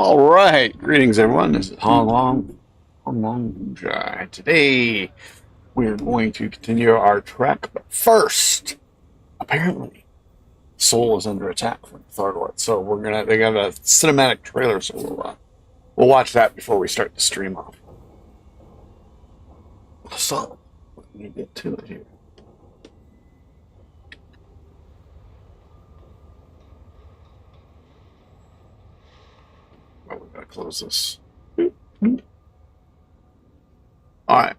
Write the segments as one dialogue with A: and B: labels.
A: All right, greetings everyone. This is Hong Jai. Today we're going to continue our trek, but first, apparently, Seoul is under attack from Thargoid. So they got a cinematic trailer, so we'll watch that before we start the stream off. So let me get to it here. Oh, we gotta close this. All right.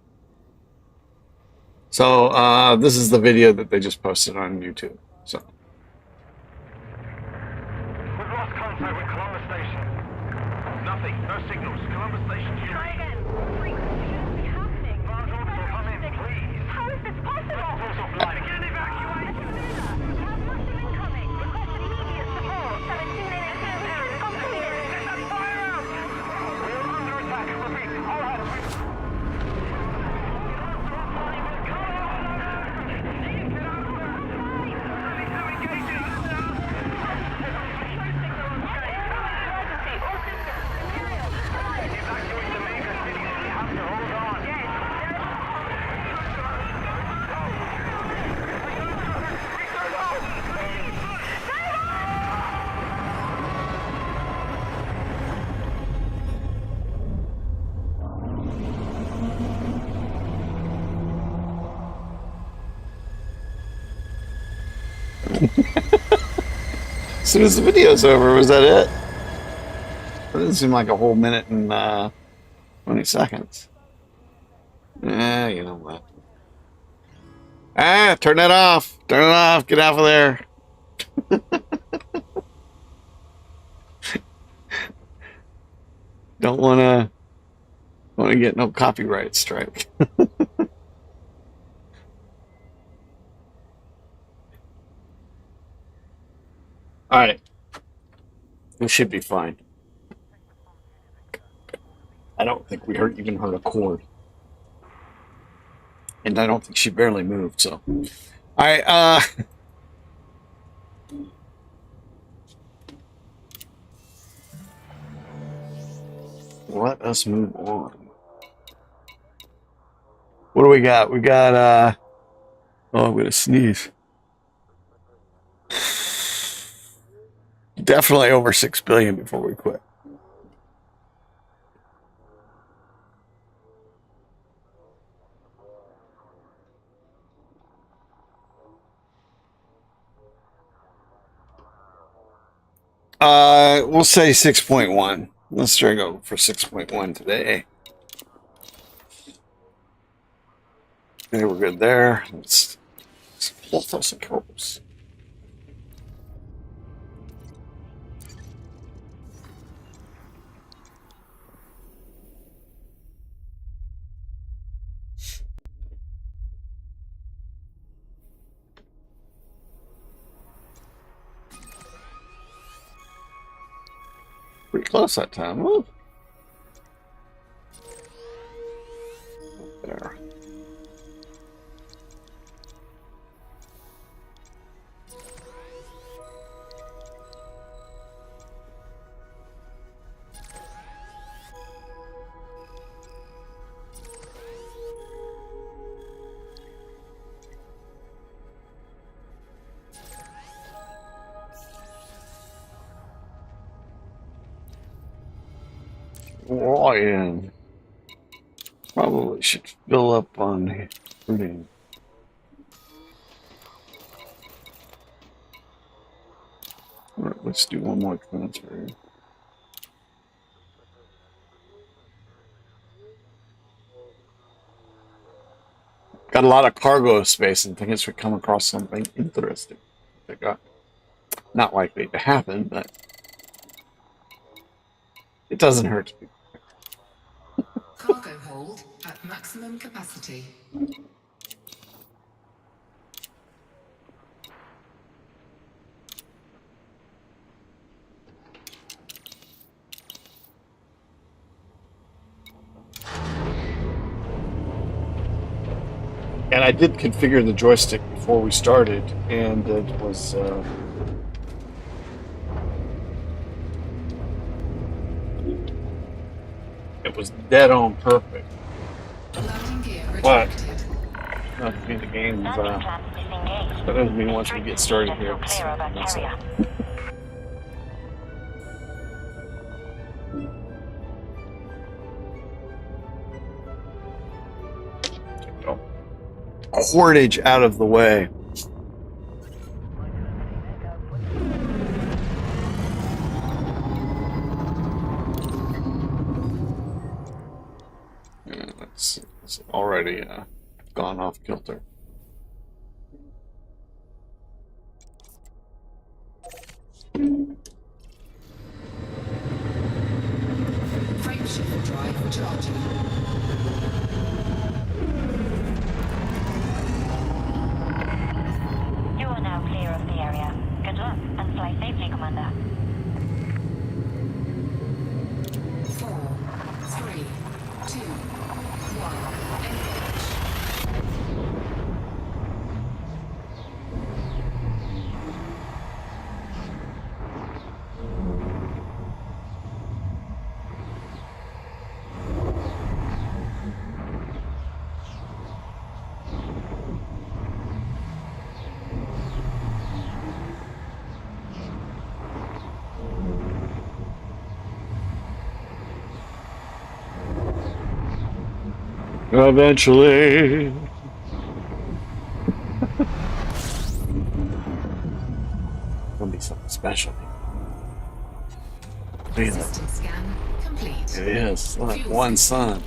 A: So this is the video that they just posted on YouTube. So
B: We've lost contact with Columbus Station. Nothing. No signals. Columbus Station.
C: Try again. Frequency shouldn't be happening.
B: Large orbital, come in, please.
C: How is this possible?
B: Doors offline. Begin evacuation.
C: We have massive incoming. Request immediate support. 1782. Completed.
B: Get that fire out! We're under attack. Repeat. All hands. Evacuate the major cities. You have to hold on.
A: as soon as the video's over, was that it? It didn't seem like a whole minute and 20 seconds. Yeah, you know what? Turn that off. Turn it off. Get out of there. Don't want to get no copyright strike. All right. We should be fine. I don't think we even heard a chord. And I don't think she barely moved, so. All right, let us move on. What do we got? We got, oh, I'm going to sneeze. Definitely over 6 billion before we quit. We'll say 6.1. Let's try to go for 6.1 today. Okay, we're good there. Let's pull some cables. Pretty close that time. Woo. There. Ryan probably should fill up on recruiting. All right, let's do one more transfer. Got a lot of cargo space and think we come across something interesting. Not likely to happen, but it doesn't hurt to be.
D: Cargo hold at maximum capacity.
A: And I did configure the joystick before we started, and it was That was dead on perfect.
D: Landing gear
A: But
D: retracted.
A: that doesn't mean the game's
C: Landing trap disengaged.
A: that doesn't mean once we get started here,
C: Still
A: it's
C: clear of our
A: that's
C: carrier.
A: it. Cordage out of the way. Yeah, it's already gone off kilter.
D: Frameshift drive charging.
C: You are now clear of the area. Good luck and fly safely, Commander.
D: 4, 3, 2, 1. Engage.
A: Eventually. Gonna be something special. Look at that.
D: System scan complete.
A: It is. Look, one sun.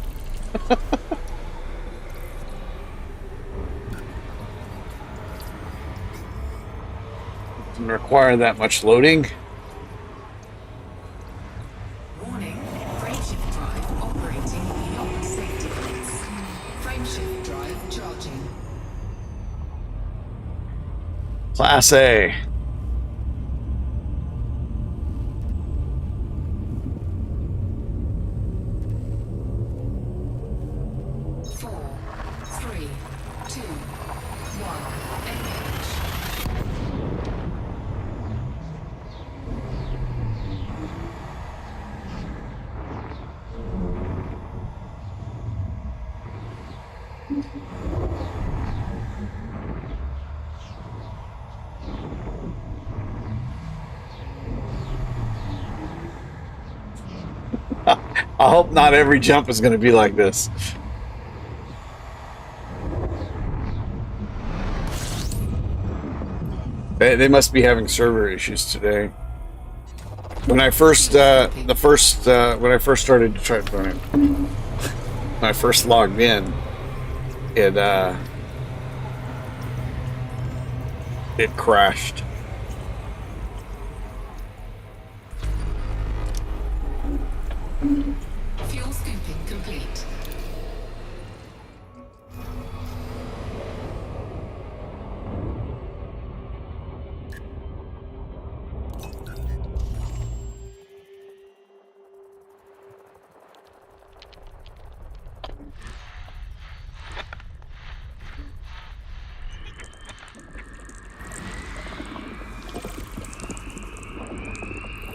A: Doesn't require that much loading.
D: Warning, frameshift drive operating beyond safety limits. Frameshift drive charging.
A: Class A.
D: Four, three, two, one. Engage.
A: I hope not every jump is going to be like this. They must be having server issues today. When I first when I first started to try when I first logged in, it crashed.
D: Fuel scooping complete.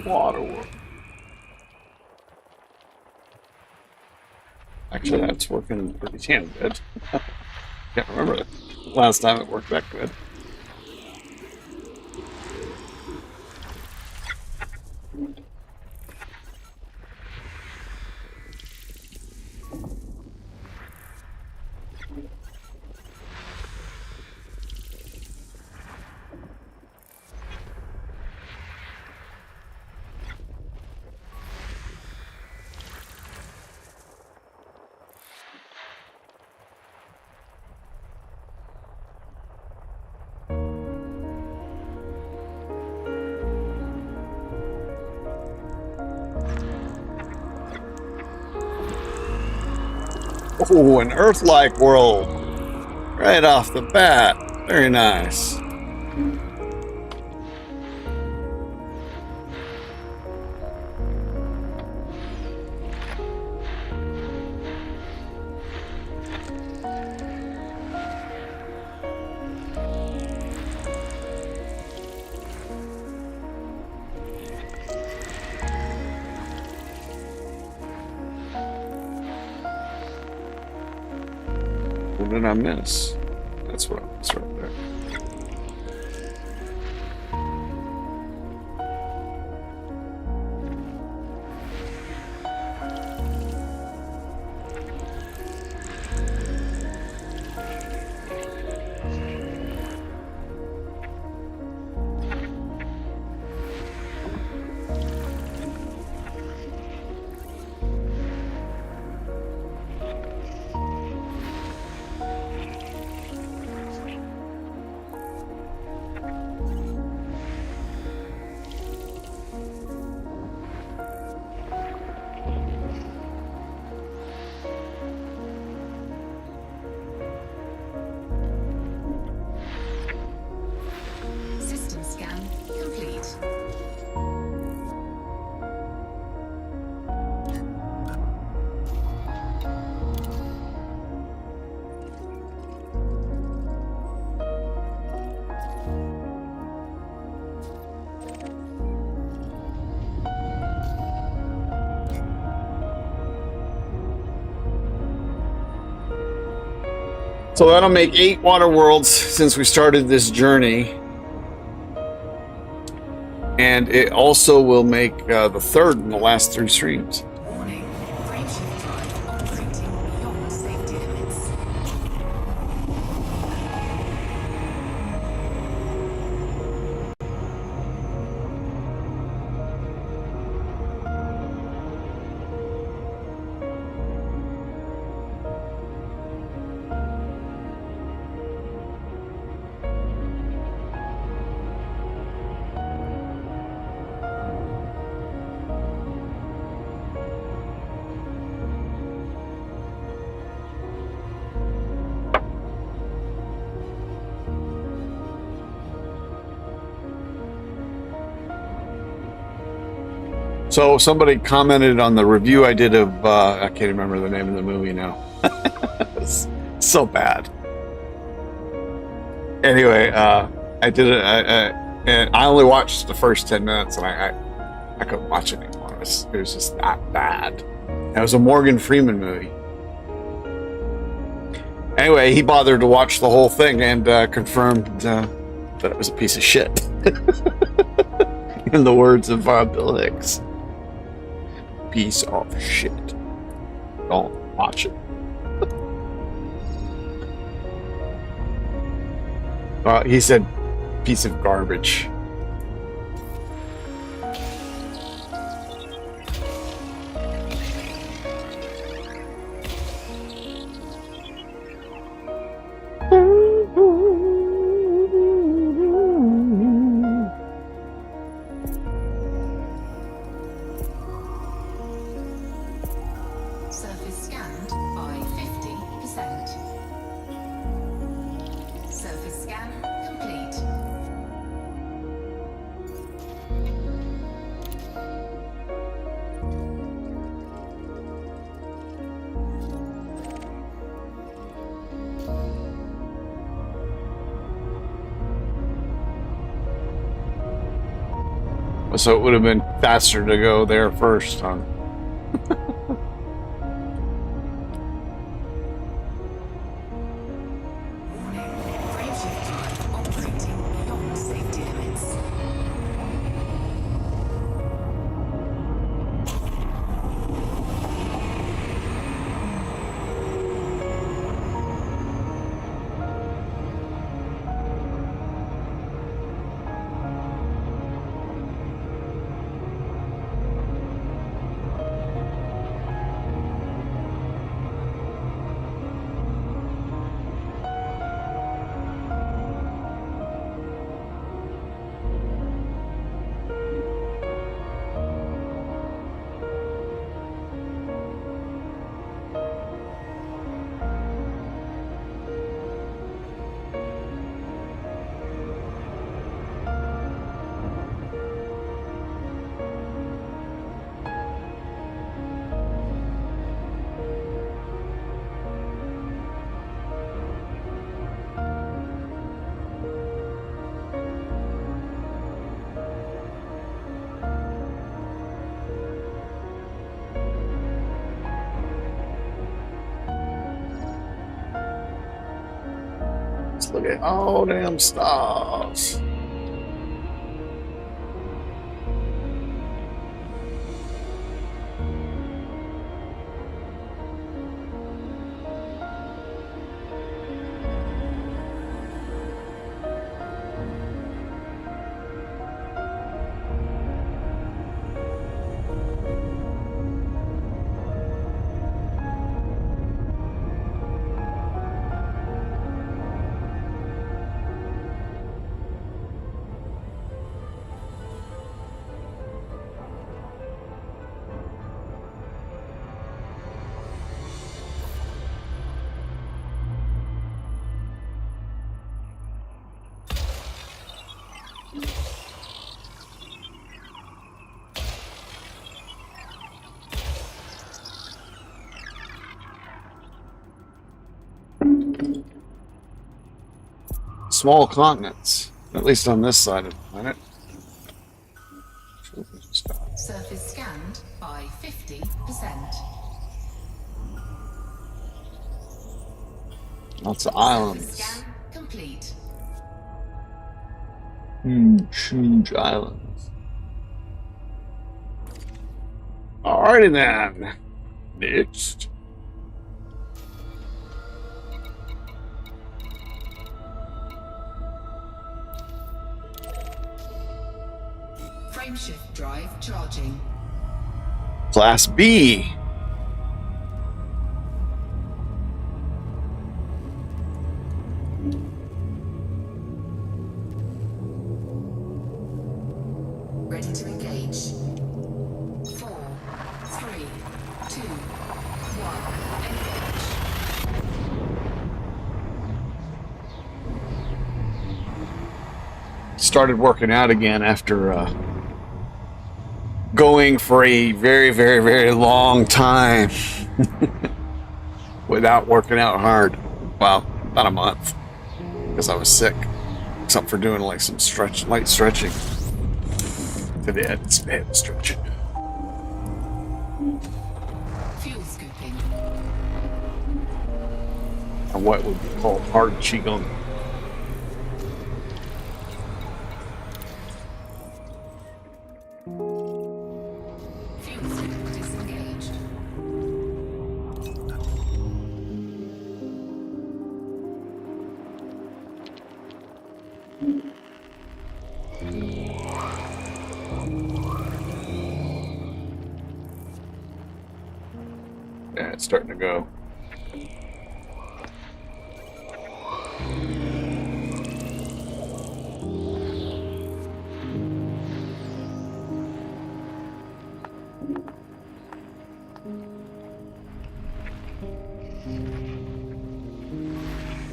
A: Waterworld. Actually, that's working pretty damn good. Can't remember the last time it worked that good. Oh, an Earth-like world. Right off the bat. Very nice. did I miss? That's what I missed right there.
D: System scan complete.
A: So that'll make 8 water worlds since we started this journey. And it also will make the third in the last 3 streams.
D: Warning, frameshift drive operating beyond safety limits.
A: So somebody commented on the review I did of, I can't remember the name of the movie now. It's so bad. Anyway, I did it, and I only watched the first 10 minutes, and I couldn't watch it anymore. It was just that bad. It was a Morgan Freeman movie. Anyway, he bothered to watch the whole thing and confirmed that it was a piece of shit. In the words of Bill Hicks. Piece of shit. Don't watch it. He said piece of garbage.
D: Surface scanned by 50%. Surface scan complete.
A: So it would have been faster to go there first, huh?
D: Warning, frameshift drive operating beyond safety limits.
A: Look at all them stars. Small continents, at least on this side of the planet.
D: Surface scanned by 50%.
A: Lots of
D: Surface
A: islands.
D: scan complete.
A: Huge islands. Alrighty then. Next.
D: Frameshift drive charging.
A: Class B.
D: Ready to engage. 4, 3, 2, 1. Engage.
A: Started working out again after going for a very, very, very long time without working out hard. Well, about a month because I was sick, except for doing like some light stretching. Today I had some head stretching.
D: Fuel scooping.
A: And what would be called hard qigong.
D: Fuel scoop disengaged.
A: Yeah, it's starting to go.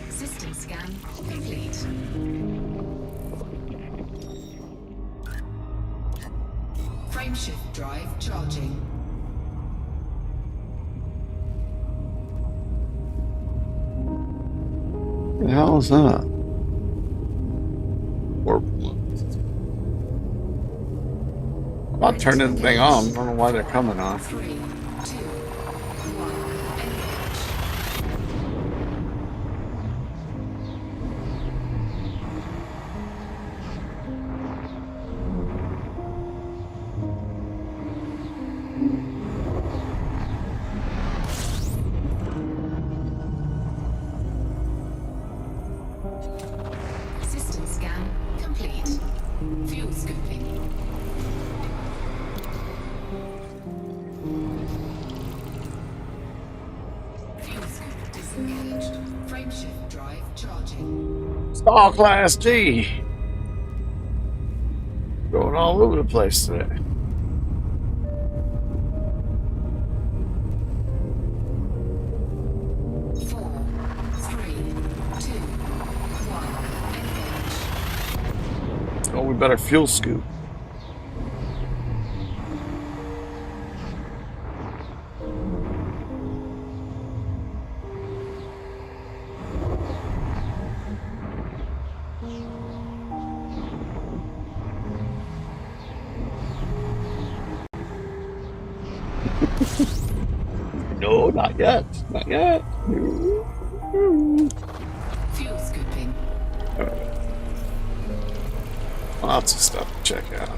D: System scan complete. Frameshift drive charging.
A: What the hell is that? I'm not turning the thing on. I don't know why they're coming on.
D: 3, 2, 1. Engage. System scan complete. Fuel scooping. Fuel scoop disengaged. Frameshift drive charging.
A: Star Class G. Going all over the place today.
D: Four, three, two, one. Engage.
A: Oh, we better fuel scoop. No, not yet. Not yet.
D: Fuel scooping.
A: Lots of stuff to check out.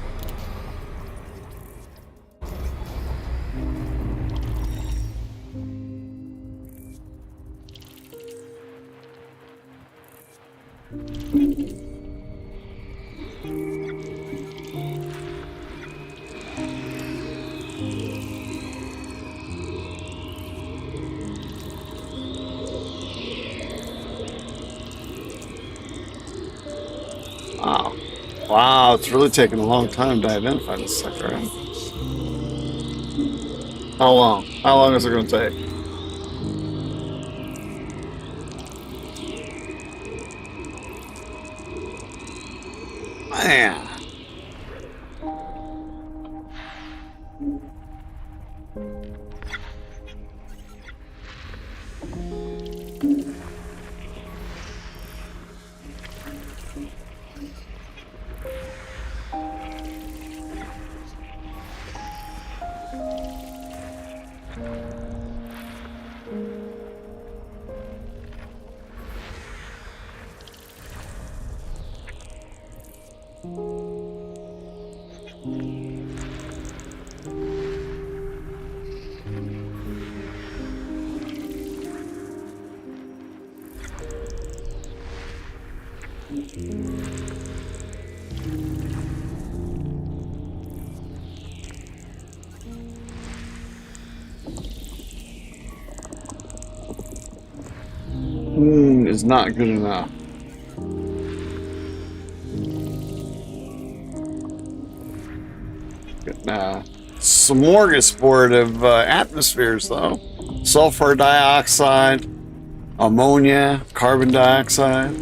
A: Wow. Wow, it's really taking a long time to identify this sucker.
D: Message.
A: How long? How long is it going to take? Man. Is not good enough. Smorgasbord of atmospheres, though. Sulfur dioxide, ammonia, carbon dioxide.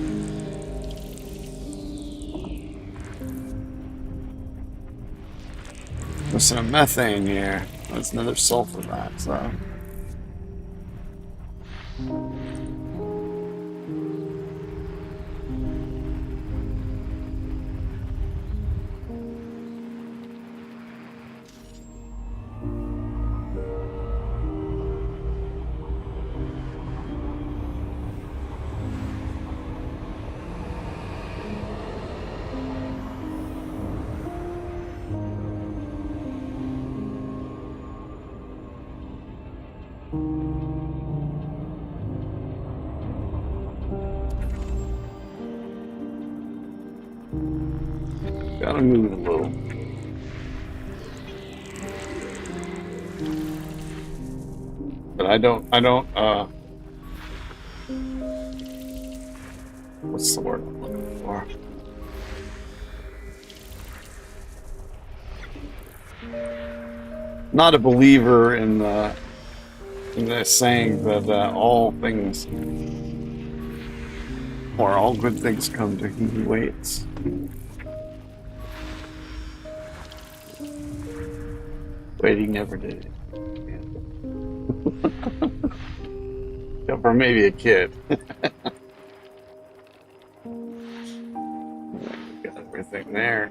A: There's some methane here. That's another sulfur dioxide. Gotta move it a little. But I don't, what's the word I'm looking for? Not a believer in the saying that all things, or all good things come to he who waits. Waiting never did it. Except for maybe a kid. Got everything there.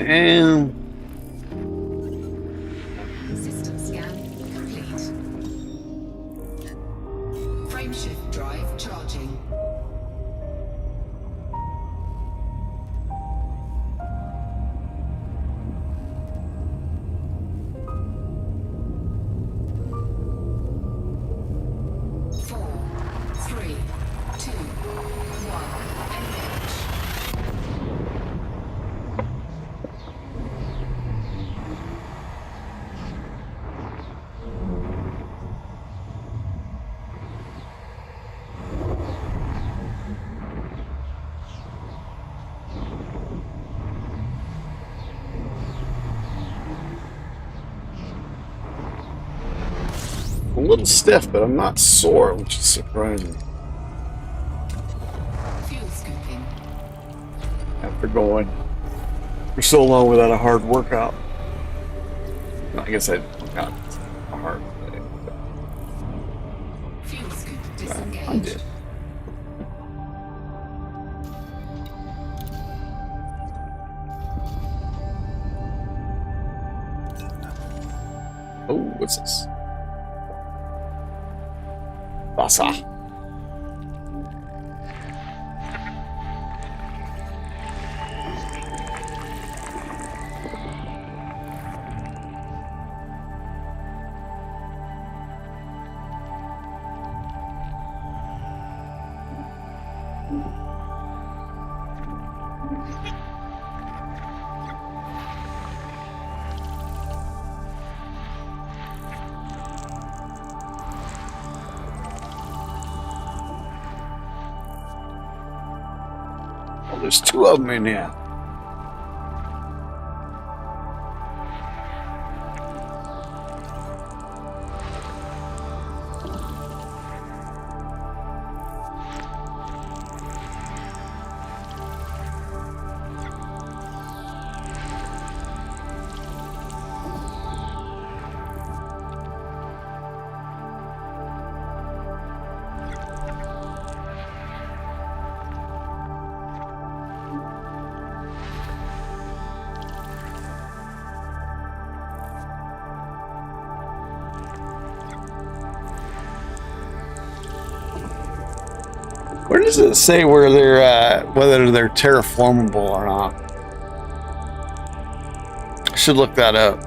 A: And
D: System scan complete. Frameshift drive charging.
A: little stiff, but I'm not sore, which is surprising.
D: Fuel scooping.
A: After going for so long without a hard workout. I guess I got a hard day.
D: Fuel scoop
A: I
D: disengaged.
A: did. Oh, what's this? Basa. Oh, there's two of them in here. Where does it say where they're whether they're terraformable or not? I should look that up.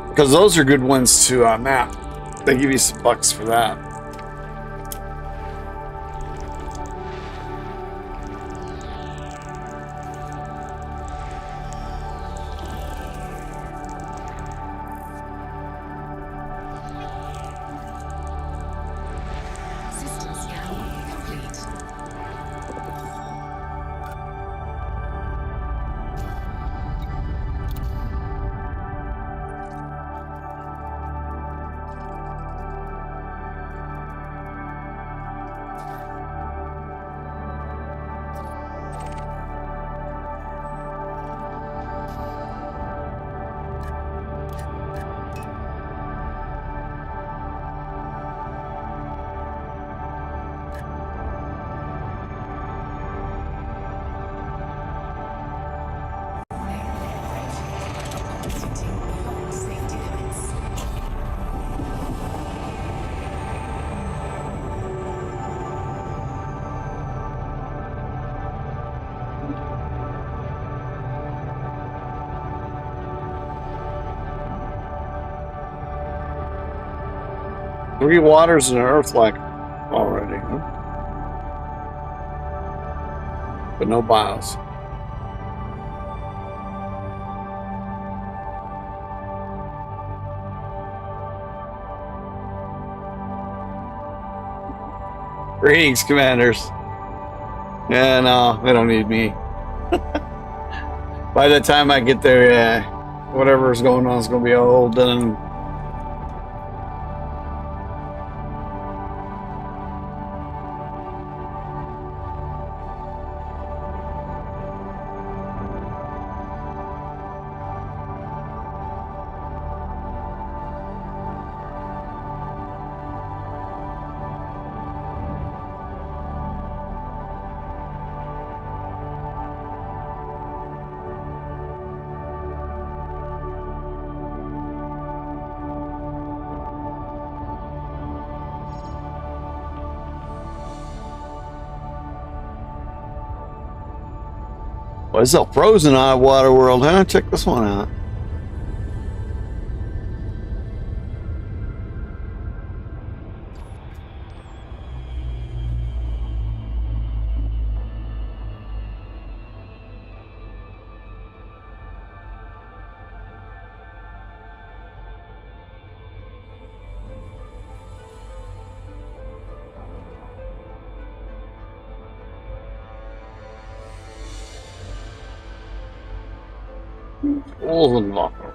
A: Because those are good ones to map. They give you some bucks for that.
D: System scan complete. Operating beyond safety limits.
A: Three waters and an earth like already, huh? But no bios. Greetings, commanders. Yeah, no, they don't need me. By the time I get there, whatever's going on is going to be all done. Well, it's all frozen on Water World, huh? Check this one out. Frozen water.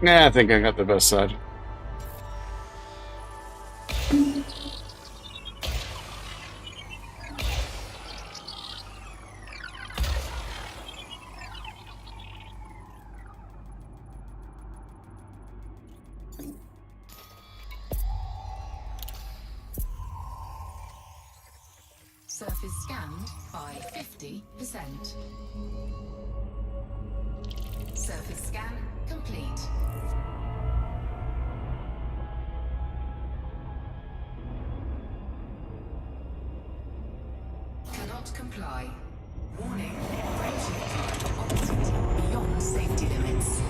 A: Yeah, I think I got the best side.
D: Surface scanned by 50%. Surface scan complete. Cannot comply. Warning, frameshift drive operating beyond safety limits.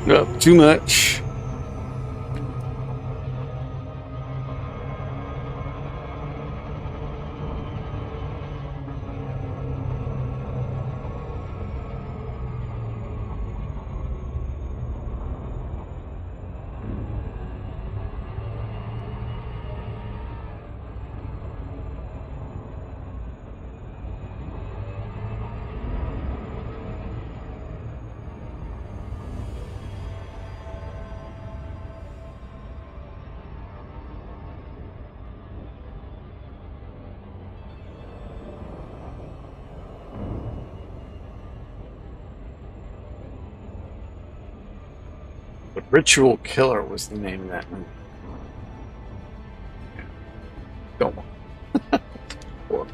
A: Nope, too much. The Ritual Killer was the name of that movie. Don't want. Or-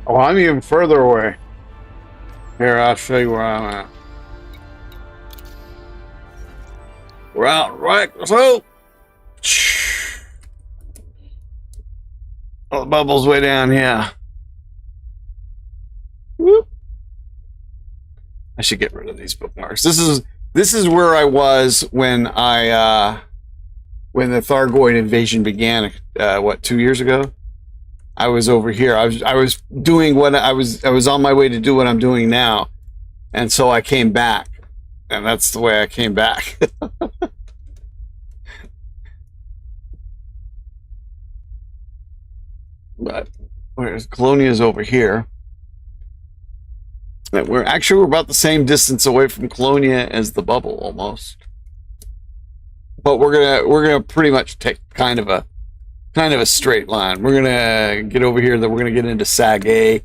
A: Oh, I'm even further away. Here, I'll show you where I'm at. We're out right. So, oh, the bubble's way down here. Whoop. I should get rid of these bookmarks. This is where I was when when the Thargoid invasion began. What, 2 years ago? I was over here. I was doing what I was on my way to do what I'm doing now, and so I came back, and that's the way I came back. But where's Colonia's over here? And we're about the same distance away from Colonia as the bubble almost, but we're gonna pretty much take kind of a straight line. We're gonna get over here. Then we're gonna get into Sag A,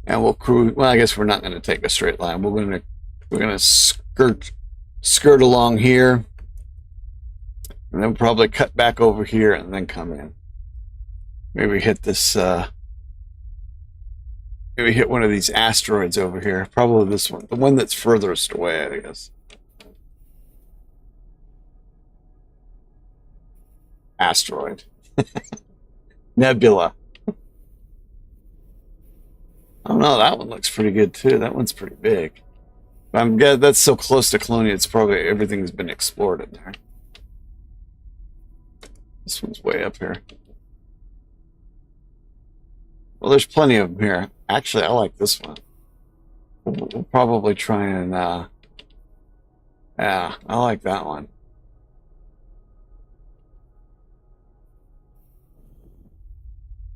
A: and we'll cruise. Well, I guess we're not gonna take a straight line. We're gonna skirt along here, and then we'll probably cut back over here and then come in. Maybe hit this. Maybe hit one of these asteroids over here. Probably this one, the one that's furthest away, I guess. Asteroid. Nebula. Oh no, that one looks pretty good too. That one's pretty big. I'm glad that's so close to Colonia. It's probably everything's been explored in there. This one's way up here. Well, there's plenty of them here. Actually, I like this one. We'll probably try and yeah, I like that one.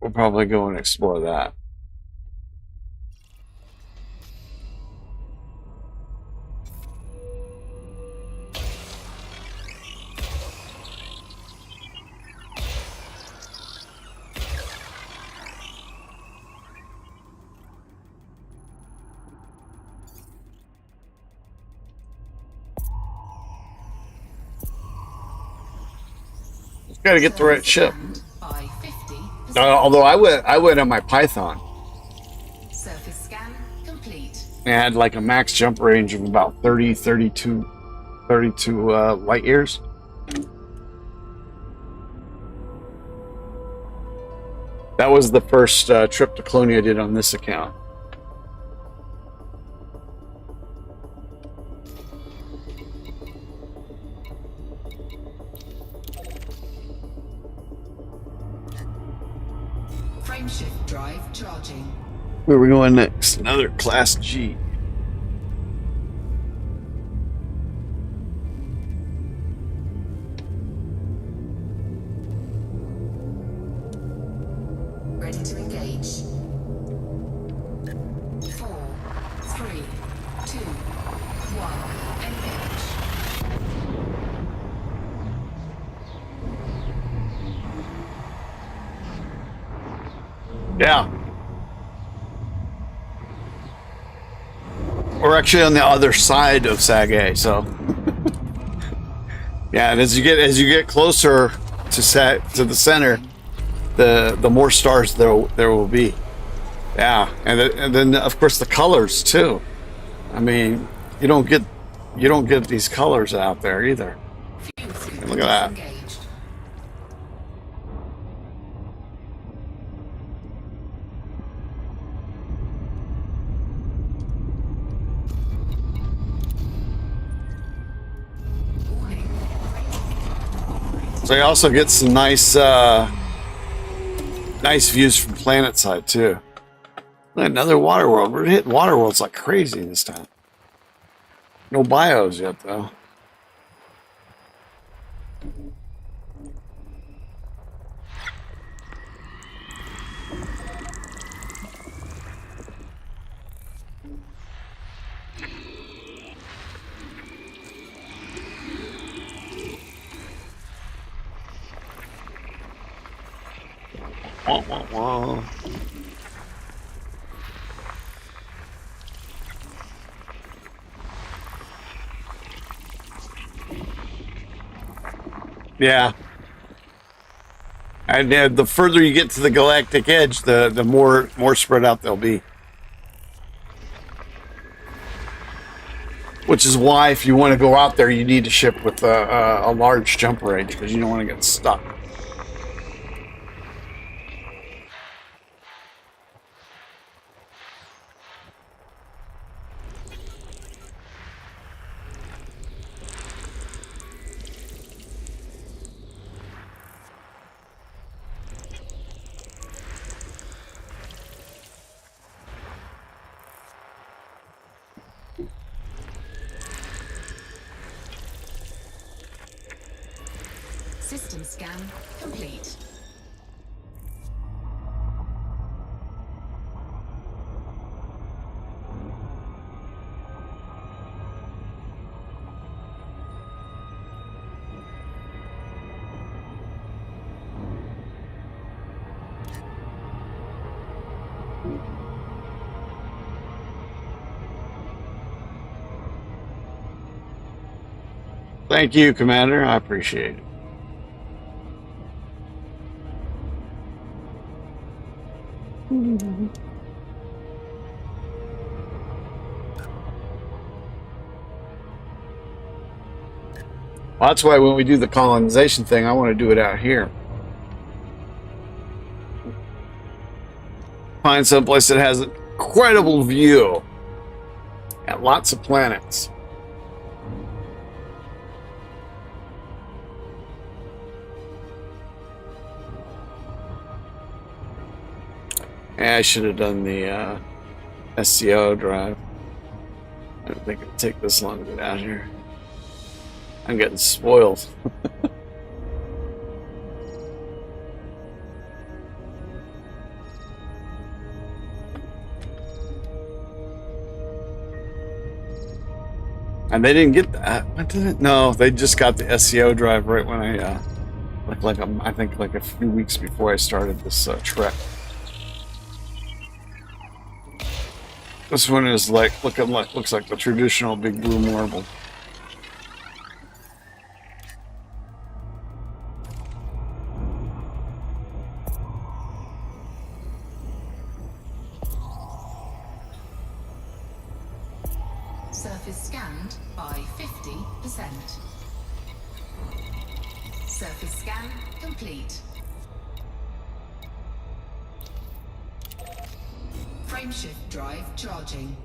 A: We'll probably go and explore that. Just gotta get the right ship.
D: By 50%.
A: Although I went on my Python.
D: Surface scan complete.
A: I had like a max jump range of about 32 light years. That was the first trip to Colonia I did on this account.
D: Frameshift drive charging.
A: Where are we going next? Another Class G.
D: Ready to engage. 4, 3, 2, 1. Engage.
A: Yeah. We're actually on the other side of Sag A, so yeah. And as you get closer to the center, the more stars there will be. Yeah, and then of course the colors too. I mean, you don't get these colors out there either.
D: Fuel scoop
A: Look at that.
D: disengaged. Warning.
A: So you also get some nice views from planet side too. Look, another water world. We're hitting water worlds like crazy this time. No bios yet though. Wah, wah, wah. Yeah. And the further you get to the galactic edge, the more spread out they'll be. Which is why, if you want to go out there, you need to ship with a large jump range, because you don't want to get stuck.
D: System scan complete.
A: Thank you, Commander. I appreciate it. Well, that's why when we do the colonization thing, I want to do it out here. Find someplace that has an incredible view and lots of planets. Yeah, I should have done the SCO drive. I don't think it'd take this long to get out here. I'm getting spoiled. And they didn't get that. What did it? No, they just got the SCO drive right when I I think like a few weeks before I started this trek. This one is like looks like the traditional big blue marble.
D: Surface scanned by 50%. Surface scan complete. Frameshift drive charging.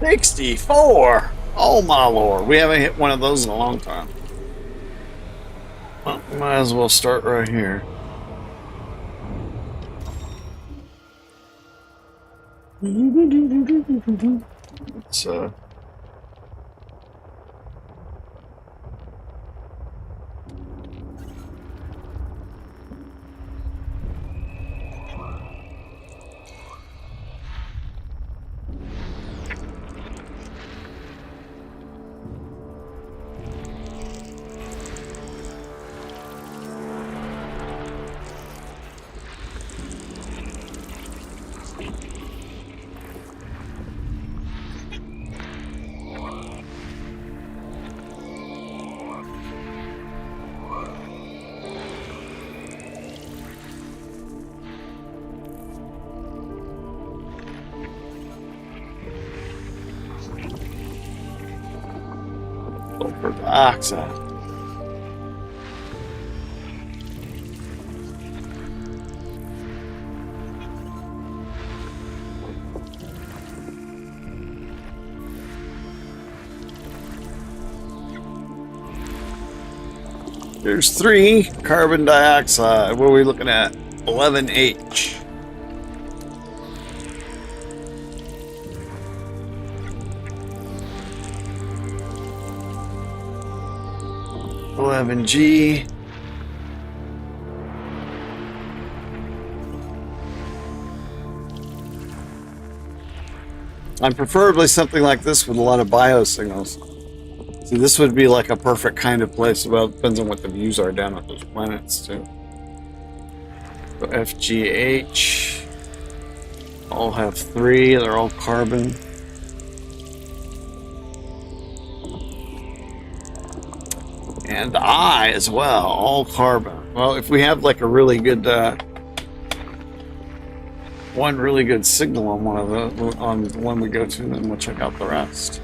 A: 64. Oh my lord, we haven't hit one of those in a long time. Well, might as well start right here. It's sulfur dioxide. There's 3 carbon dioxide. What are we looking at? 11H. G. And preferably something like this with a lot of biosignals. See, this would be like a perfect kind of place. Well, it depends on what the views are down at those planets, too. So FGH. All have 3. They're all carbon. And I as well, all carbon. Well, if we have like a really good, one really good signal on one of the, on the one we go to, then we'll check out the rest.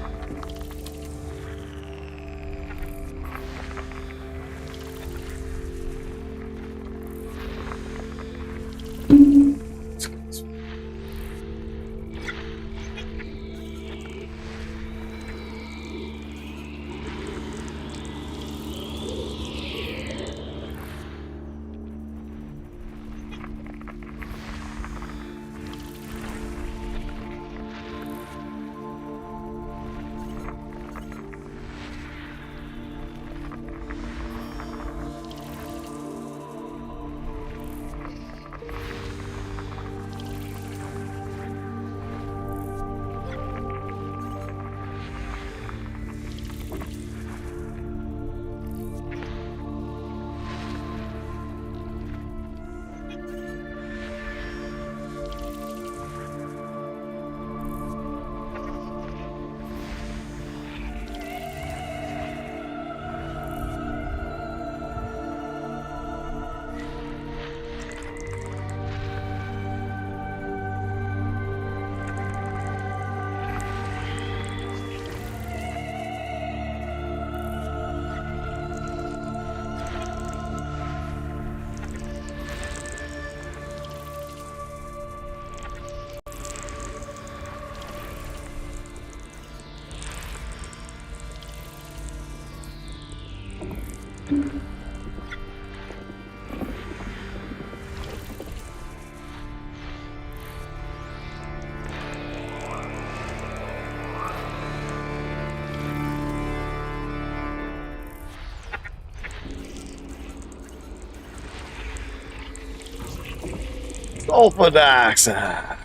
A: Sulfur dioxide.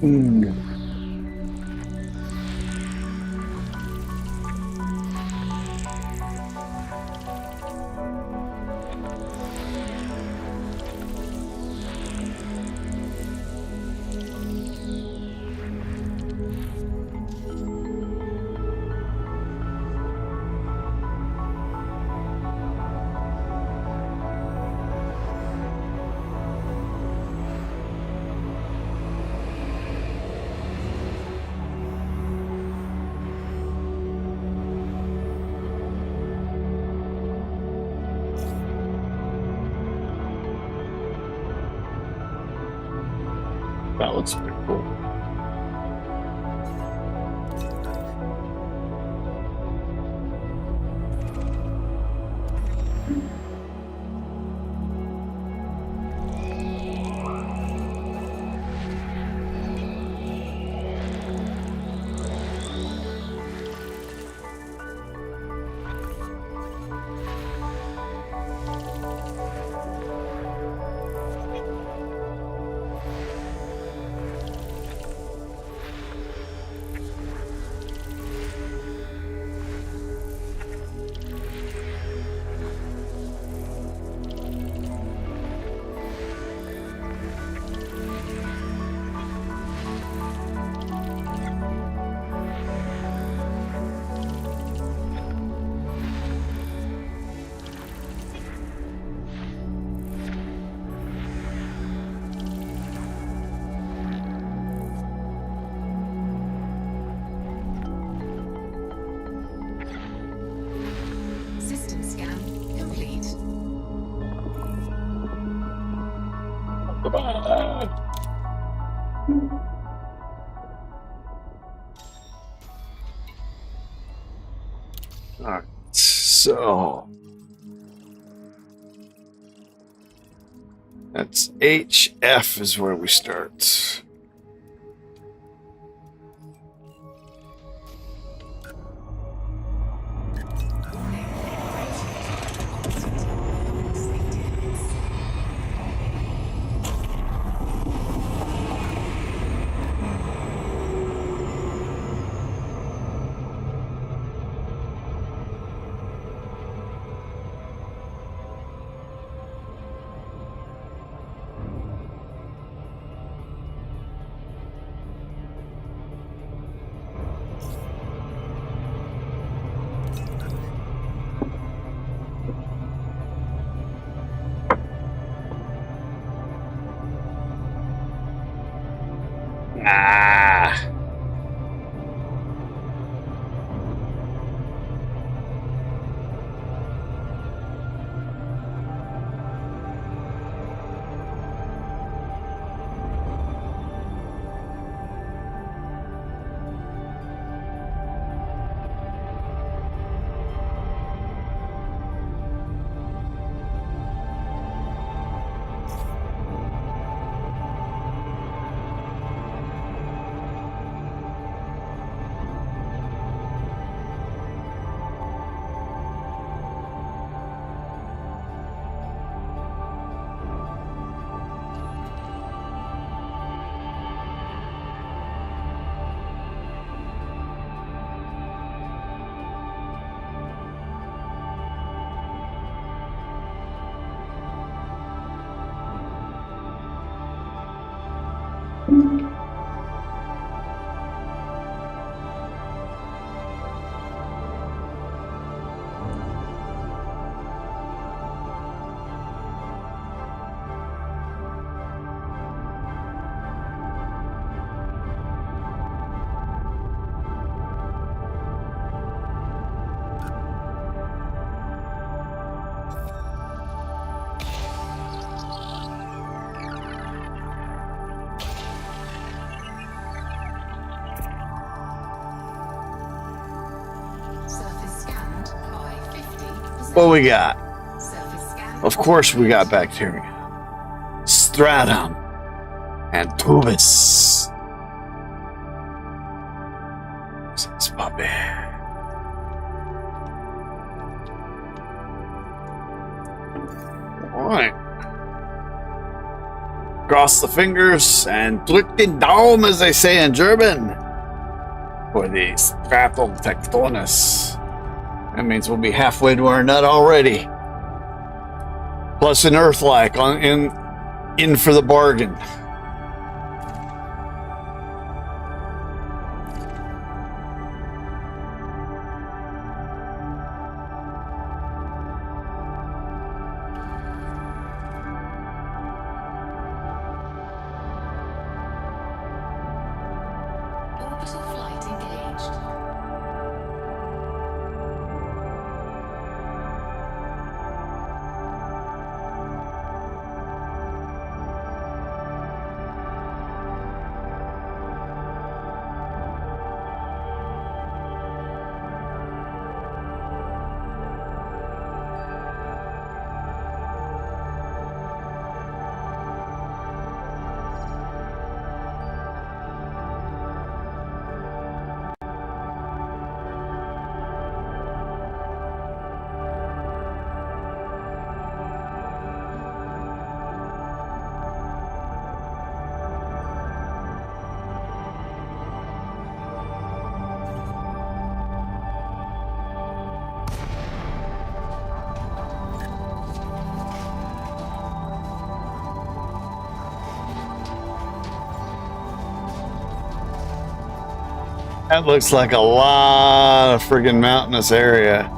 A: Mm. That looks pretty cool.
D: System scan complete.
A: Goodbye. All right. So that's HF is where we start.
D: Warning. Approaching time velocity beyond safety limits.
A: Ah.
D: Surface scanned by 50%.
A: What we got?
D: Surface scan.
A: Of course, we got bacteria, stratum, and pubis. This puppy. All right. Cross the fingers and drück den Daumen, as they say in German, for the Stratotectonus. That means we'll be halfway to our nut already. Plus an Earth-like in for the bargain.
D: Orbital flight engaged.
A: That looks like a lot of friggin' mountainous area.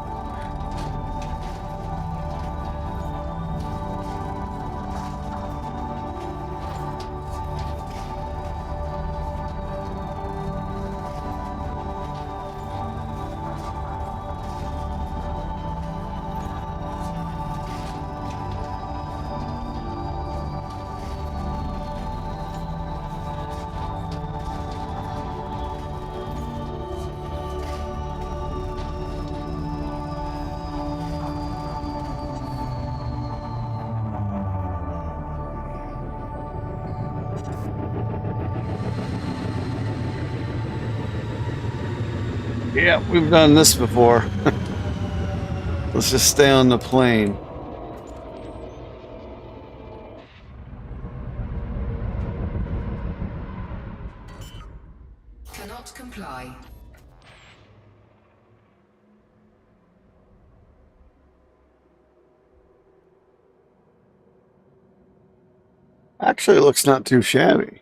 A: Yeah, we've done this before. Let's just stay on the plane.
D: Cannot comply.
A: Actually, it looks not too shabby.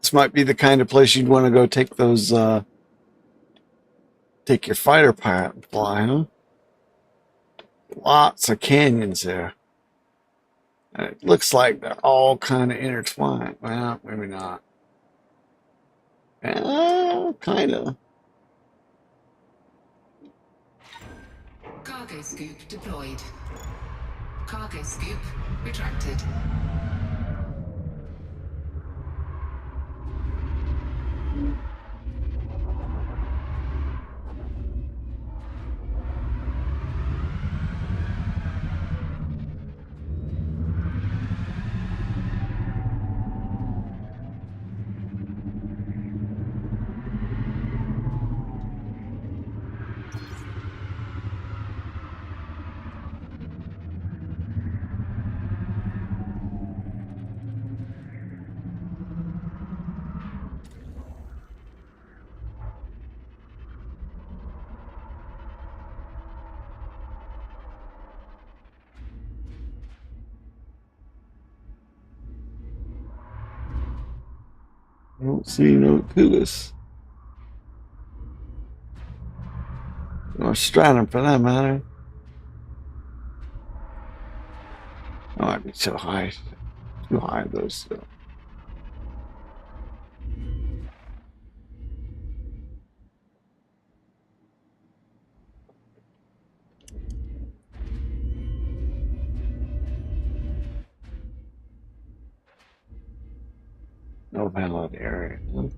A: This might be the kind of place you'd want to go take those, take your fighter pilot and fly, huh? Lots of canyons there. And it looks like they're all kind of intertwined. Well, maybe not. Kind of.
D: Cargo scoop deployed. Cargo scoop retracted.
A: I don't see no Kugas. Or Stratum for that matter. Oh, I'd be so high. Too high, those still. No valid area. Huh?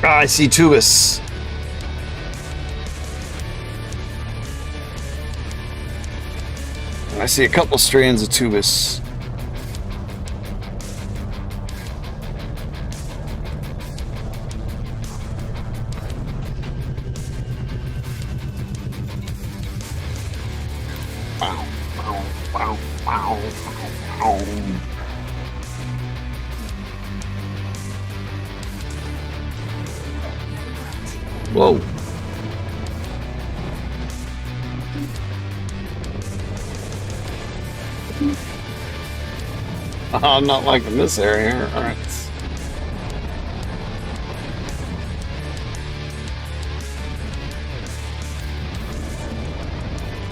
A: Ah, I see Tubus. I see a couple strands of Tubus. Wow, wow, wow, wow, wow. Whoa. I'm not liking this area. All right.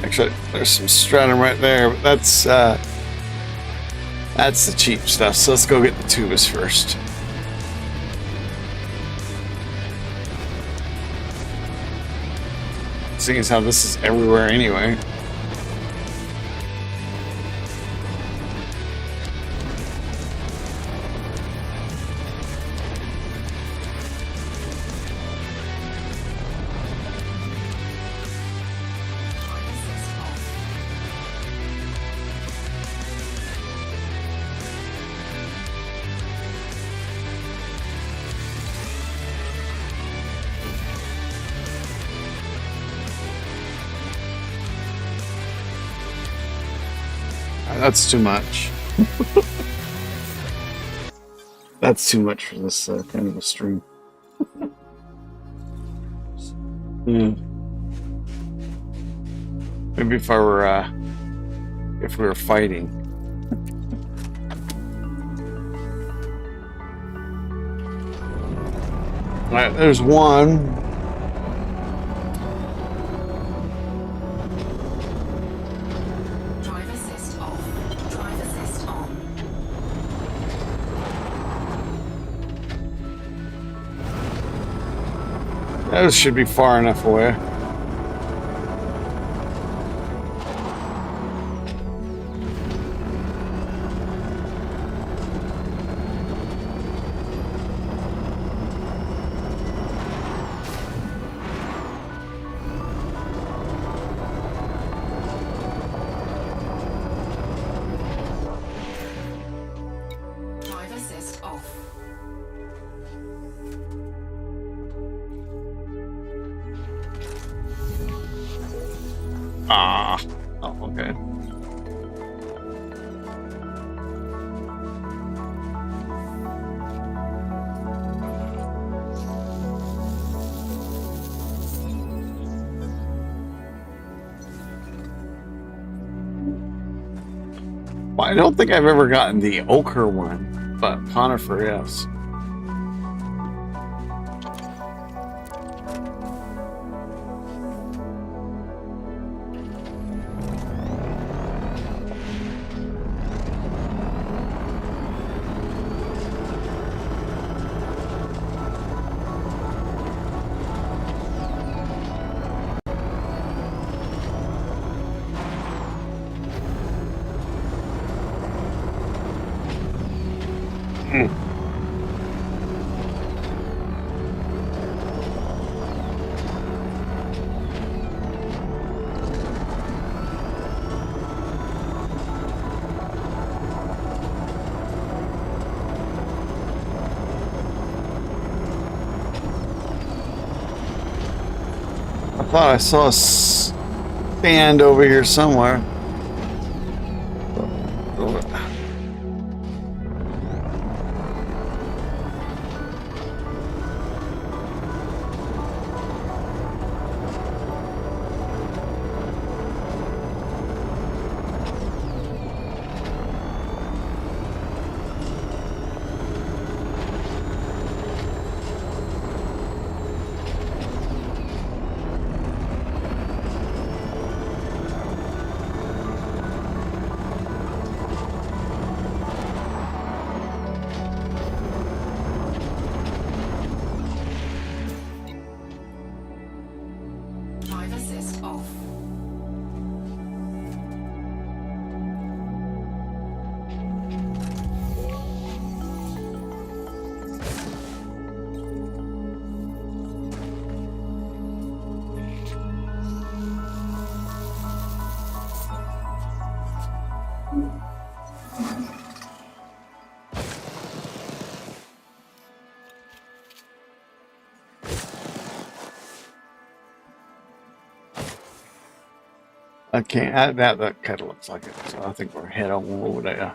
A: Actually, there's some stratum right there, but that's the cheap stuff. So let's go get the tubus first. Seeing as how this is everywhere anyway. That's too much. That's too much for this kind of a stream. Maybe if we were fighting. All right, there's one. Those should be far enough away.
D: Drive assist off.
A: Ah, oh, okay. Well, I don't think I've ever gotten the ochre one, but conifer, yes. I thought I saw a stand over here somewhere. I can't. That kind of looks like it. So I think we're head on over there.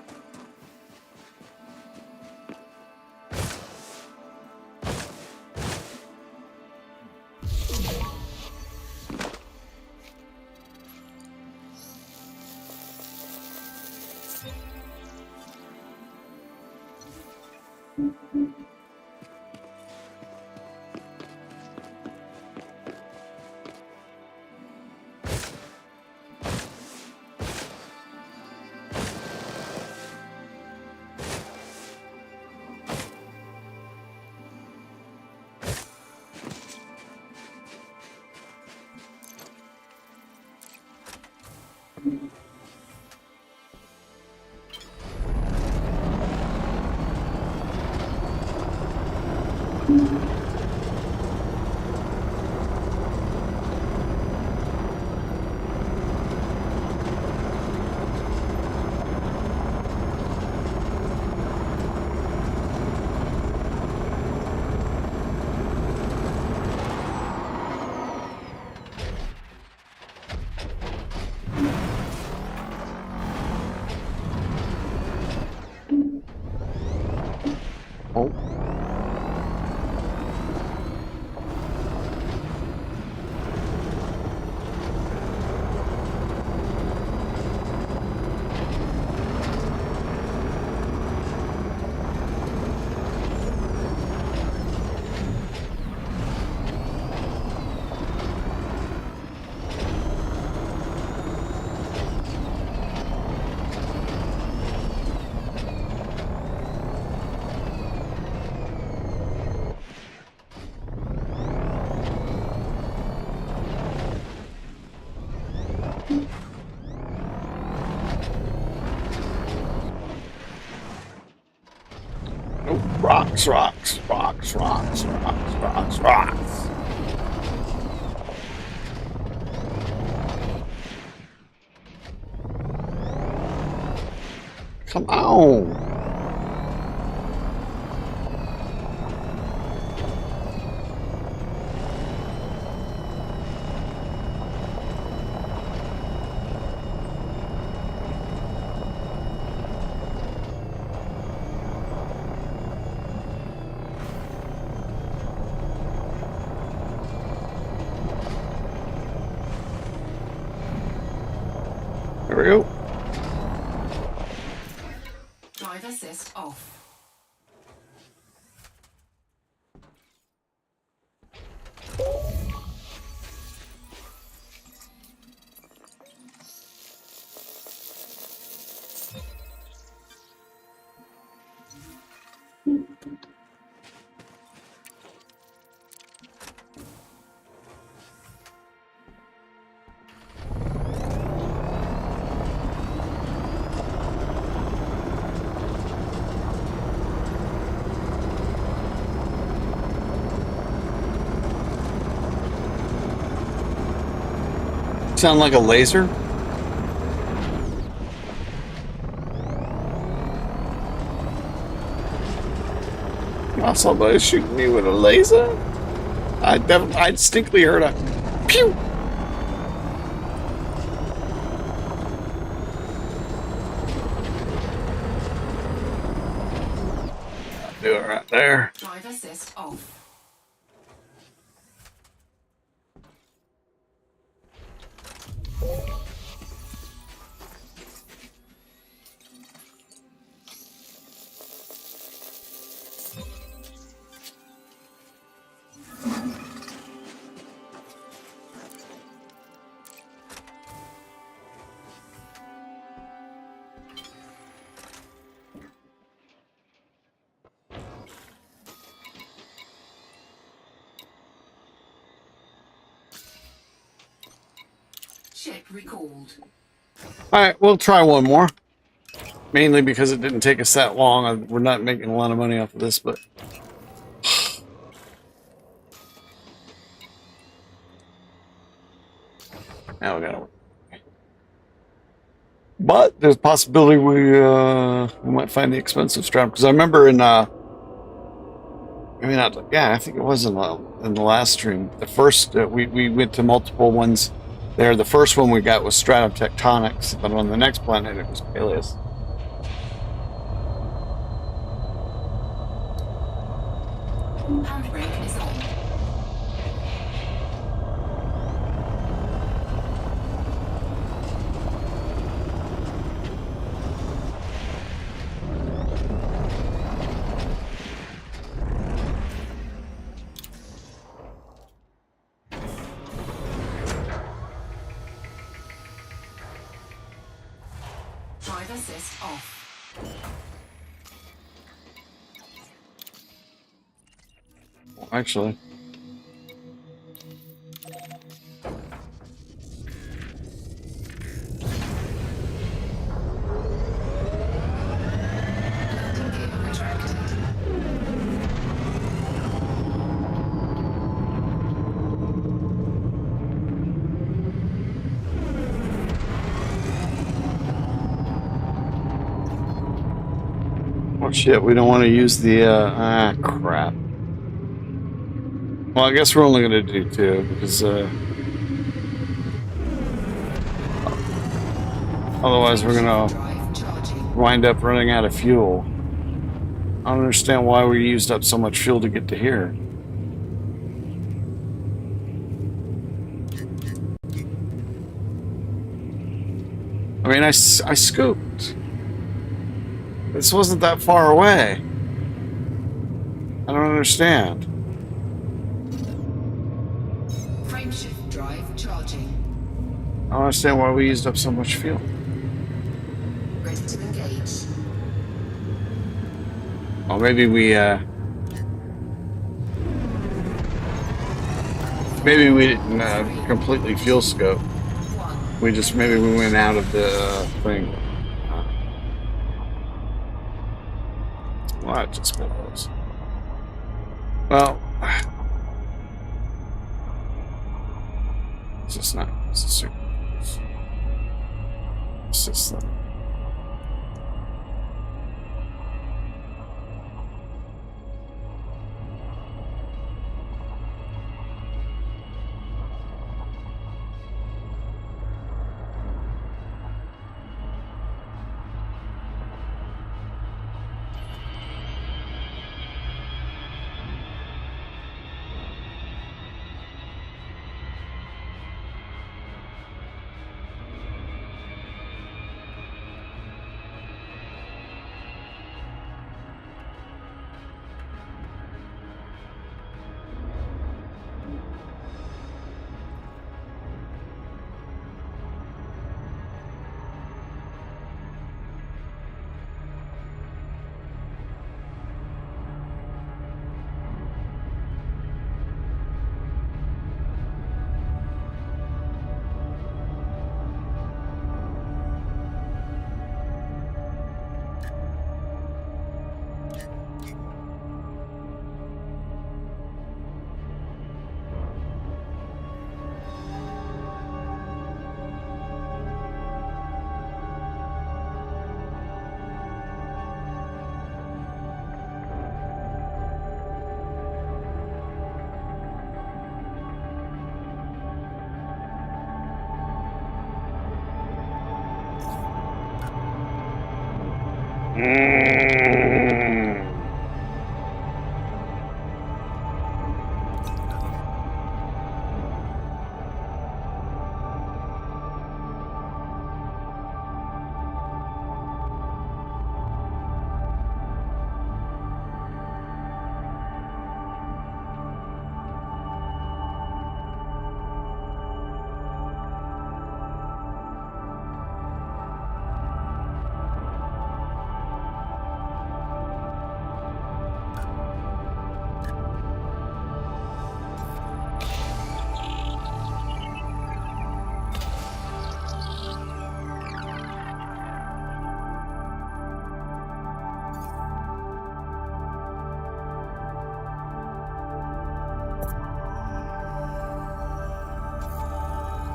A: Oh. Rocks, rocks, rocks, rocks, rocks, rocks, rocks. Come on. There we go.
D: Drive assist off.
A: Sound like a laser? Oh, somebody shooting me with a laser? I distinctly heard a pew. Do it right there.
D: Drive assist off. Ship recalled.
A: All right, we'll try one more. Mainly because it didn't take us that long. We're not making a lot of money off of this, but now we gotta work. But there's a possibility we might find the expensive strap because I remember in maybe not, yeah, I think it was in the last stream. The first we went to multiple ones There, the first one we got was stratum tectonics, but on the next planet it was Peleus.
D: Handbrake is on. Drive assist off.
A: Actually,
D: Landing gear retracted.
A: oh shit, we don't want to use the, crap. Well, I guess we're only going to do 2, because, otherwise we're going to
D: Drive charging.
A: wind up running out of fuel. I don't understand why we used up so much fuel to get to here. I mean, I scooped. This wasn't that far away. I don't understand.
D: Frameshift drive charging.
A: I don't understand why we used up so much fuel.
D: Ready to engage.
A: Well, maybe we didn't completely fuel scope.
D: 1.
A: We just maybe we went out of the thing. Well, that just blows. Well, it's just not. It's a super. It's just not.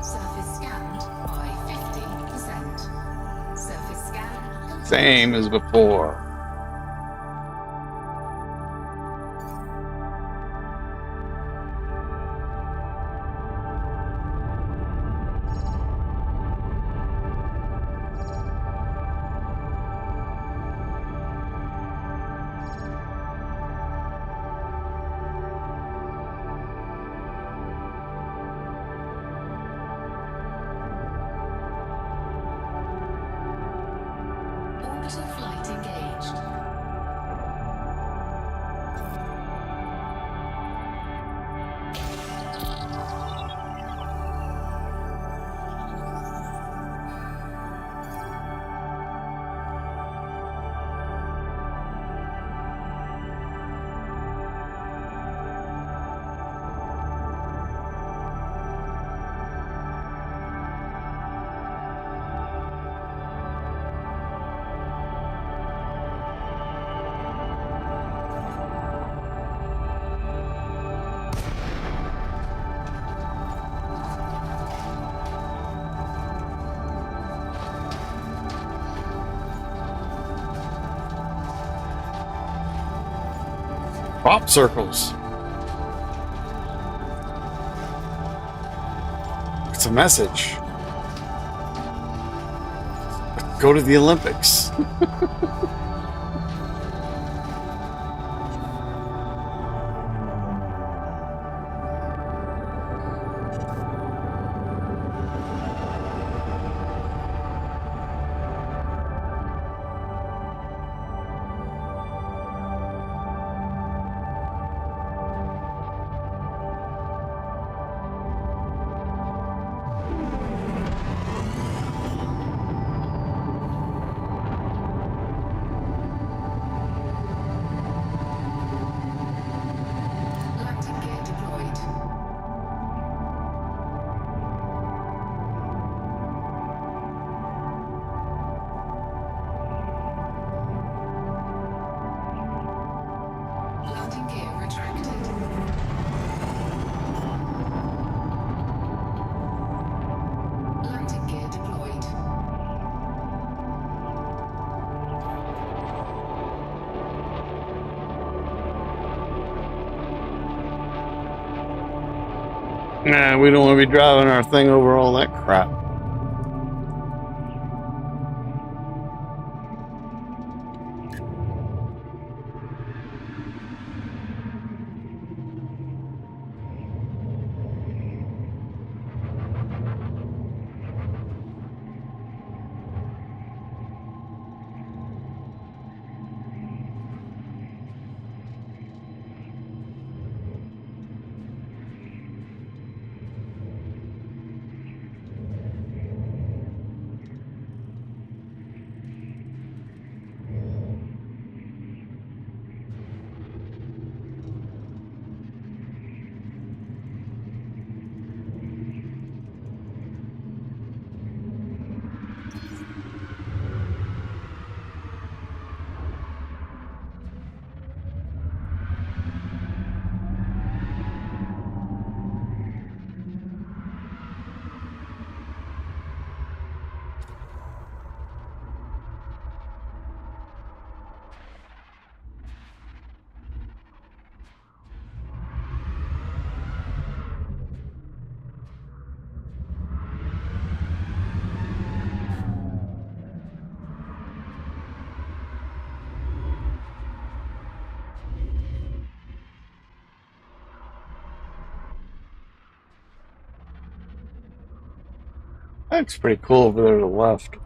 D: Surface scanned by 50%. Surface scan complete.
A: Same as before. Crop circles. It's a message. Go to the Olympics.
D: Landing gear deployed. Landing gear retracted. Landing gear deployed.
A: Nah, we don't want to be driving our thing over all that crap. That's pretty cool over there to the left.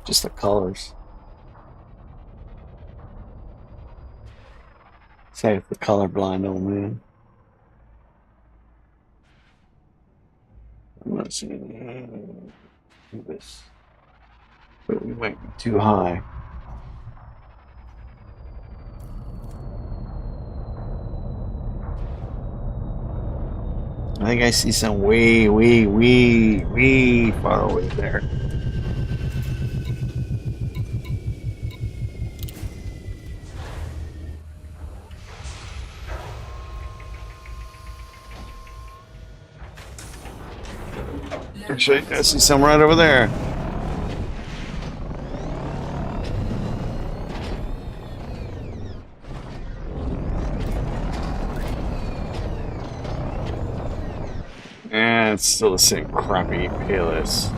A: Just the colors. Save the colorblind old man. Let's see. Do this. But we might be too high. I think I see some way far away there. Actually, I see some right over there. And it's still the same crappy payless.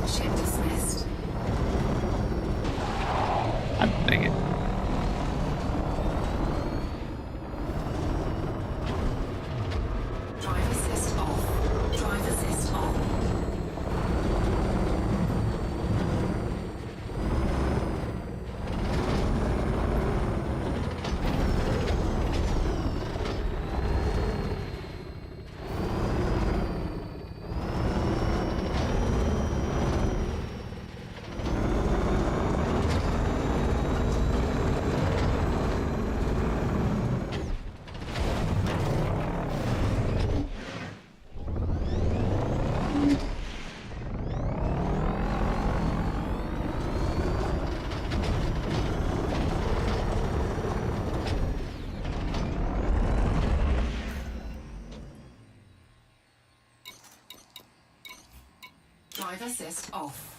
D: Ship dismissed.
A: Dang it.
D: Drive assist off. Drive assist on. Drive assist off.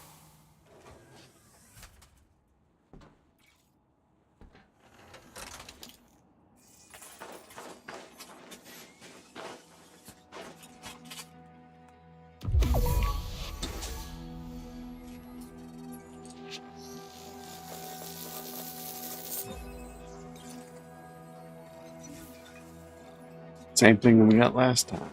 A: Same thing we got last time.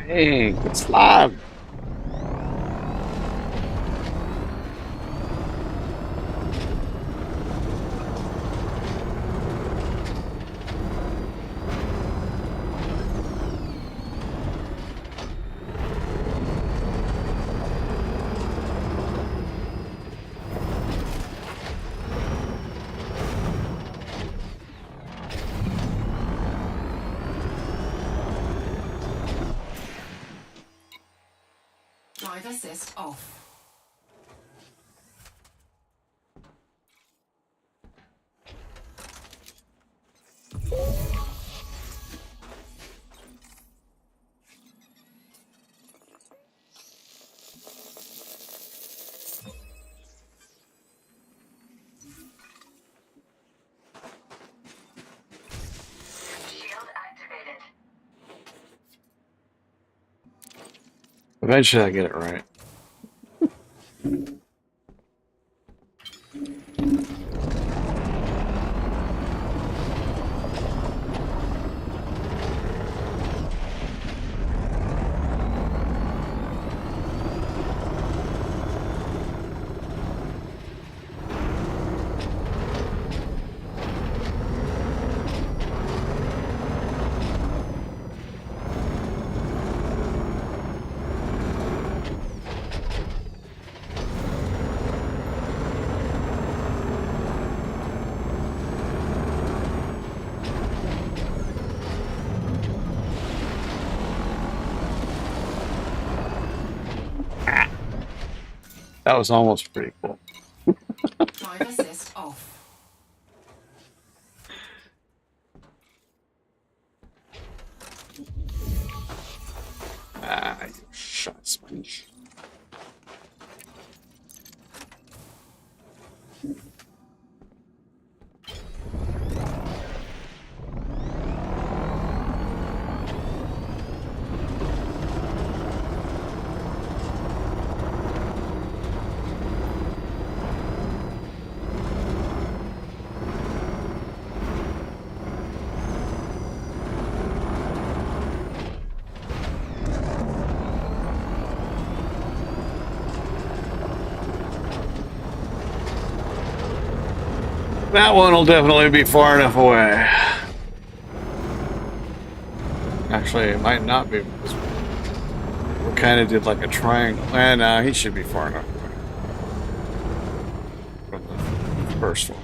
A: Hey, good slide.
D: Drive assist off.
C: Shield activated.
A: Eventually I get it right. That was almost pretty cool.
D: Drive assist off.
A: Ah, you shot sponge. That one will definitely be far enough away. Actually, it might not be because we kind of did like a triangle. And he should be far enough away from the first one.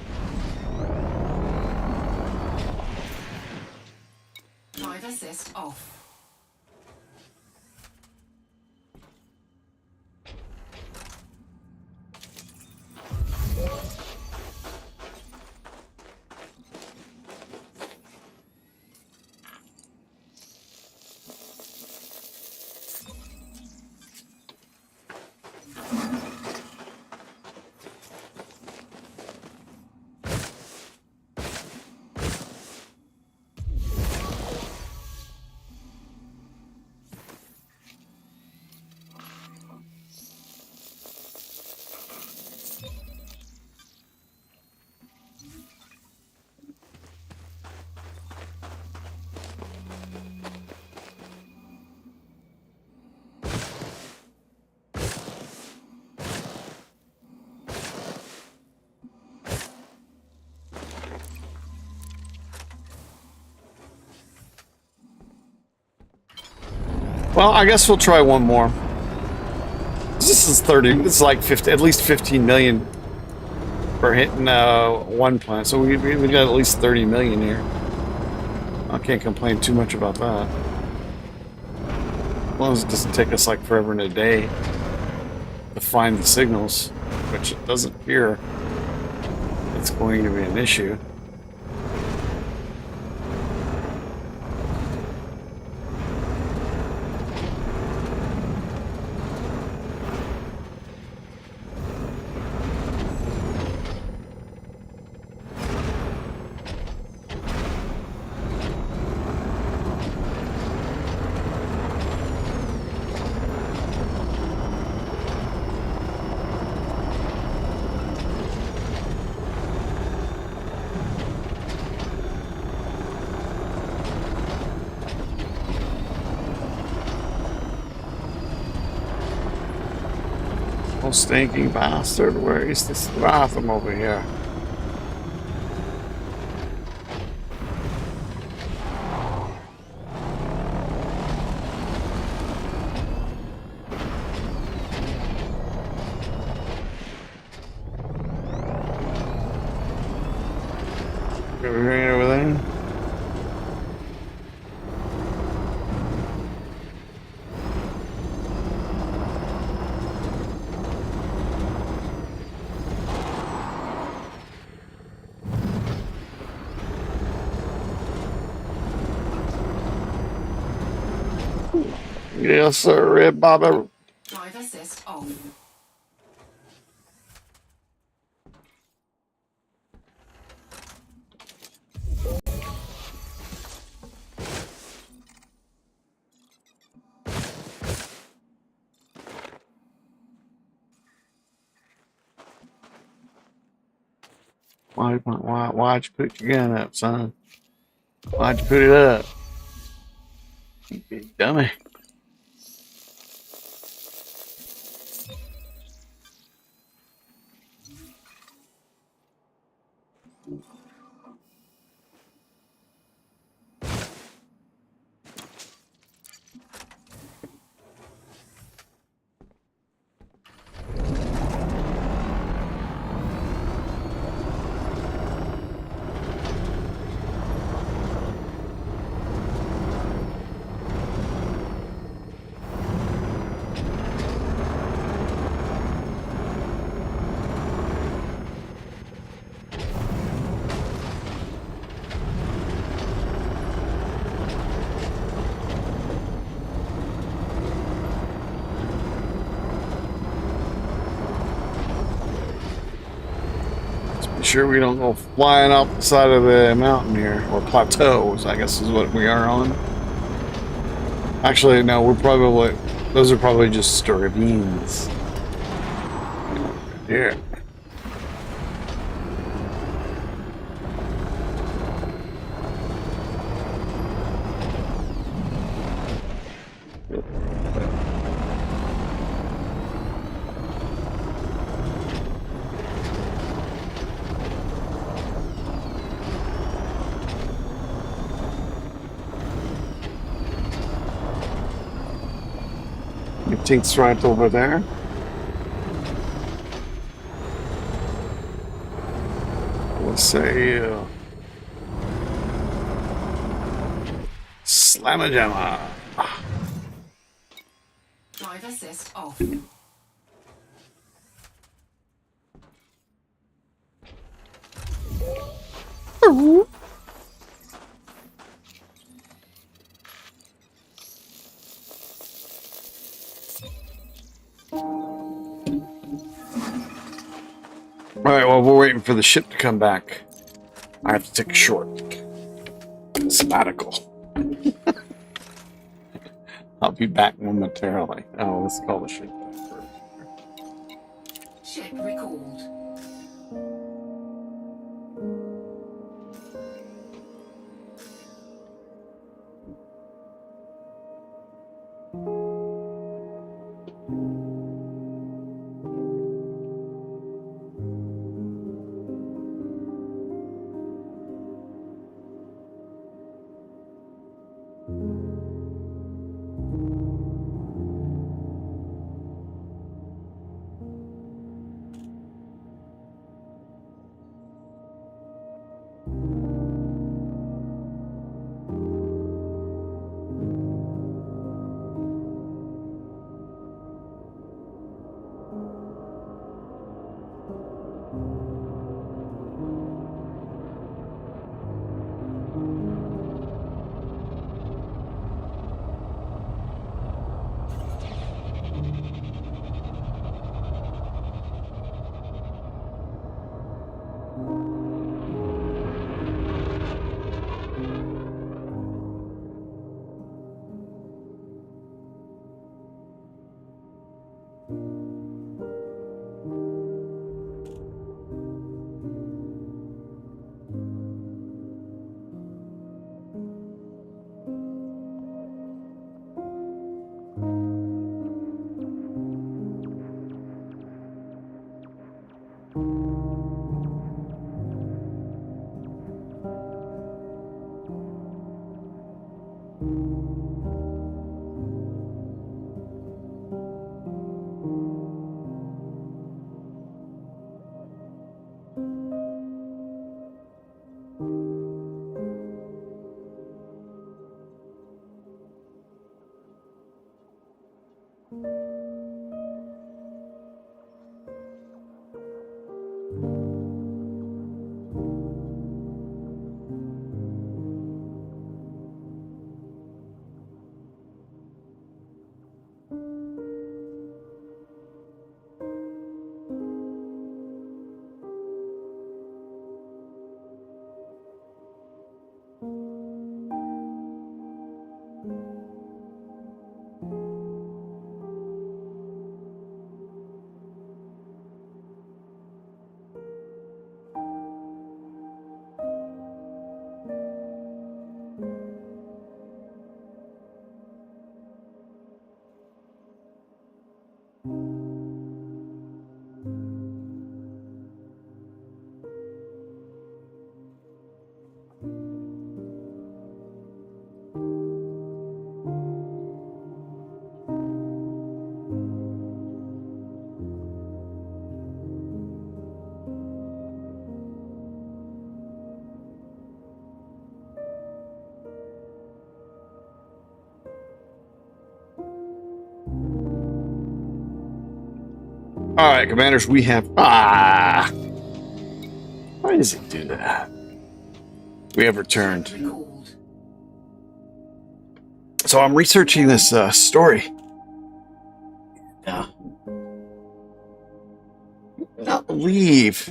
D: Drive assist off.
A: Well, I guess we'll try one more. This is 30. This is like 50, at least 15 million for hitting one planet. So we got at least 30 million here. I can't complain too much about that. As long as it doesn't take us like forever and a day to find the signals, which it doesn't appear that's going to be an issue. Oh, stinking bastard, where is this bathroom over here? Everything? Yes, sir, Red Bobby.
D: Drive assist off.
A: Why'd you put your gun up, son? Why'd you put it up? You big dummy. Be sure we don't go flying off the side of the mountain here, or plateaus, I guess is what we are on. Actually, no, those are probably just ravines. Yeah. Tink's right over there. Let's say Slamma-jamma.
D: Drive assist off.
A: Alright, well, we're waiting for the ship to come back. I have to take a short sabbatical. I'll be back momentarily. Oh, let's call the ship back first.
D: Ship recalled.
A: All right, Commanders, we have... Why does it do that? We have returned.
D: Recalled.
A: So I'm researching this story. Not believe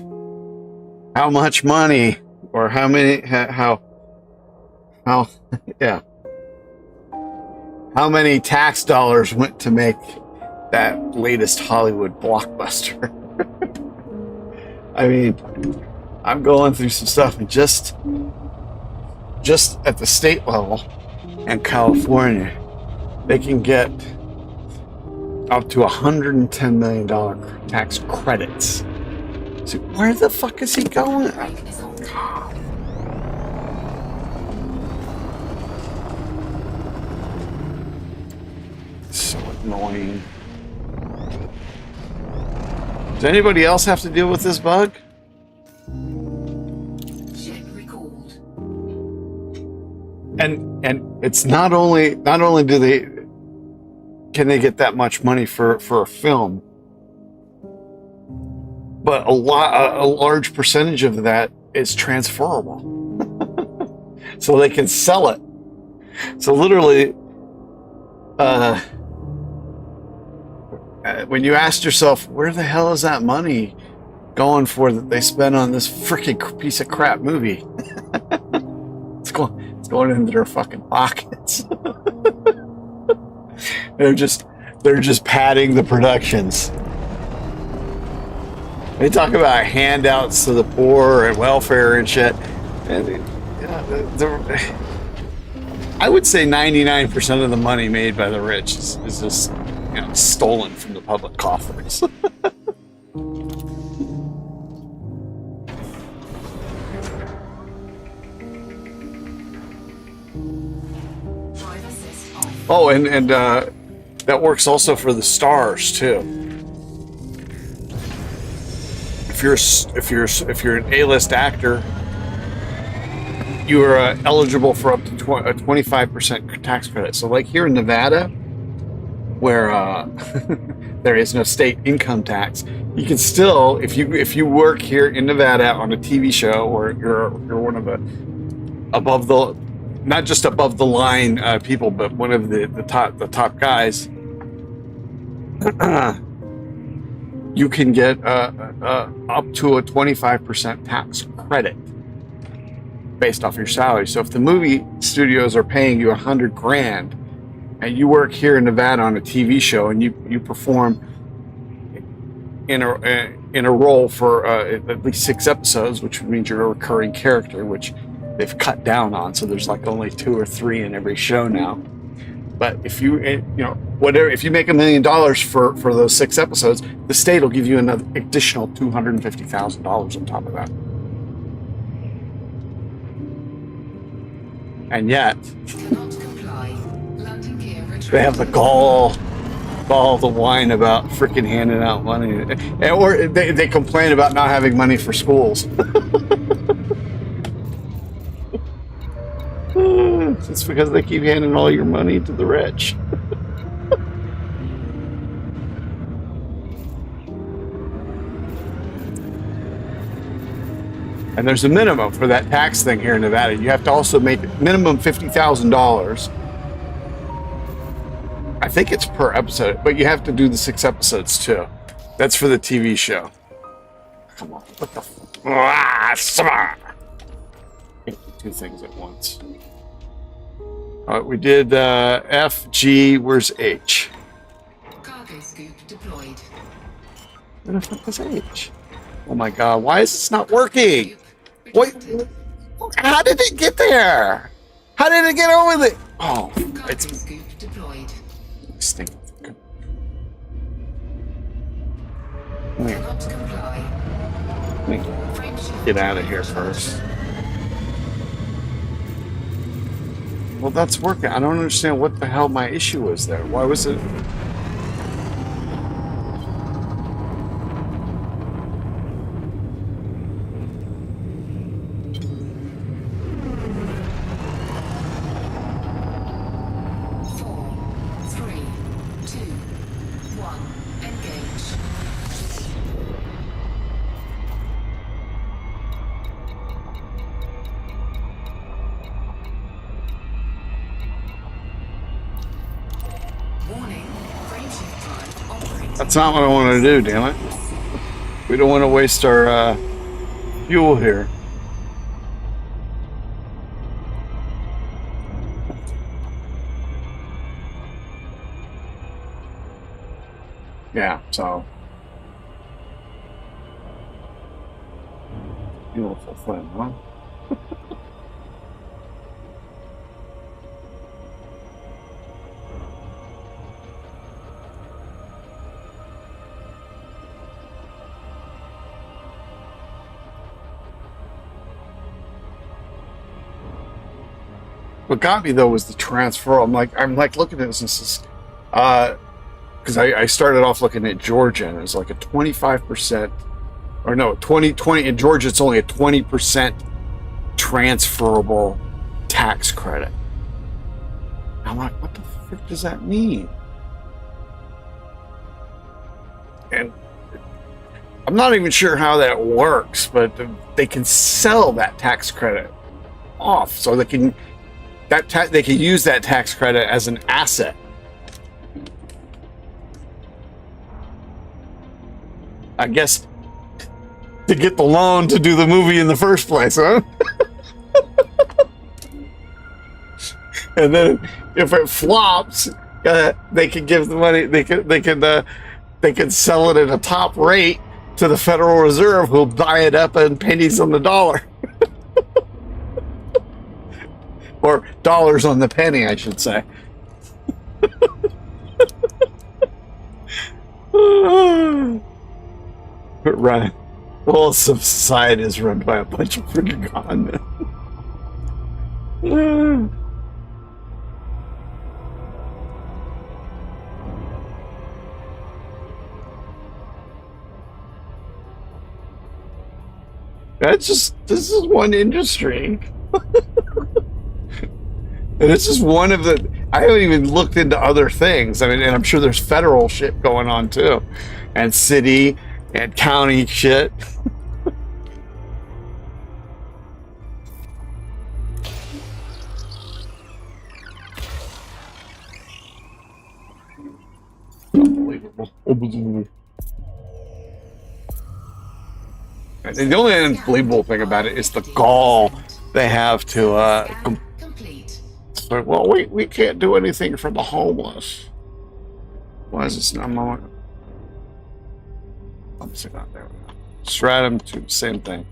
A: how much money or how many yeah, how many tax dollars went to make that latest Hollywood blockbuster. I mean, I'm going through some stuff, and just at the state level in California, they can get up to $110 million tax credits. So where the fuck is he going?
D: Break is on.
A: So annoying. Does anybody else have to deal with this bug?
D: Ship recalled.
A: And it's not only can they get that much money for a film, but a large percentage of that is transferable. So they can sell it. So literally, when you asked yourself, where the hell is that money going for that they spent on this freaking piece of crap movie? It's going into their fucking pockets. They're just padding the productions. They talk about handouts to the poor and welfare and shit. And I would say 99% of the money made by the rich is just stolen from the public coffers.
D: Drive assist off.
A: Oh, and that works also for the stars too. If you're an A-list actor, you are eligible for up to a 25% tax credit. So, like here in Nevada, where there is no state income tax, you can still, if you work here in Nevada on a TV show, or you're one of the not just above the line people, but one of the top guys, you can get up to a 25% tax credit based off your salary. So if the movie studios are paying you $100,000 and you work here in Nevada on a TV show and you perform in a role for at least 6 episodes, which means you're a recurring character, which they've cut down on. So there's like only 2 or 3 in every show now. But if you make $1 million for those 6 episodes, the state will give you another additional $250,000 on top of that. And yet,
D: Cannot comply. London Pier retrieved.
A: they have the gall to whine about freaking handing out money, or they complain about not having money for schools. It's because they keep handing all your money to the rich. And there's a minimum for that tax thing here in Nevada. You have to also make minimum $50,000. I think it's per episode, but you have to do the 6 episodes too. That's for the TV show. Come on, what the? Can't do 2 things at once. All right, we did F, G. Where's H?
D: Cargo scoop deployed.
A: Where the fuck was H? Oh my god, why is this not working? Wait, how did it get there? How did it get over there? Oh,
D: Cargo
A: it's
D: scoop deployed.
A: stink.
D: Cannot comply. Frameshift
A: Get out of here first. Well, that's working. I don't understand what the hell my issue was there. Why was it?
D: Four, three, two, one. Engage. Warning. Frameshift drive operating.
A: That's not what I want to do, damn it. We don't want to waste our fuel here. Yeah, so. Beautiful thing, huh? What got me though was the transfer. I'm like looking at this and this is, because I started off looking at Georgia and it was like a 25%, or no, 20 in Georgia it's only a 20% transferable tax credit. I'm like, what the frick does that mean? And I'm not even sure how that works, but they can sell that tax credit off, so they can they can use that tax credit as an asset. I guess to get the loan to do the movie in the first place, huh? And then if it flops, they can give the money. They can sell it at a top rate to the Federal Reserve, who'll buy it up in pennies on the dollar. Or dollars on the penny, I should say. Right. Well, society is run by a bunch of freaking con men. This is one industry. And this is one of the, I haven't even looked into other things. I mean, and I'm sure there's federal shit going on too. And city and county shit. Unbelievable. And the only unbelievable thing about it is the gall they have to
D: Complete.
A: say, well, we can't do anything for the homeless. Why is this not moment? Let's see that there. Stratum to same thing.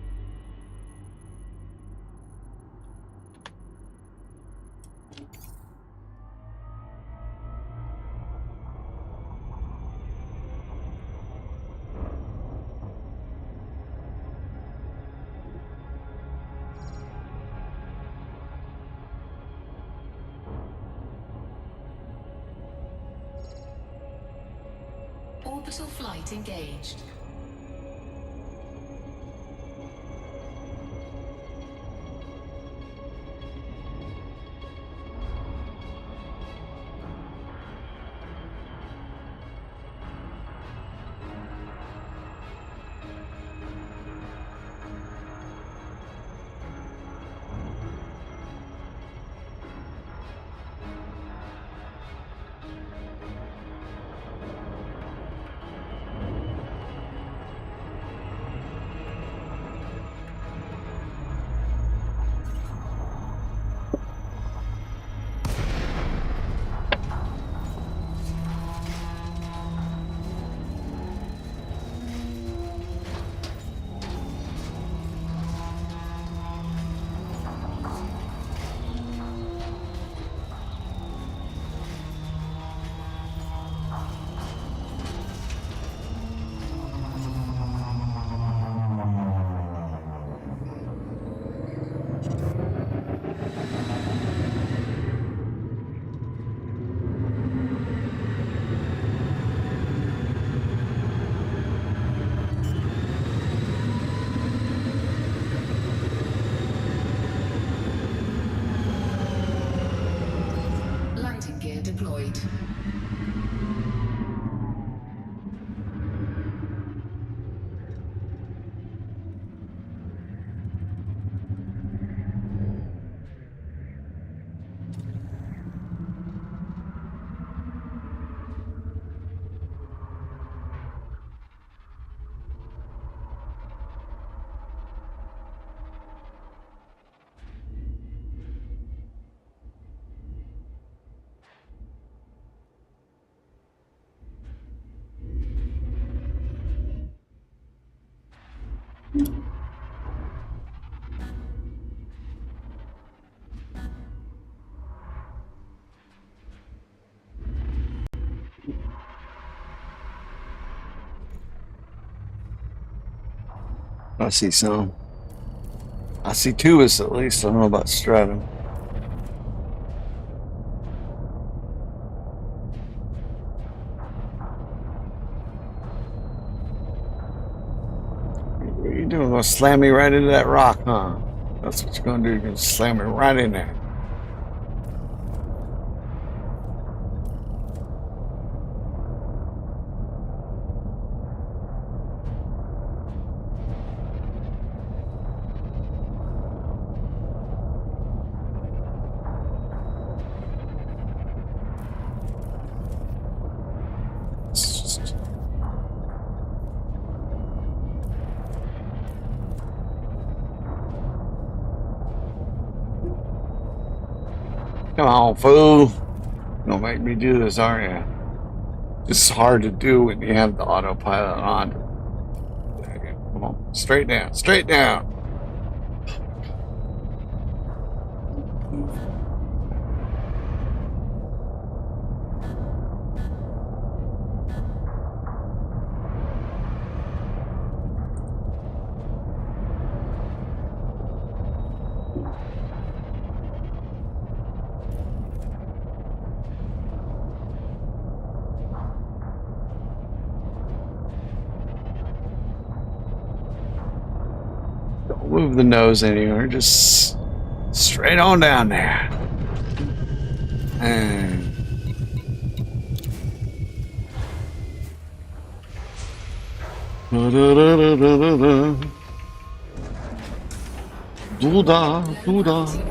D: Orbital flight engaged. deployed.
A: I see some. I see two is at least. I don't know about stratum. What are you doing? Gonna slam me right into that rock, huh? That's what you're gonna do. You're gonna slam me right in there. Come on, fool. You're gonna make me do this, aren't you? It's hard to do when you have the autopilot on. Come on, straight down, straight down. Don't move the nose anywhere. Just straight on down there. And Doodah, doodah.
D: Warning.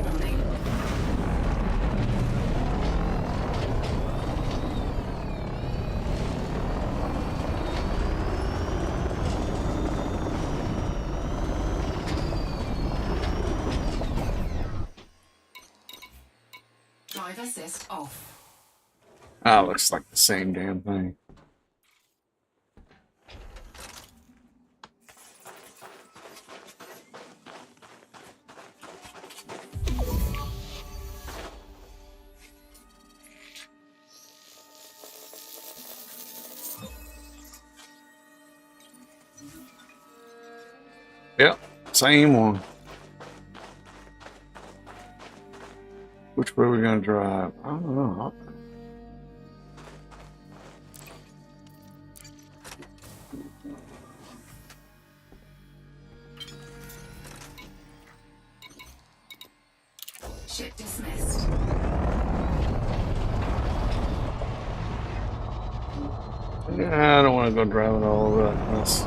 D: Drive assist off.
A: Ah, looks like the same damn thing. Yep, same one. Which way are we gonna drive? I don't know.
D: Ship dismissed.
A: Yeah, I don't want to go driving all over that mess.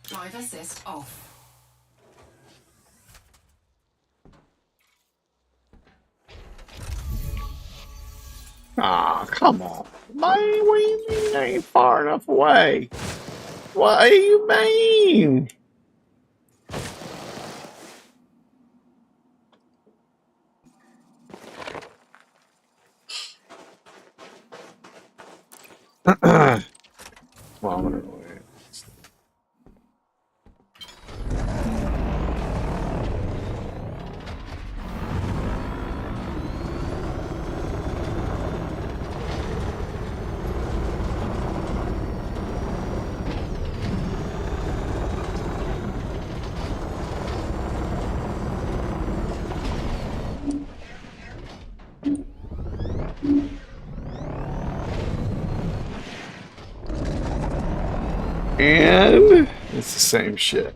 D: Drive assist off.
A: Ah, come on. Man, what do you mean I ain't far enough away? What do you mean? Well, I'm gonna go ahead. And it's the same shit.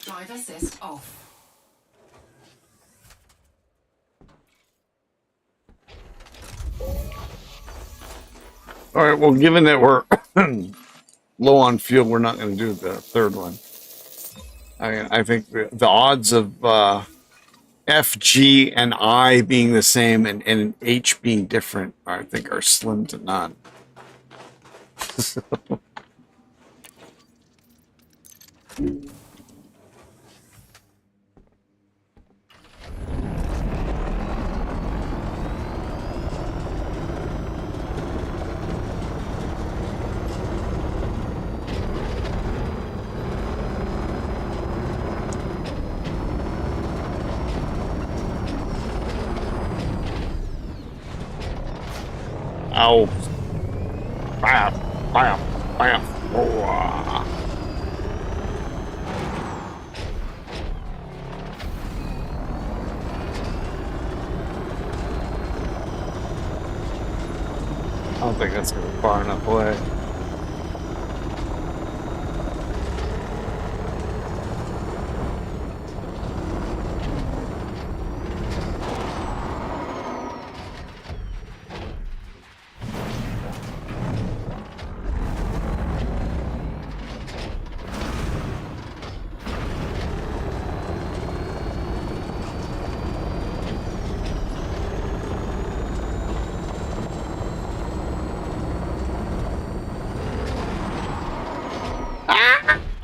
D: Drive assist off.
A: All right. Well, given that we're low on fuel, we're not going to do the third one. I think the odds of F, G, and I being the same and H being different, I think, are slim to none. Ow. Bam, bam, bam. Oh, I don't think that's going to be far enough away.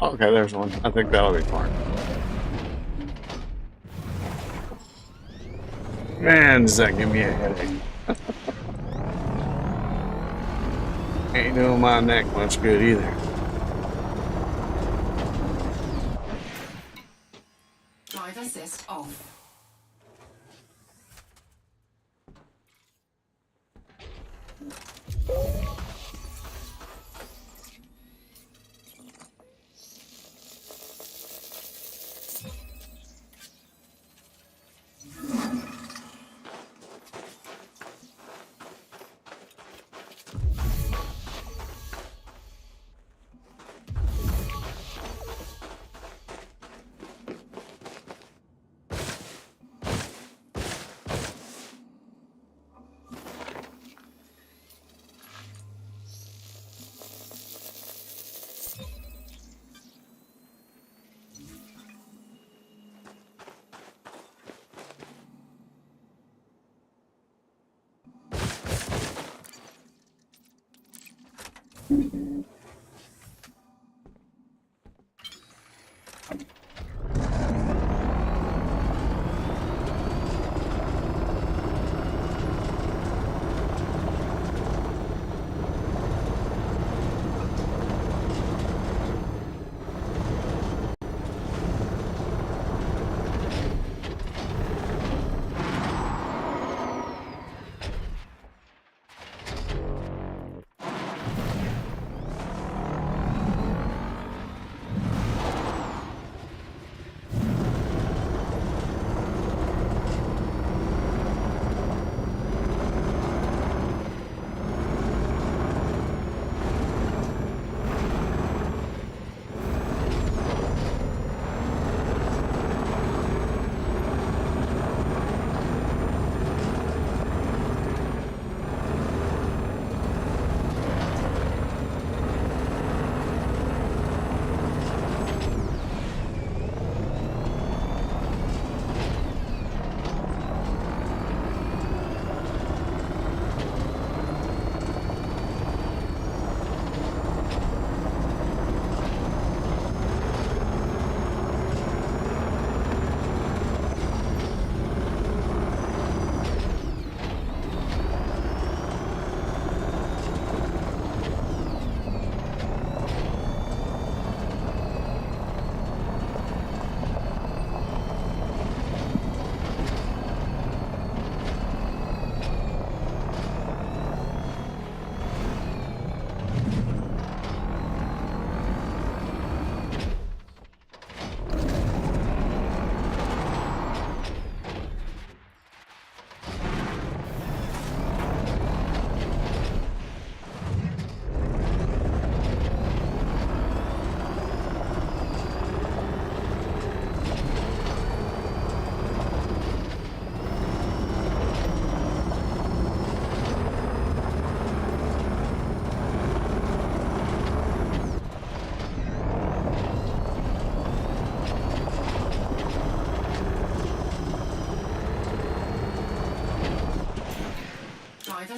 A: Okay, there's one. I think that'll be fine. Man, does that give me a headache. Ain't doing my neck much good either.
D: Drive assist off.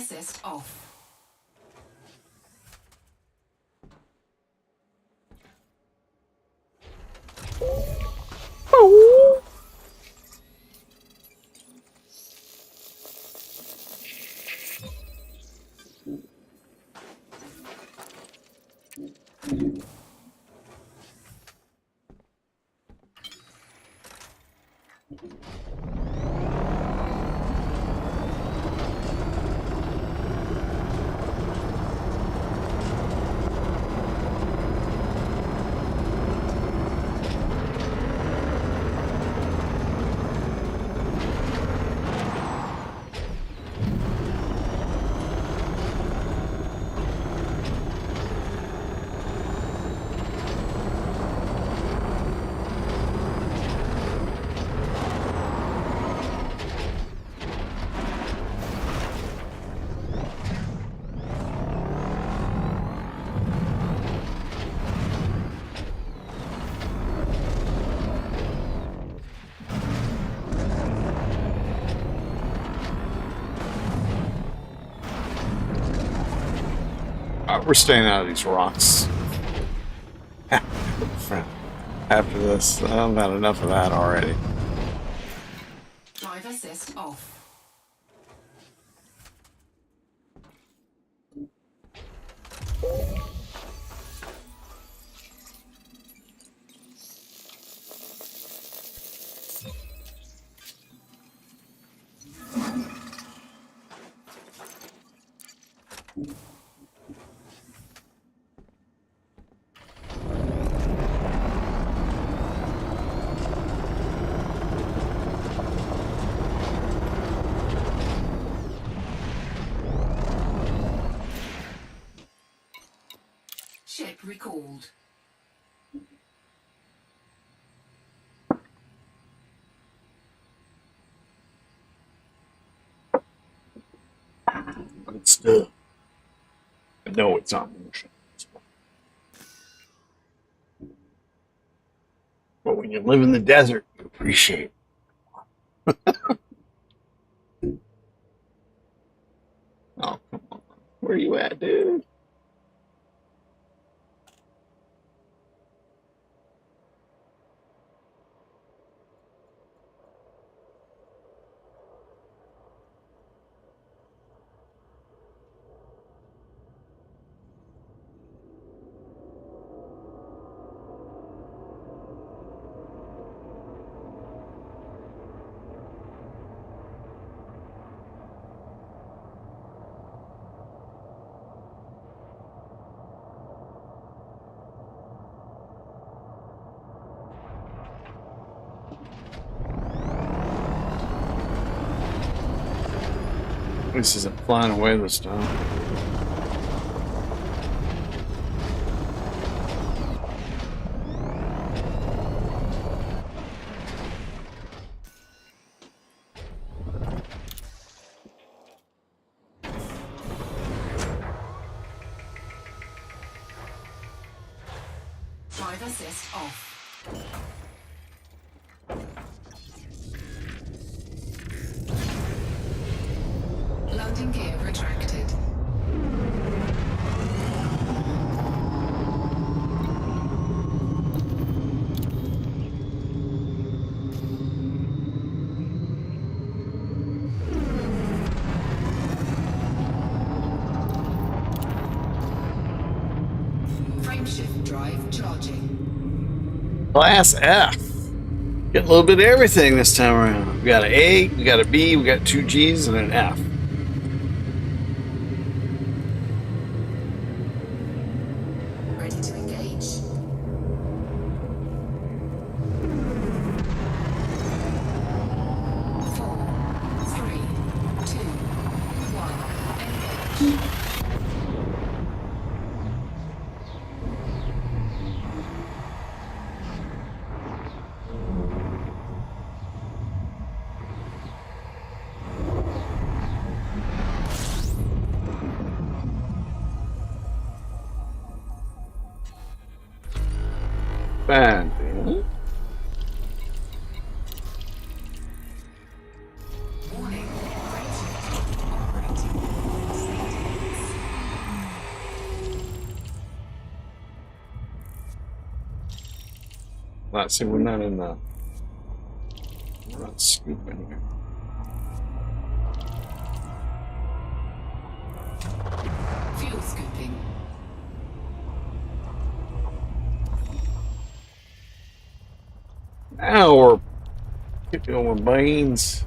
D: assist off.
A: We're staying out of these rocks. After this, I've had enough of that already.
D: Drive assist off. Ship recalled.
A: Good stuff. I know it's not motion. But when you live in the desert, you appreciate it. Oh, come on. Where you at, dude? This isn't flying away this time.
D: Drive assist off. Landing gear retracted. Frameshift drive charging.
A: Class F. Get a little bit of everything this time around. We got an A, we got a B, we got 2 G's, and an F.
D: Ready to engage. Four, three, two, one. Engage.
A: Bad.
D: Warning. Operating.
A: Let's see, we're not in the. We're not scooping here.
D: Fuel scooping.
A: Now we're getting on with brains.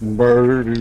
A: Bird.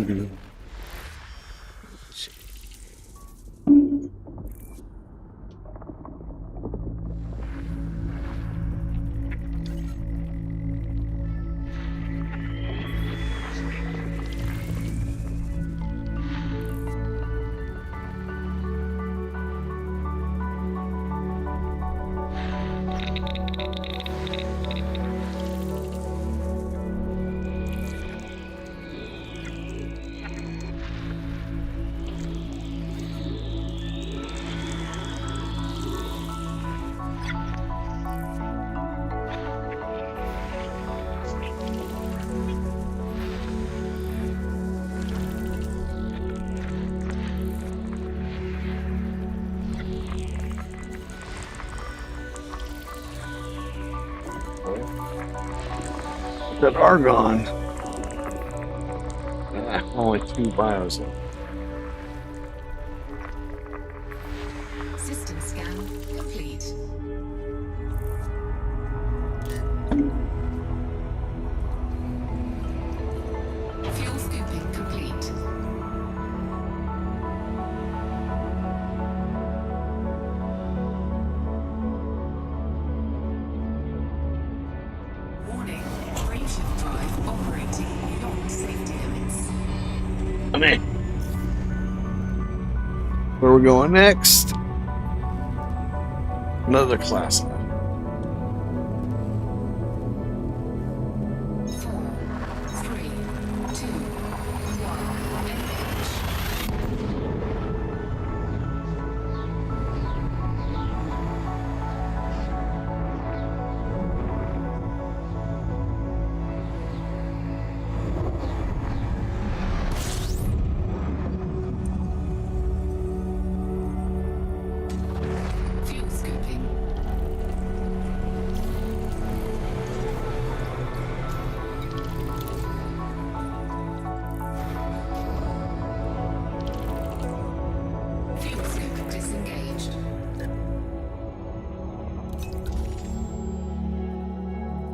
A: That argon. Only 2 bios.
D: System scan complete. Fuel scooping complete. Warning, Braveship drive operating beyond safety limits.
A: I'm in. Where we going next? Another class.
D: 4, 3, 2, 1, engage. Fuel scooping. Fuel scoop disengaged.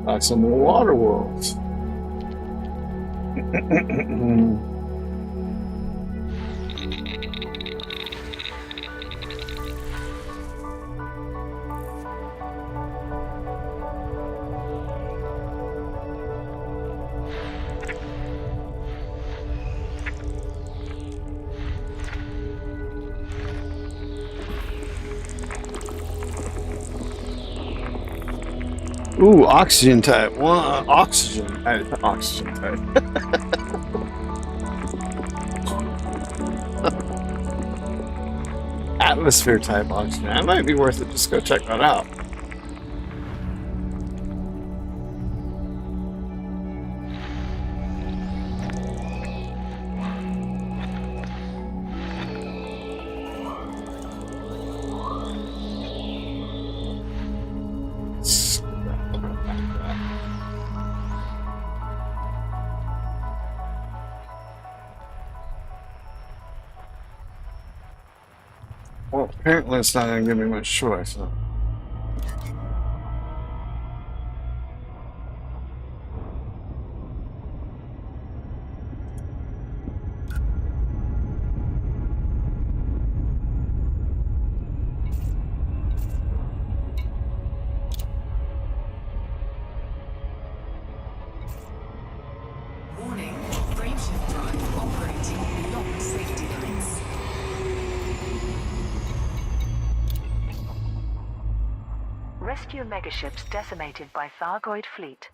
A: Like some water worlds. Ooh, oxygen type. One oxygen. Oxygen type. Atmosphere type oxygen. That might be worth it. Just go check that out. Well, apparently it's not going to give me much choice. Huh?
D: Warning, frameshift drive operating beyond safety limits.
E: Rescue megaships decimated by Thargoid fleet.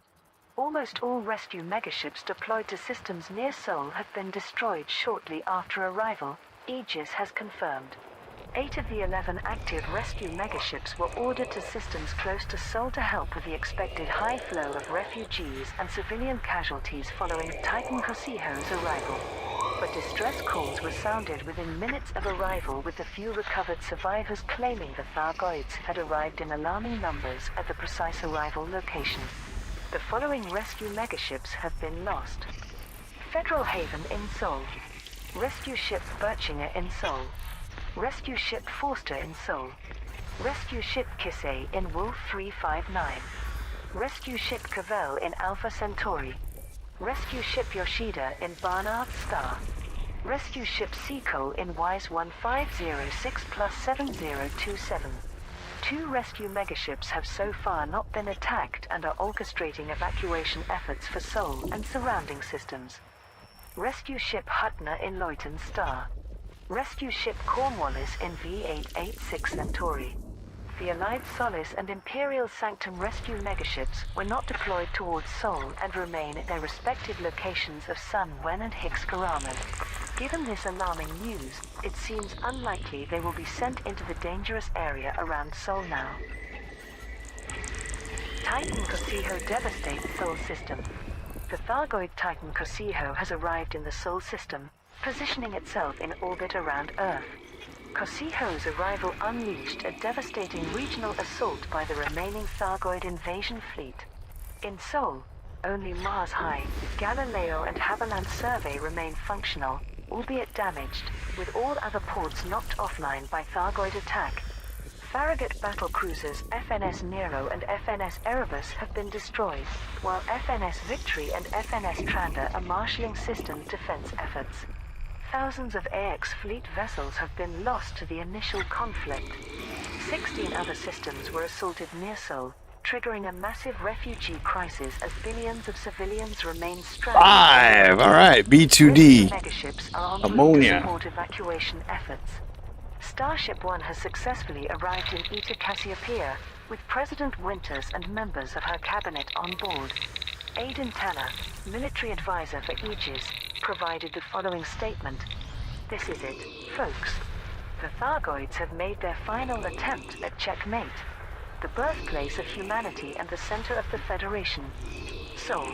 E: Almost all rescue megaships deployed to systems near Sol have been destroyed shortly after arrival, Aegis has confirmed. 8 of the 11 active rescue megaships were ordered to systems close to Sol to help with the expected high flow of refugees and civilian casualties following Titan Kosiho's arrival. But distress calls were sounded within minutes of arrival, with a few recovered survivors claiming the Thargoids had arrived in alarming numbers at the precise arrival location. The following rescue megaships have been lost. Federal Haven in Sol. Rescue ship Birchinger in Sol. Rescue ship Forster in Sol. Rescue ship Kisei in Wolf 359. Rescue ship Cavell in Alpha Centauri. Rescue ship Yoshida in Barnard Star. Rescue ship Seacole in Wise 1506 plus 7027. 2 rescue megaships have so far not been attacked and are orchestrating evacuation efforts for Sol and surrounding systems. Rescue ship Hutner in Leuton Star. Rescue ship Cornwallis in V886 Centauri. The Allied Solace and Imperial Sanctum rescue megaships were not deployed towards Sol and remain at their respective locations of Sun Wen and Higgs Karaman. Given this alarming news, it seems unlikely they will be sent into the dangerous area around Sol now. Titan Kosiho devastates Sol system. The Thargoid Titan Kosiho has arrived in the Sol system, positioning itself in orbit around Earth. Kosiho's arrival unleashed a devastating regional assault by the remaining Thargoid invasion fleet. In Sol, only Mars High, Galileo and Haviland Survey remain functional, albeit damaged, with all other ports knocked offline by Thargoid attack. Farragut battlecruisers FNS Nero and FNS Erebus have been destroyed, while FNS Victory and FNS Tranda are marshalling system defense efforts. Thousands of AX fleet vessels have been lost to the initial conflict. 16 other systems were assaulted near Sol, triggering a massive refugee crisis as billions of civilians remain stranded.
A: 5. All right. B2D.
E: Megaships are en route
A: Ammonia.
E: to support evacuation efforts. Starship One has successfully arrived in Eta Cassiopeia, with President Winters and members of her cabinet on board. Aidan Tanner, military advisor for Aegis, provided the following statement. This is it, folks. The Thargoids have made their final attempt at checkmate, the birthplace of humanity and the center of the Federation. Sol,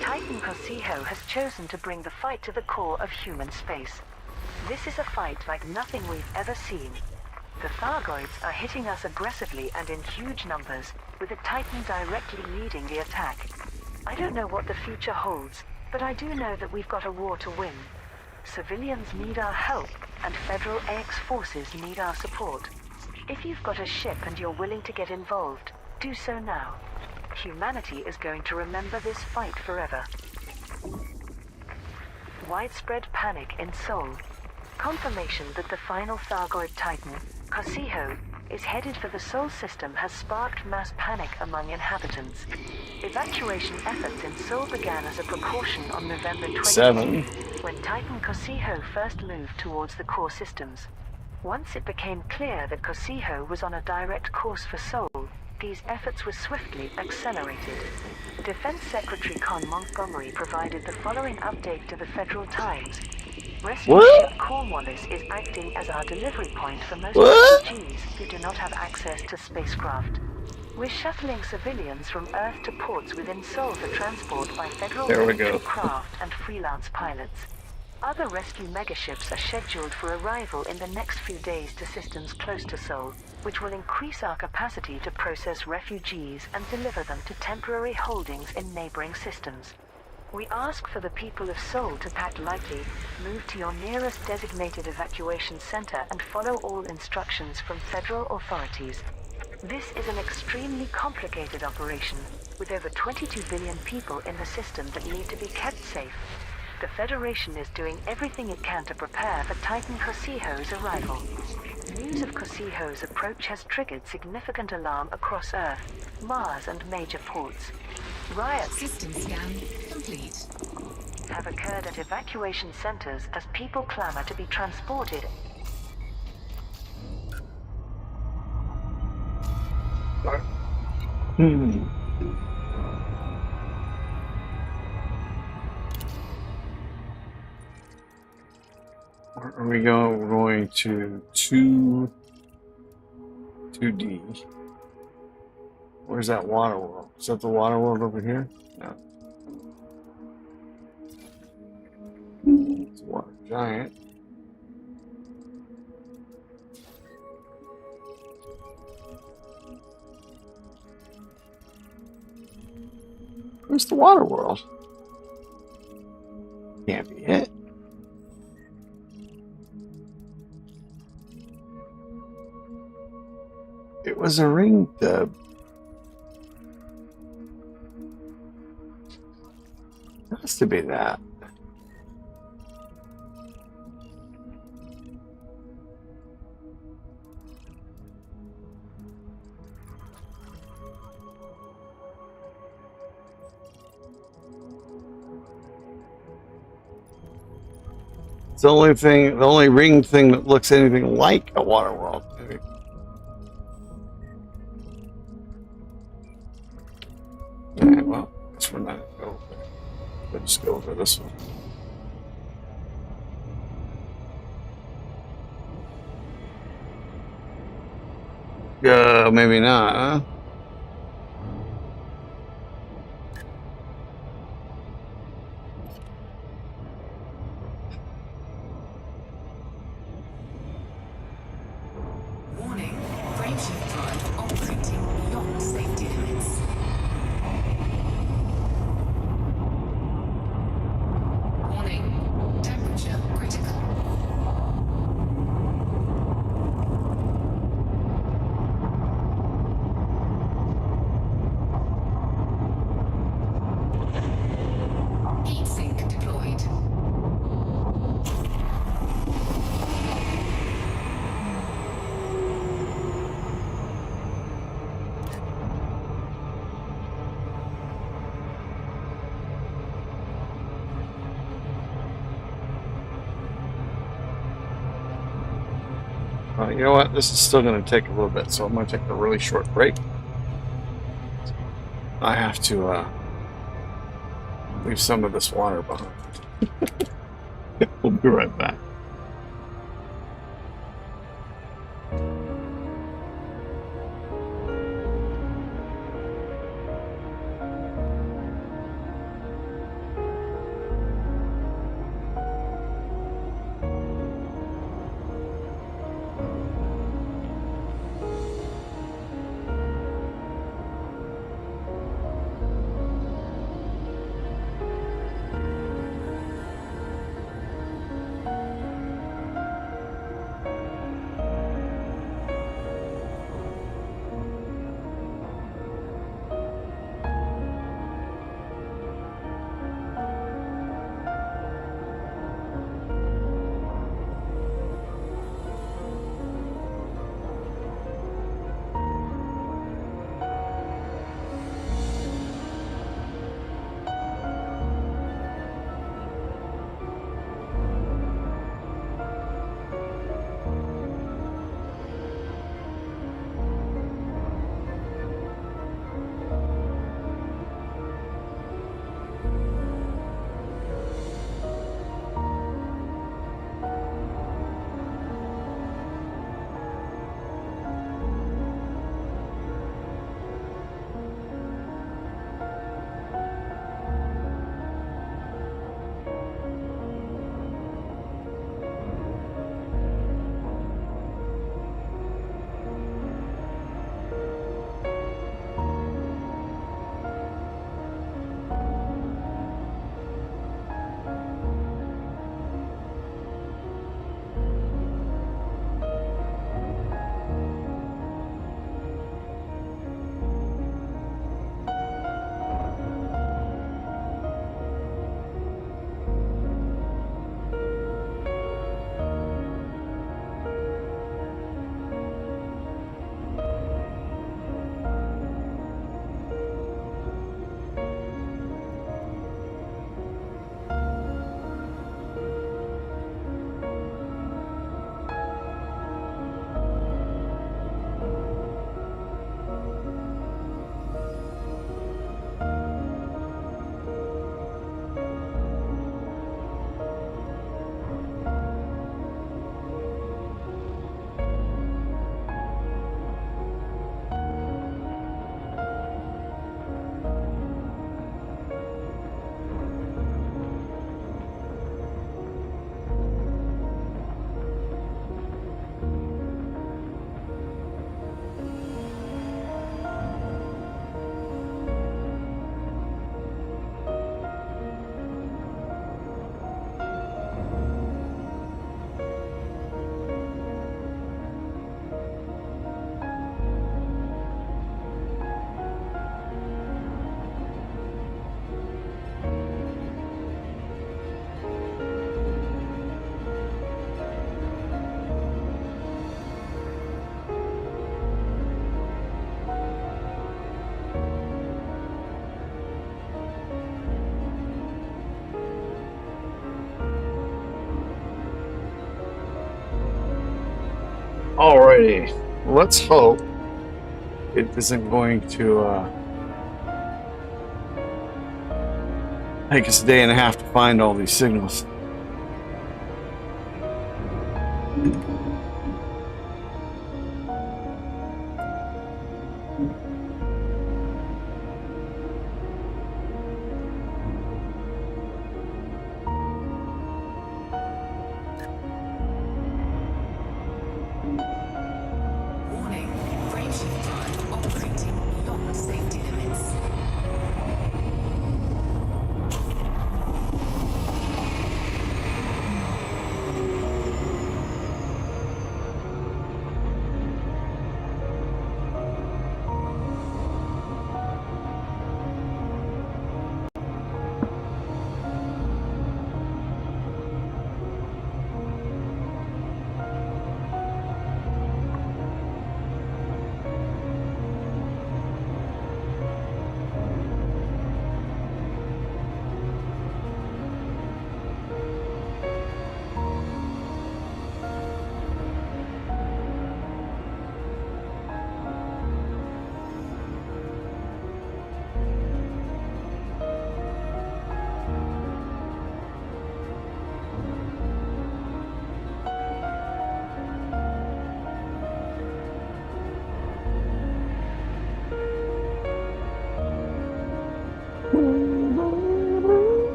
E: Titan Kosiho has chosen to bring the fight to the core of human space. This is a fight like nothing we've ever seen. The Thargoids are hitting us aggressively and in huge numbers, with the Titan directly leading the attack. I don't know what the future holds, but I do know that we've got a war to win. Civilians need our help, and Federal AX forces need our support. If you've got a ship and you're willing to get involved, do so now. Humanity is going to remember this fight forever. Widespread panic in Sol. Confirmation that the final Thargoid Titan, Kosiho, is headed for the Sol system has sparked mass panic among inhabitants. Evacuation efforts in Sol began as a precaution on November
A: 7.
E: 20th, when Titan Kosiho first moved towards the core systems. Once it became clear that Kosiho was on a direct course for Sol, these efforts were swiftly accelerated. Defense Secretary Con Montgomery provided the following update to the Federal Times. Rescue ship Cornwallis is acting as our delivery point for most refugees who do not have access to spacecraft. We're shuttling civilians from Earth to ports within Sol for transport by federal military craft and freelance pilots. Other rescue megaships are scheduled for arrival in the next few days to systems close to Sol, which will increase our capacity to process refugees and deliver them to temporary holdings in neighboring systems. We ask for the people of Seoul to pack lightly, move to your nearest designated evacuation center, and follow all instructions from federal authorities. This is an extremely complicated operation, with over 22 billion people in the system that need to be kept safe. The Federation is doing everything it can to prepare for Titan Kosiho's arrival. News of Kosiho's approach has triggered significant alarm across Earth, Mars, and major ports. Riots
D: System scan complete.
E: have occurred at evacuation centers as people clamor to be transported.
A: Where are we going? We're going to 2D. Where's that water world? Is that the water world over here? No. It's a water giant. Where's the water world? Can't be it. It was a ring dub. Has to be that. It's the only ring thing that looks anything like a water world. Alright, well, guess we're not going over there. Let's go over this one. Maybe not, huh?
D: Warning, frameshift drive operating beyond safety limits. Warning, temperature critical. Heat sink deployed.
A: You know what? This is still going to take a little bit, so I'm going to take a really short break. I have to leave some of this water behind. We'll be right back. Alrighty, let's hope it isn't going to take us a day and a half to find all these signals.
D: Warning, frameshift drive operating beyond safety limits.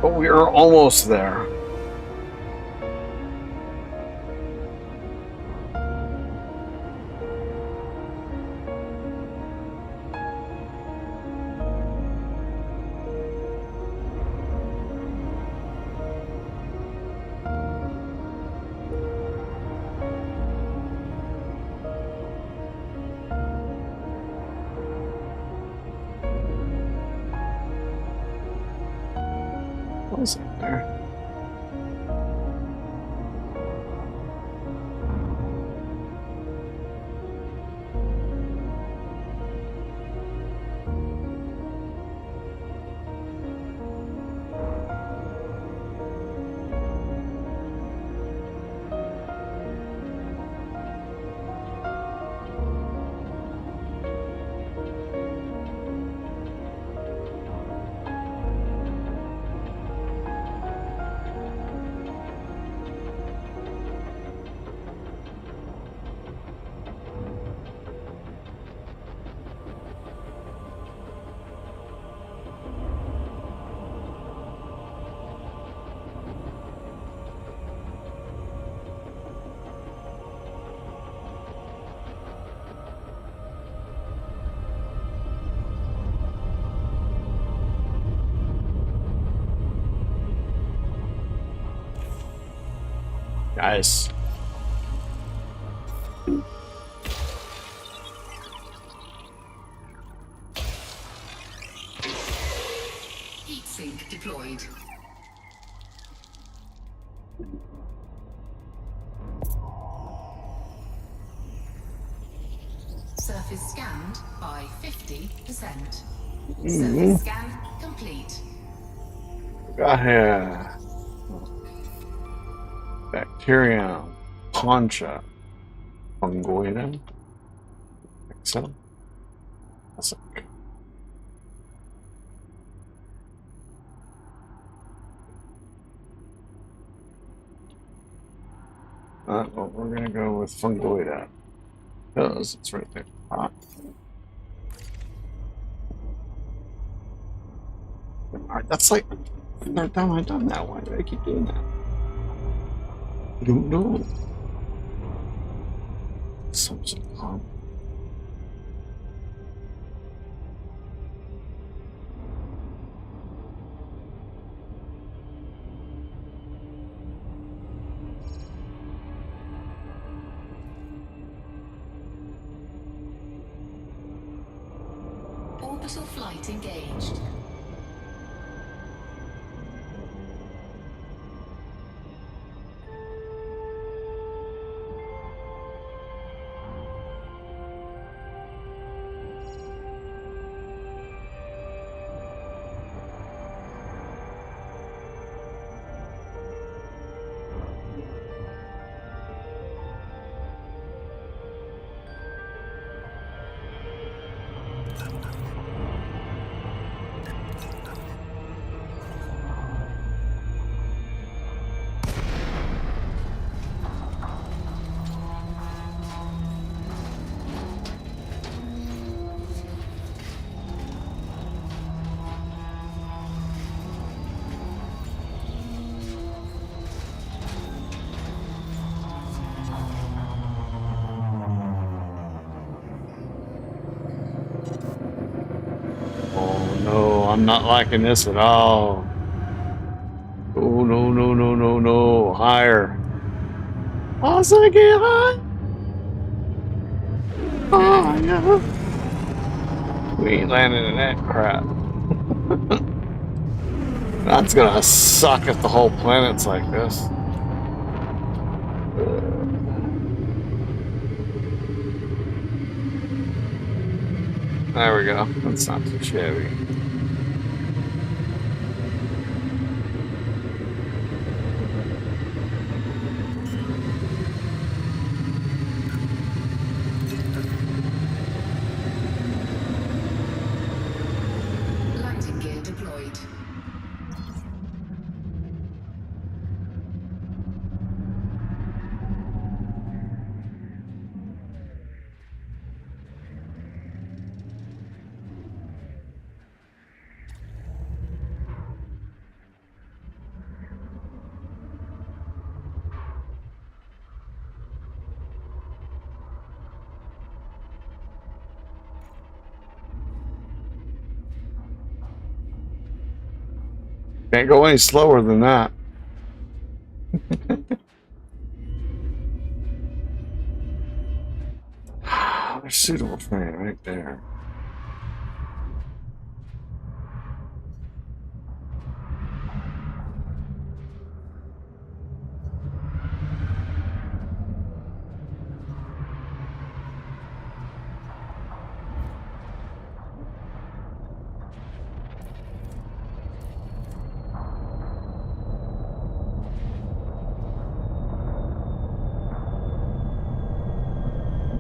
A: But we are almost there. What was it there? Guys.
D: Heat sink deployed. Surface scanned by 50%. Surface scan complete.
A: Got here. Bacterium, concha, fungoidum, excellent. That's okay. Well, we're gonna go with fungoida because it's right there. Alright, that's like third time I've done that. Why do I keep doing that? I don't know. Something calm.
D: Orbital flight engaged.
A: I'm not liking this at all. Oh, no, no, no, no, no. Higher. As I get high. Higher. We ain't landing in that crap. That's gonna suck if the whole planet's like this. There we go. That's not too shabby.
D: Landing gear deployed.
A: Can't go any slower than that. There's suitable for me right there.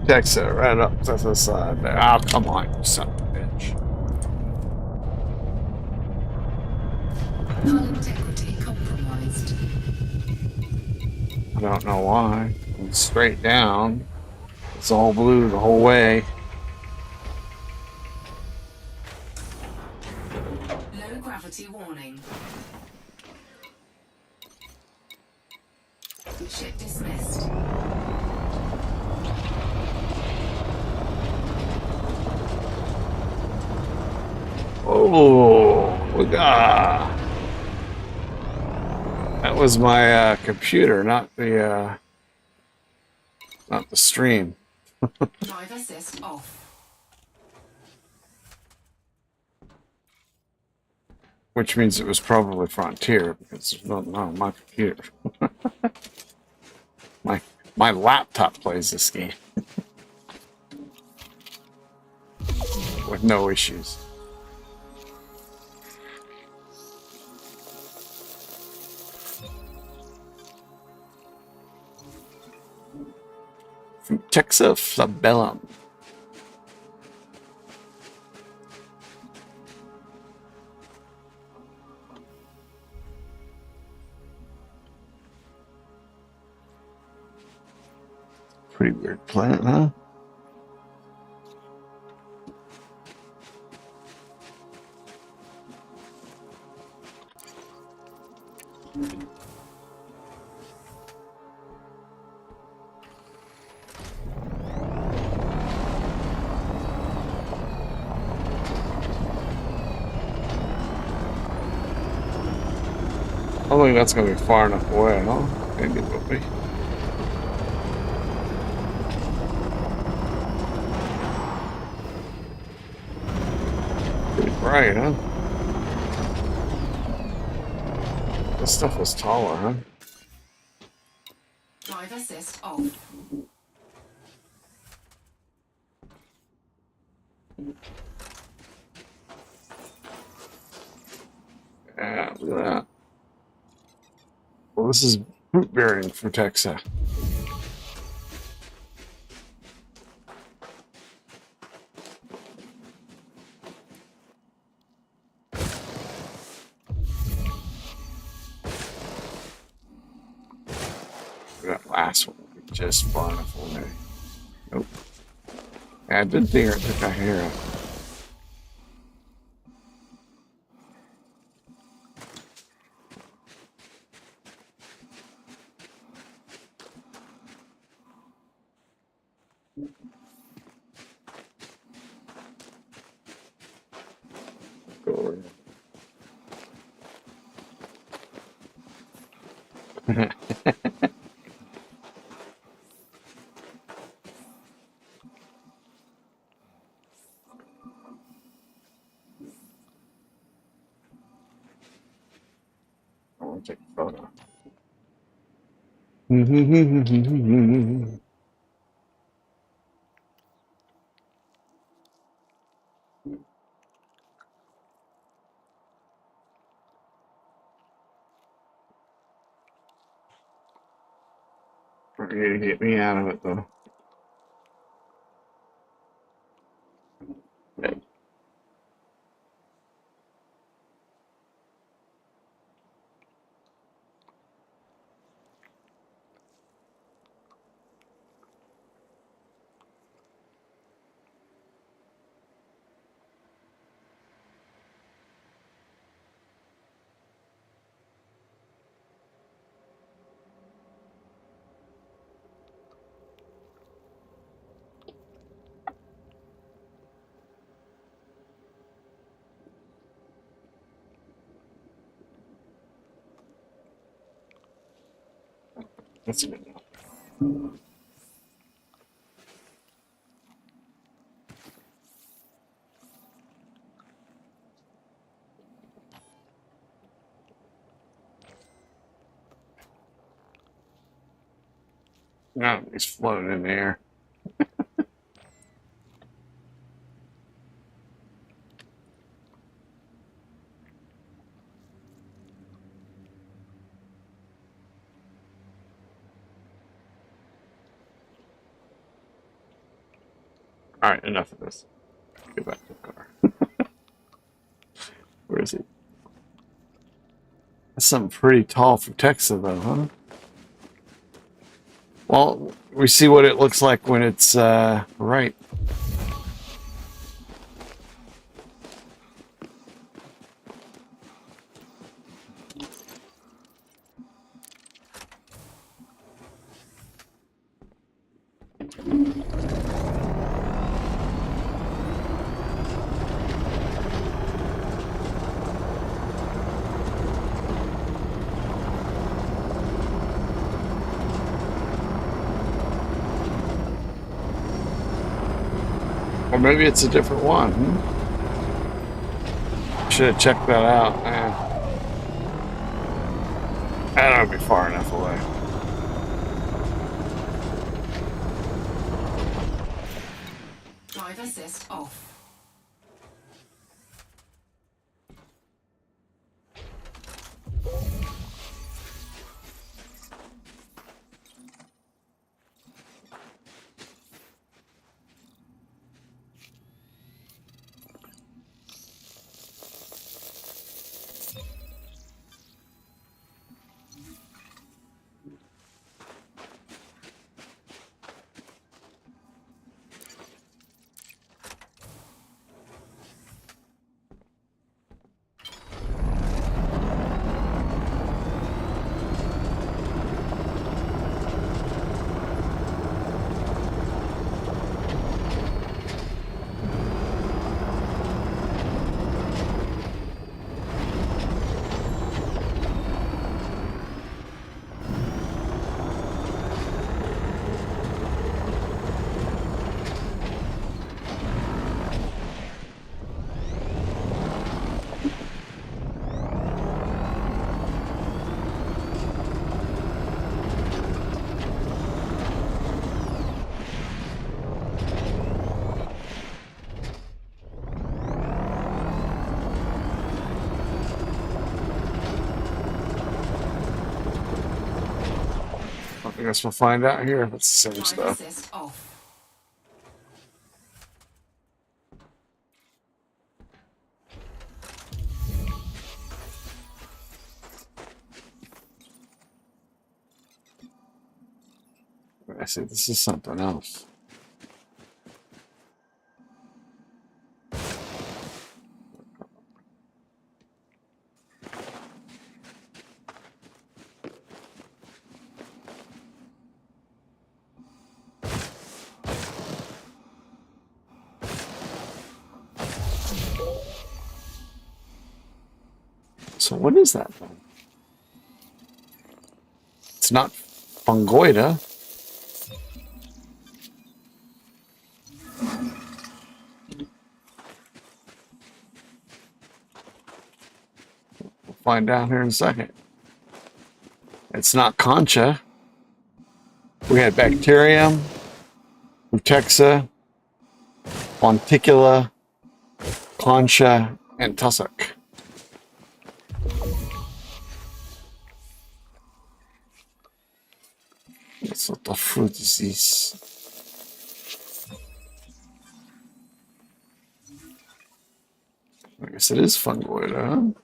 A: Takes it right up to the side there. Oh, come on, you son of a bitch.
D: Hull integrity compromised.
A: I don't know why. It's straight down. It's all blue the whole way.
D: Low gravity warning. Ship dismissed.
A: Oh, that was my computer, not the stream.
D: Drive assist off.
A: Which means it was probably Frontier because there's nothing on my computer. my laptop plays this game with no issues. From Texas Flabellum. Pretty weird planet, huh? I don't think that's going to be far enough away, huh? Maybe it will be. Pretty bright, huh? This stuff was taller, huh?
D: Drive assist off.
A: Yeah, look at that. Well, this is root bearing for Texas. That last one would be just far enough away. Nope. Yeah, I did think I hear it. Go over here. I want to take a photo. Ready to get me out of it though. Okay. That's good enough. Now he's floating in the air. All right, enough of this. Get back to the car. Where is he? That's something pretty tall for Texas, though, huh? Well, we see what it looks like when it's right. Or maybe it's a different one. Should have checked that out, man. That would be far enough away.
D: Drive assist off.
A: I guess we'll find out here if it's the same
D: Drive
A: stuff.
D: assist off.
A: I see this is something else. So what is that thing? It's not fungoida. We'll find out here in a second. It's not concha. We had bacterium, Utexa, Fonticula, concha, and tussock. That's what the fruit is. I guess it is fungoid, huh?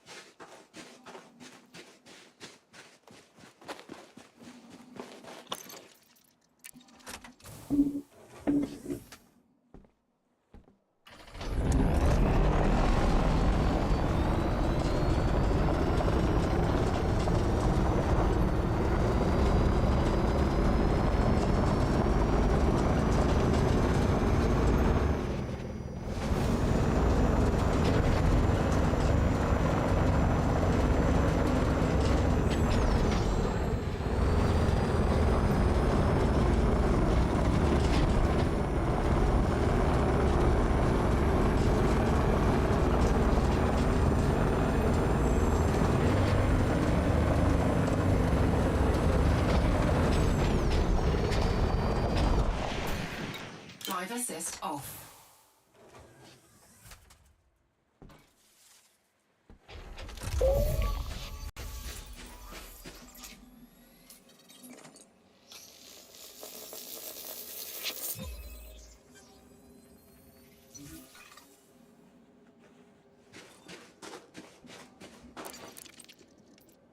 D: Drive assist off.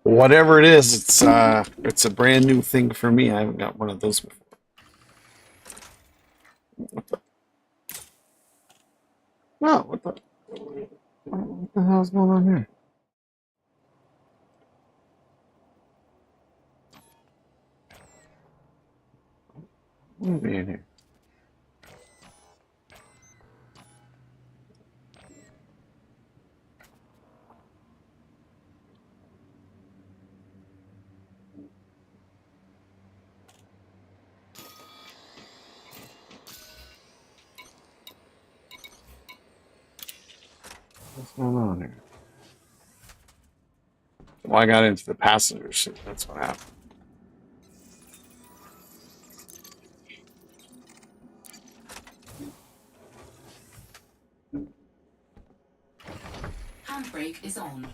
A: Whatever it is, it's a brand new thing for me. I haven't got one of those before. What the hell's going on here? What is in here? What's going on here? Well, I got into the passenger seat. That's what happened.
D: Handbrake is on.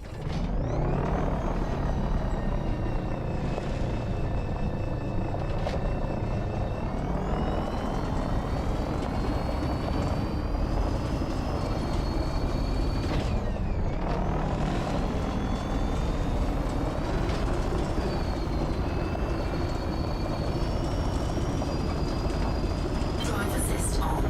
D: Drive assist on.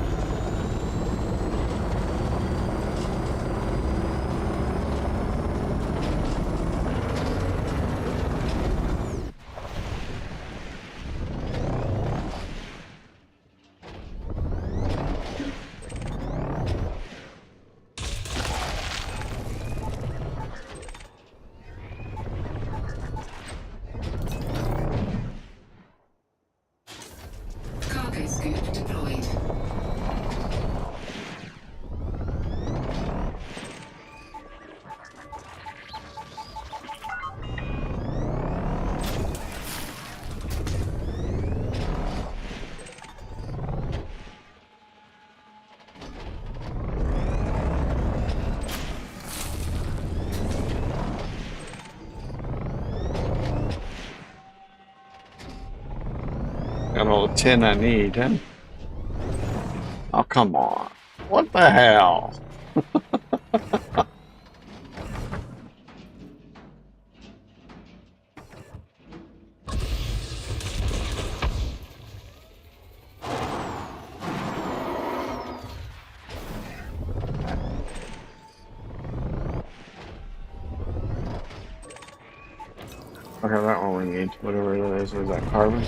D: Cargo scoop deployed.
A: Got all the tin I need, huh? Oh, come on. What the hell? Okay, that one we need. Whatever it is. Was that carbon?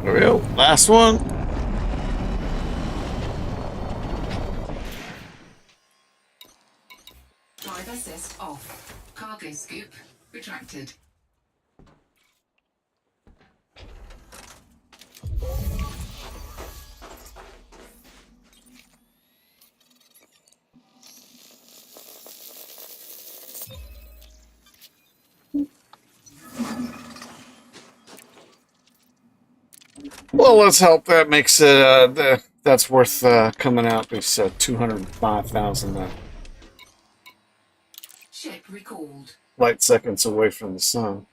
A: There we go. Last one.
D: Drive assist off. Cargo scoop retracted.
A: Well, let's hope that makes it. That's worth coming out. This 205,000
D: Ship recalled.
A: light seconds away from the sun.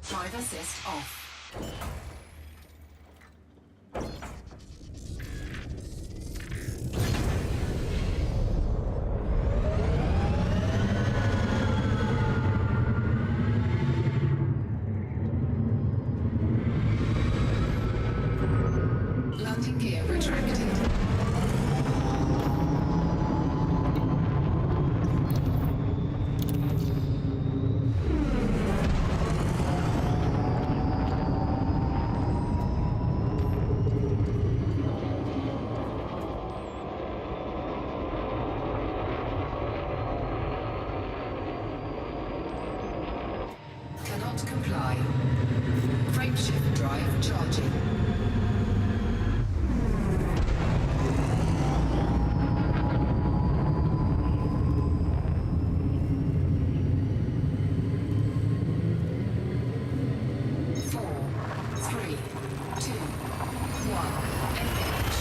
D: Drive assist off. Landing gear retracted. Cannot comply. Frameshift drive charging. Four, three, two, one. Engage.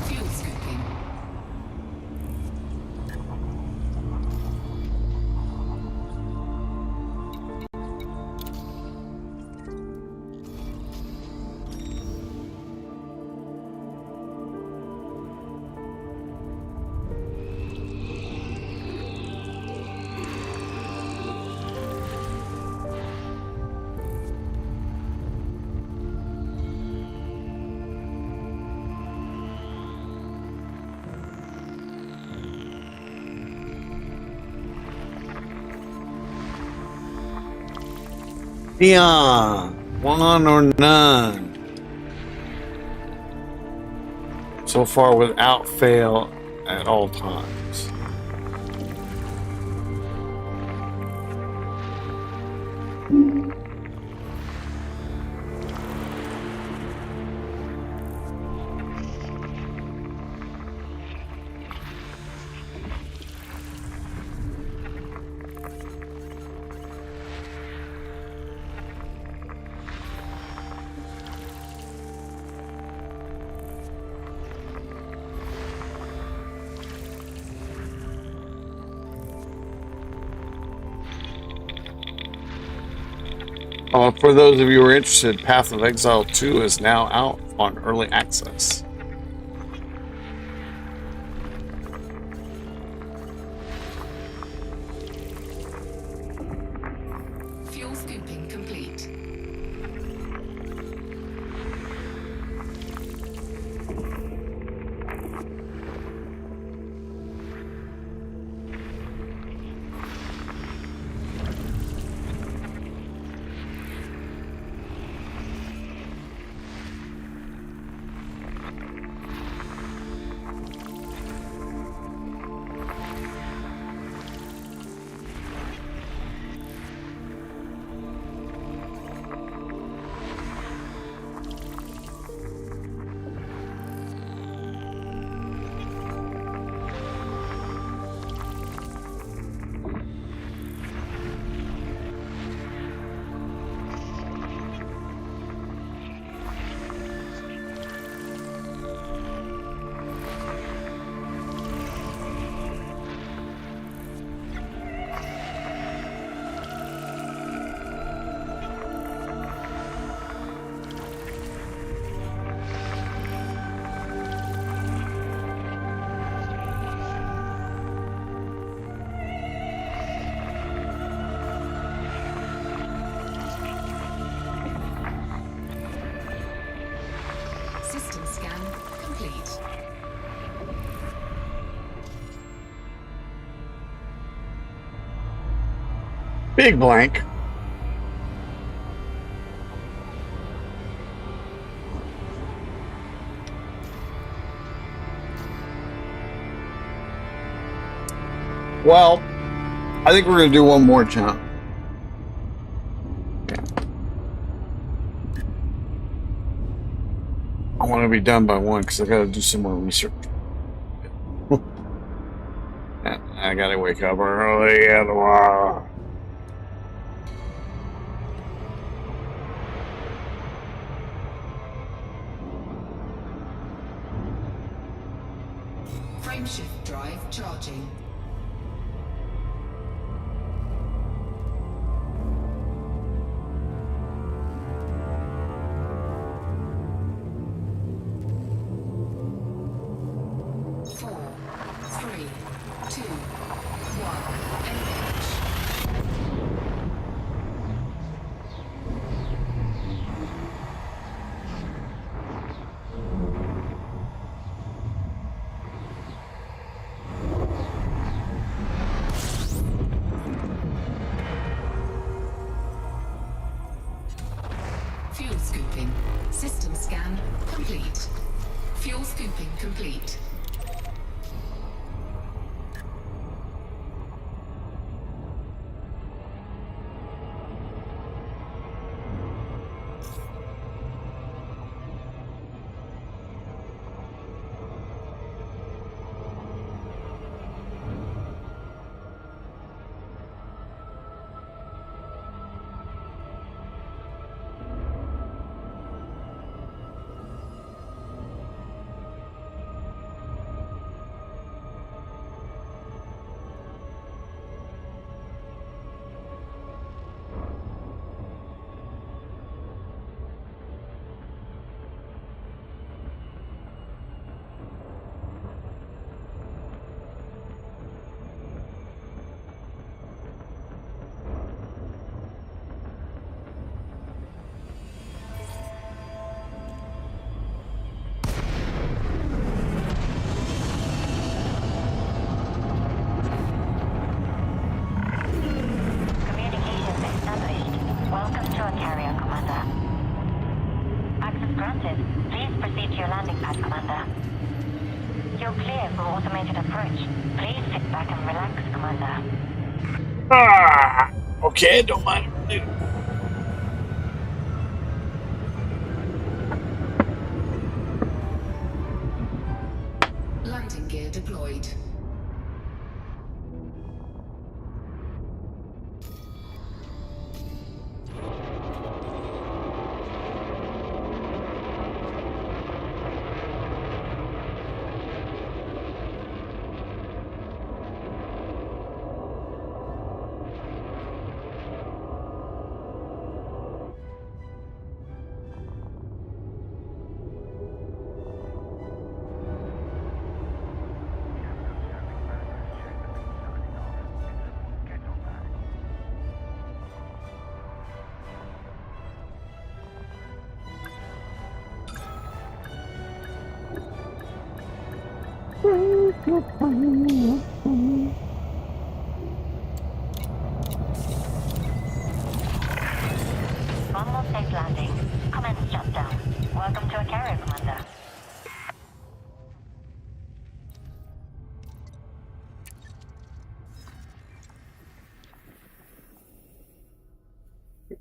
D: Fuel scooping.
A: Neon. One or none. So far without fail at all times. For those of you who are interested, Path of Exile 2 is now out on early access.
D: Fuel scooping complete. System scan complete.
A: Big blank. Well, I think we're going to do one more jump. I want to be done by 1 because I got to do some more research. I got to wake up early tomorrow.
D: Frameshift drive charging. Fuel scooping. System scan complete. Fuel scooping complete.
C: Granted. Please proceed to your landing pad, Commander. You're clear for automated approach. Please sit back and relax, Commander.
A: Ah, okay, don't mind.
D: Landing gear deployed.
C: One more safe landing. Commence shutdown. Welcome to a carrier, Commander.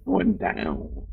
A: Going down.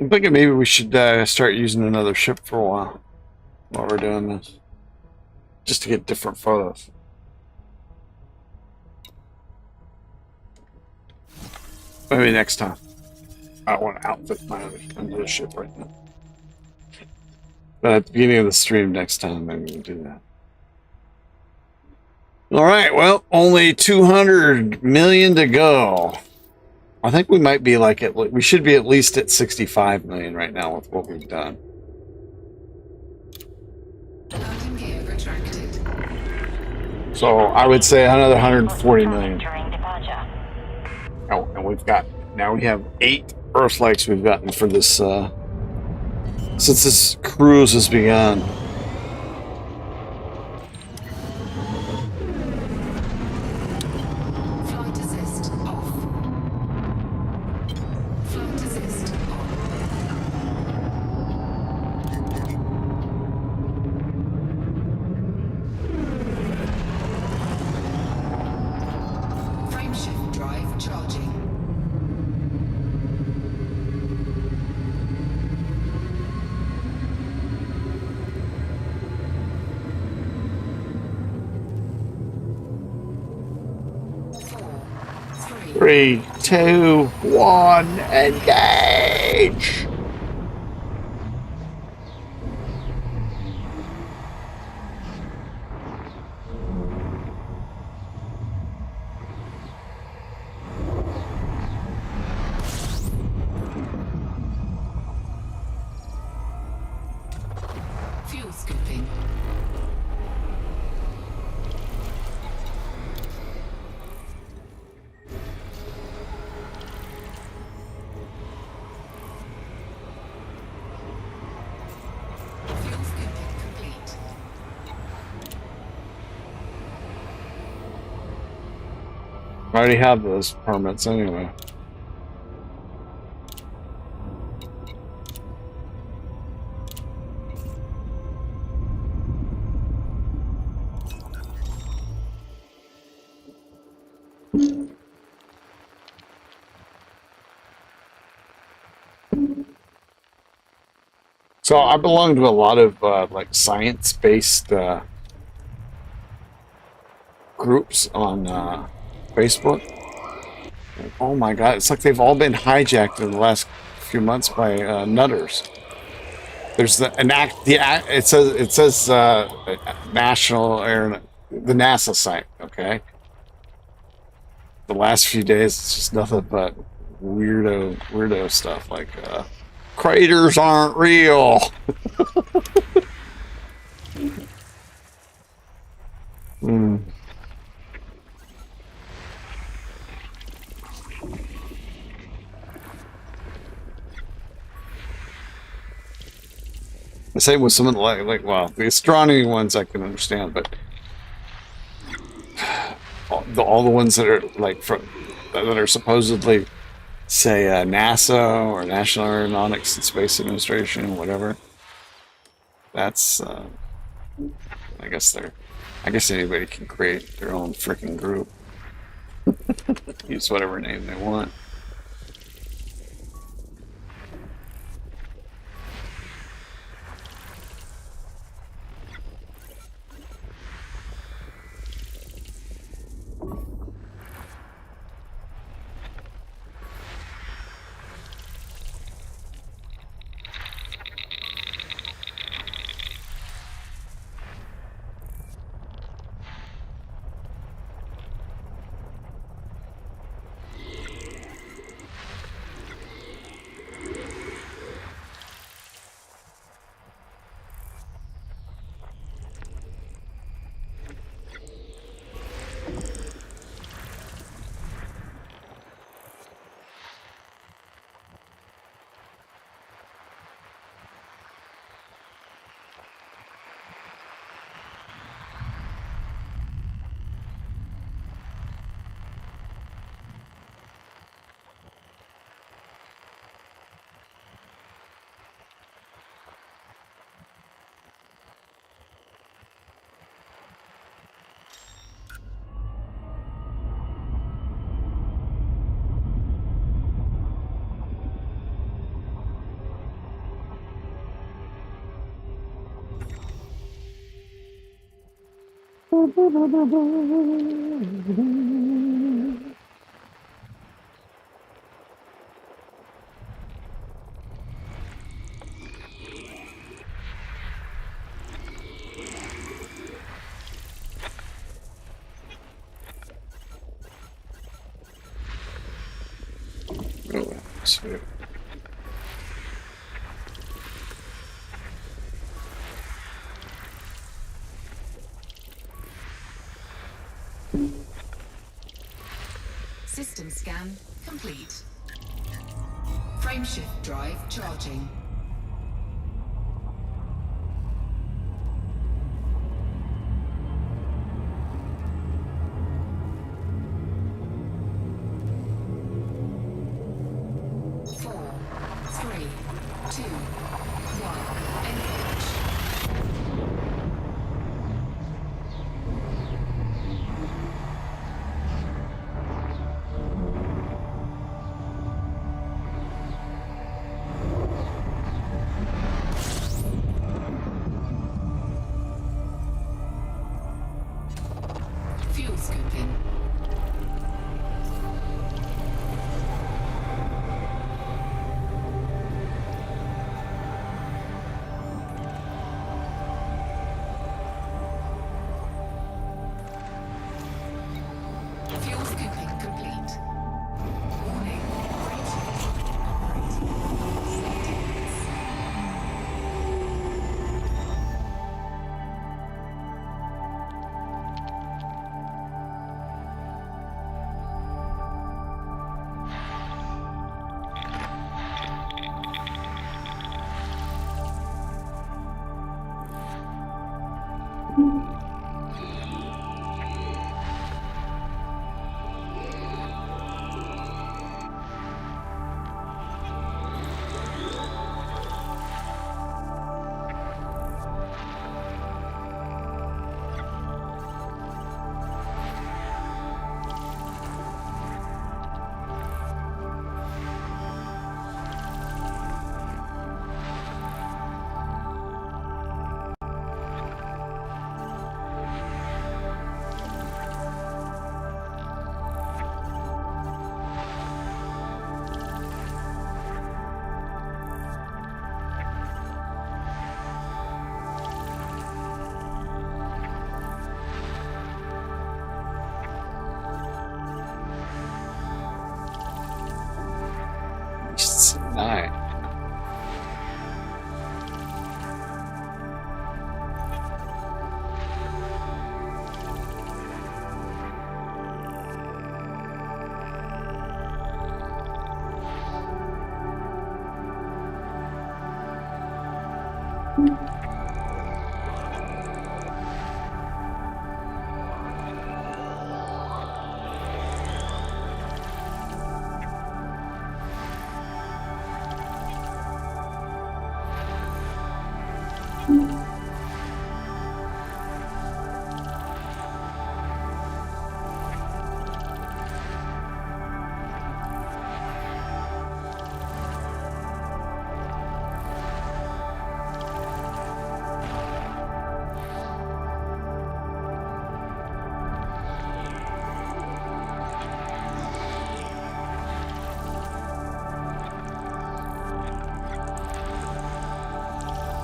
A: I'm thinking maybe we should start using another ship for a while we're doing this, just to get different photos. Maybe next time. I don't want to outfit my other ship right now. But at the beginning of the stream next time, maybe we'll do that. All right, well, only 200 million to go. I think we might be like we should be at least at 65 million right now with what we've done.
D: Landing gear retracted.
A: So I would say another 140 million.
C: During departure.
A: Oh, and now we have 8 Earthlights we've gotten for this since this cruise has begun.
D: Flight assist off. Flight assist on. Frameshift drive charging.
A: Three, two, one, engage! I already have those permits anyway. So I belong to a lot of like science-based groups on Facebook. Oh my God, it's like they've all been hijacked in the last few months by nutters. There's it says national air the NASA site. Okay, the last few days it's just nothing but weirdo stuff like craters aren't real. Mm. The same with some of the well, the astronomy ones I can understand, but all the ones that are like from that are supposedly say NASA or National Aeronautics and Space Administration, whatever. That's I guess they're I guess anybody can create their own freaking group, use whatever name they want. Oh, sweet.
D: System scan complete. Frameshift drive charging. Four, three, two, one. Engage. Fuel scooping. Fuel scooping complete. Warning. Operating. Safety limits.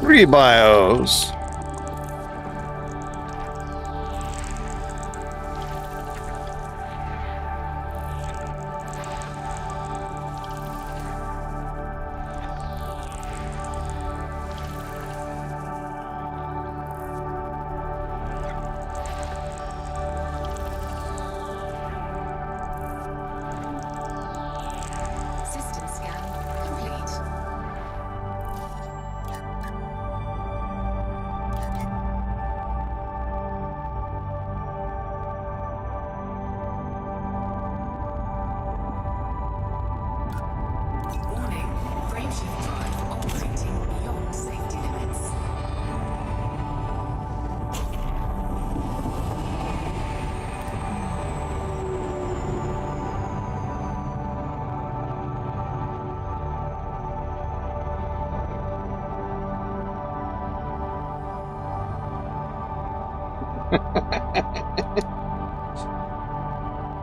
A: Rebios.
D: System scan complete. Warning, frameshift drive operating beyond safety limits.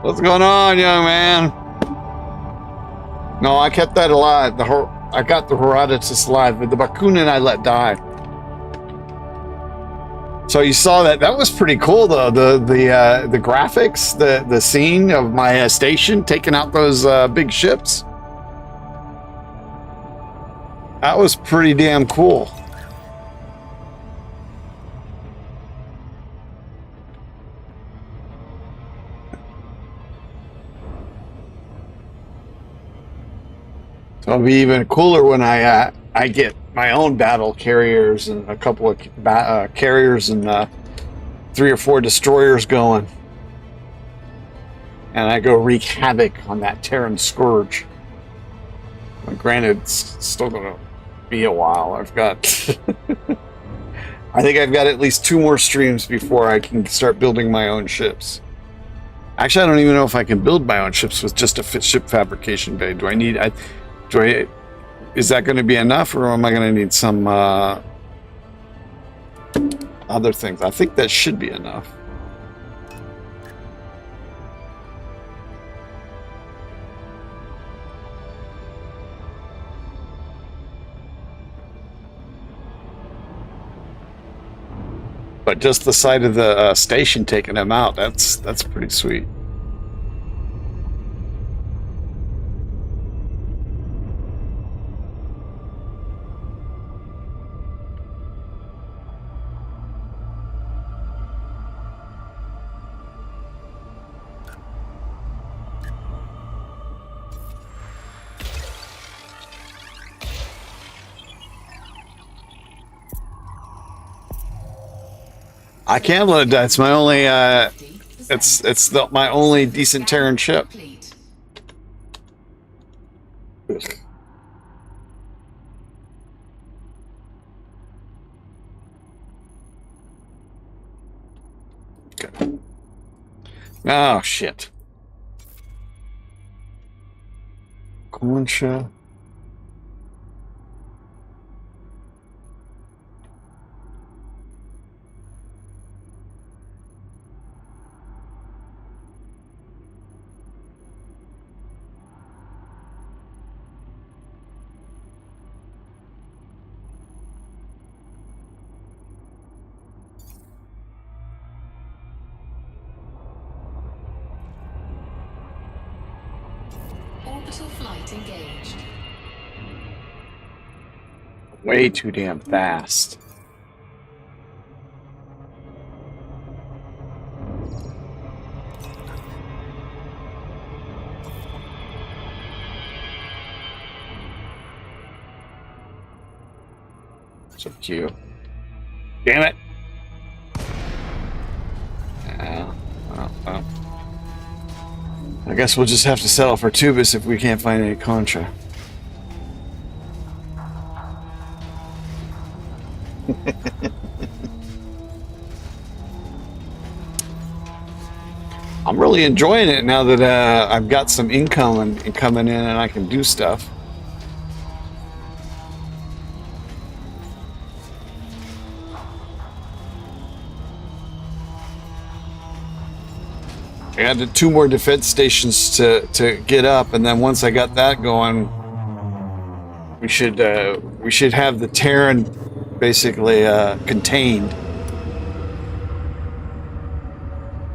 A: What's going on, young man? No, I kept that alive. I got the Herodotus alive, but the Bakunin I let die. So you saw that. That was pretty cool, though. The graphics, the scene of my station taking out those big ships. That was pretty damn cool. So it'll be even cooler when I get my own battle carriers and a couple of carriers and 3 or 4 destroyers going, and I go wreak havoc on that Terran Scourge. Well, granted, it's still gonna be a while. I've got I think I've got at least 2 more streams before I can start building my own ships. Actually, I don't even know if I can build my own ships with just a ship fabrication bay. Do I need? Is that going to be enough, or am I going to need some other things? I think that should be enough. But just the sight of the station taking them out, that's pretty sweet. I can't let it die. It's my only my only decent Terran ship.
D: Complete.
A: Okay. Oh shit. Concha.
D: Orbital flight engaged.
A: Way too damn fast. So cute. Damn it! Well. I guess we'll just have to settle for Tubus if we can't find any Contra. I'm really enjoying it now that I've got some income coming in and I can do stuff. I got 2 more defense stations to get up, and then once I got that going, we should have the Terran basically contained,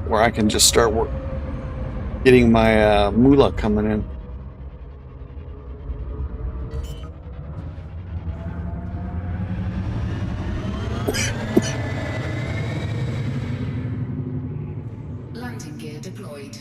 A: where I can just start getting my moolah coming in.
D: Landing gear deployed.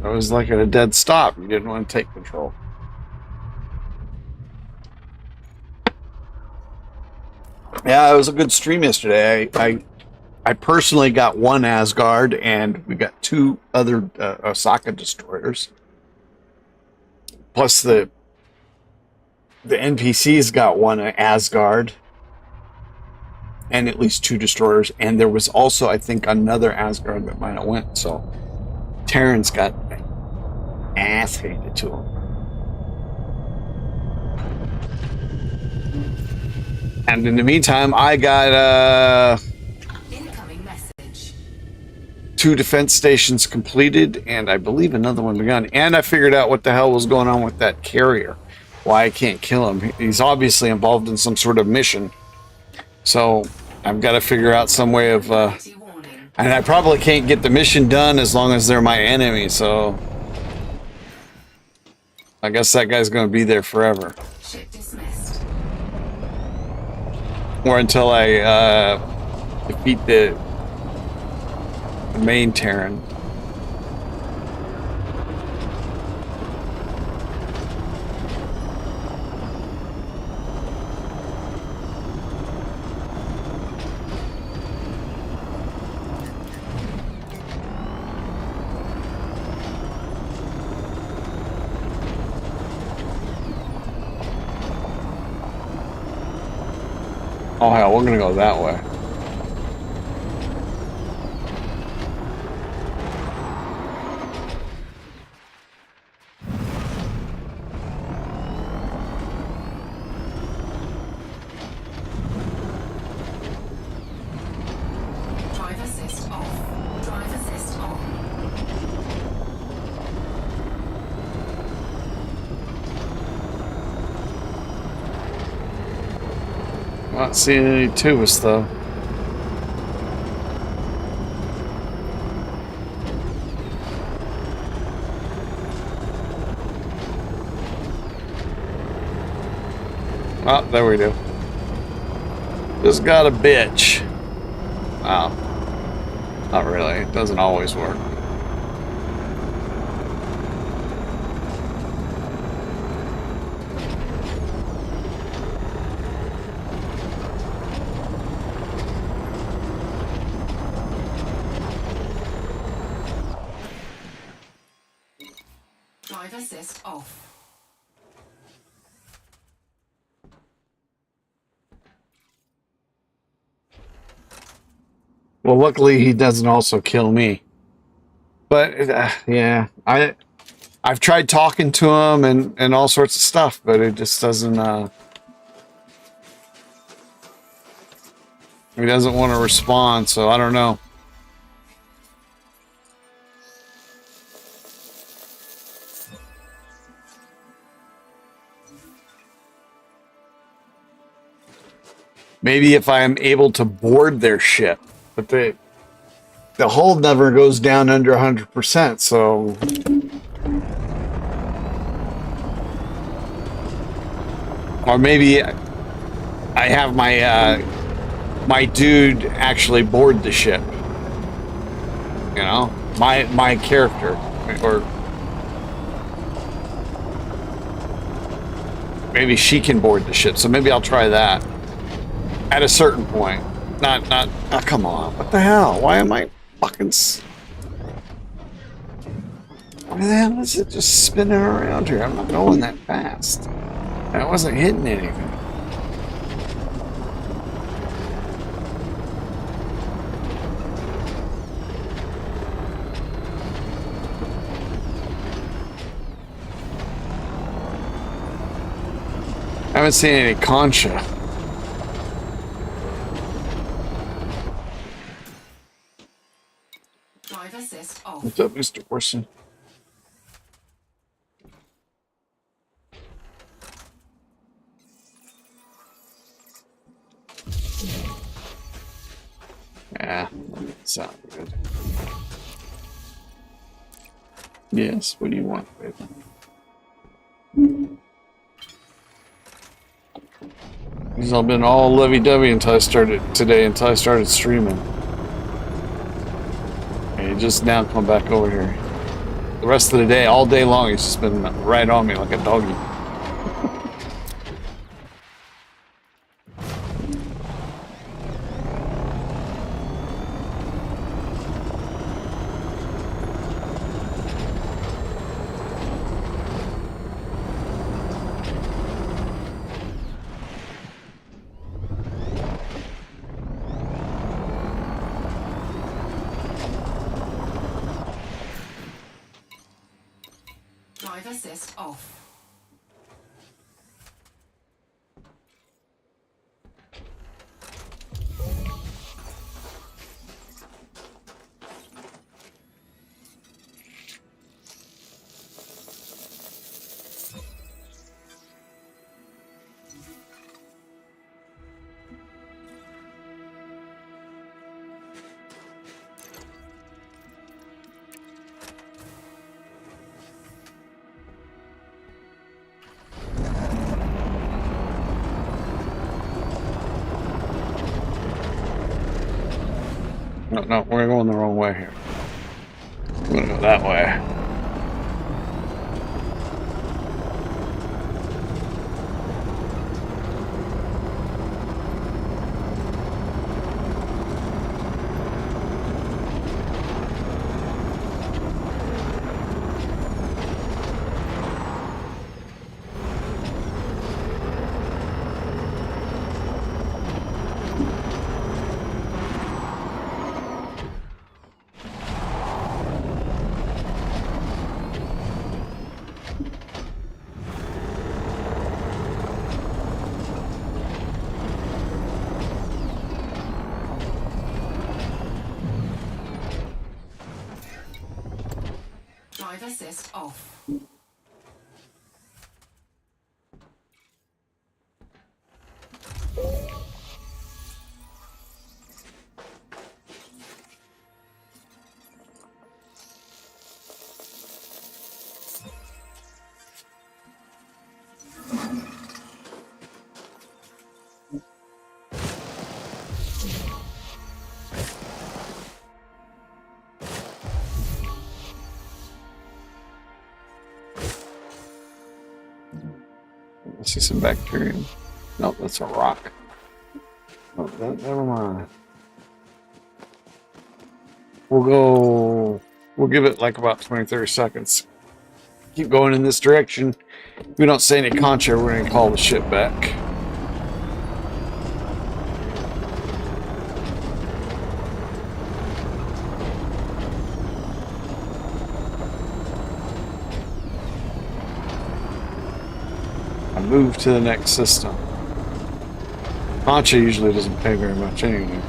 A: I was like at a dead stop. You didn't want to take control. Yeah, it was a good stream yesterday. I personally got 1 Asgard, and we got 2 other Osaka destroyers. Plus the NPCs got 1 Asgard, and at least 2 destroyers. And there was also, I think, another Asgard that might have went. So Terrans got ass handed to him. And in the meantime, I got
D: Incoming message.
A: 2 defense stations completed, and I believe another one begun. And I figured out what the hell was going on with that carrier. Why I can't kill him. He's obviously involved in some sort of mission. So I've got to figure out some way of... and I probably can't get the mission done as long as they're my enemy, so... I guess that guy's going to be there forever.
D: Ship dismissed.
A: Or until I defeat the main Terran. Oh hell, we're gonna go that way.
D: Drive assist off. Drive assist on.
A: Not seeing any Tubus though. Oh, there we do. Just got a bitch. Wow. Not really. It doesn't always work.
D: Drive assist off.
A: Well, luckily he doesn't also kill me. But yeah, I've tried talking to him and all sorts of stuff, but it just doesn't He doesn't want to respond, so I don't know. Maybe if I am able to board their ship, but the hull never goes down under 100%, so or maybe I have my my dude actually board the ship. You know, my character, or maybe she can board the ship. So maybe I'll try that at a certain point. Not. Oh, come on! What the hell? Why am I fucking? Why the hell is it just spinning around here? I'm not going that fast. I wasn't hitting anything. I haven't seen any concha.
D: Drive assist off.
A: What's up, Mr. Orson? Yeah, that sounds good. Yes, what do you want, baby? He's all been all lovey-dovey until I started streaming. And he just now come back over here. The rest of the day, all day long, he's just been right on me like a doggy.
D: Drive assist off.
A: No, we're going the wrong way here. We're gonna go that way.
D: Drive assist off.
A: I see some bacteria. Nope, that's a rock. Oh, never mind. We'll give it like about 20-30 seconds. Keep going in this direction. If we don't see any concha, we're going to call the ship back. I move to the next system. Concha usually doesn't pay very much anyway.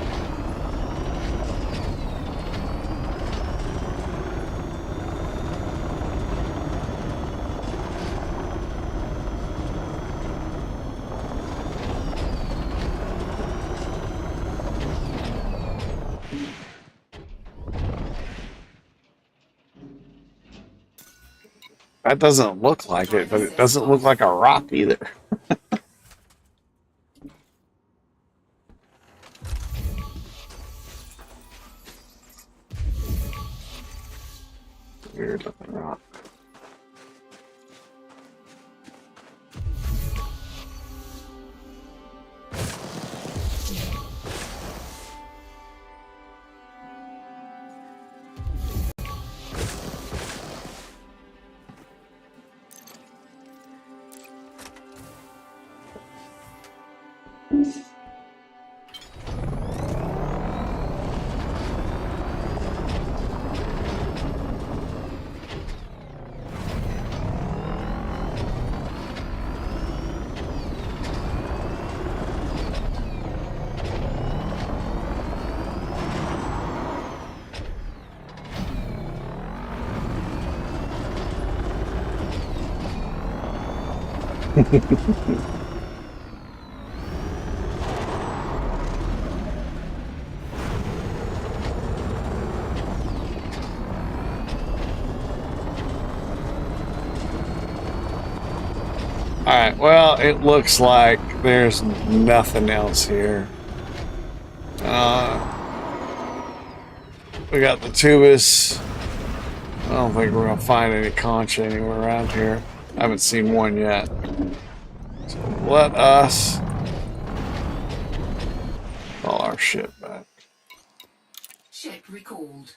A: That doesn't look like it, but it doesn't look like a rock either. Weird looking rock. Alright, well, it looks like there's nothing else here. We got the tubus. I don't think we're going to find any concha anywhere around here. I haven't seen one yet. So let us call our ship back.
D: Ship recalled.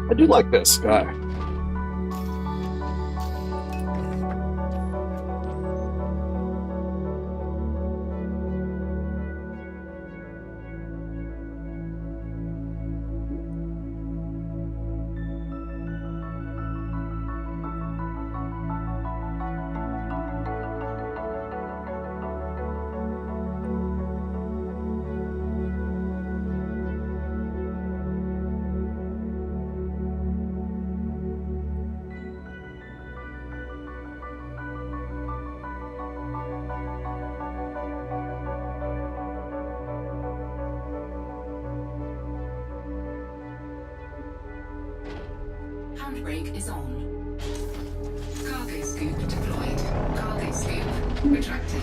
A: I do like that sky.
D: Handbrake is on. Cargo scoop deployed. Cargo scoop retracted.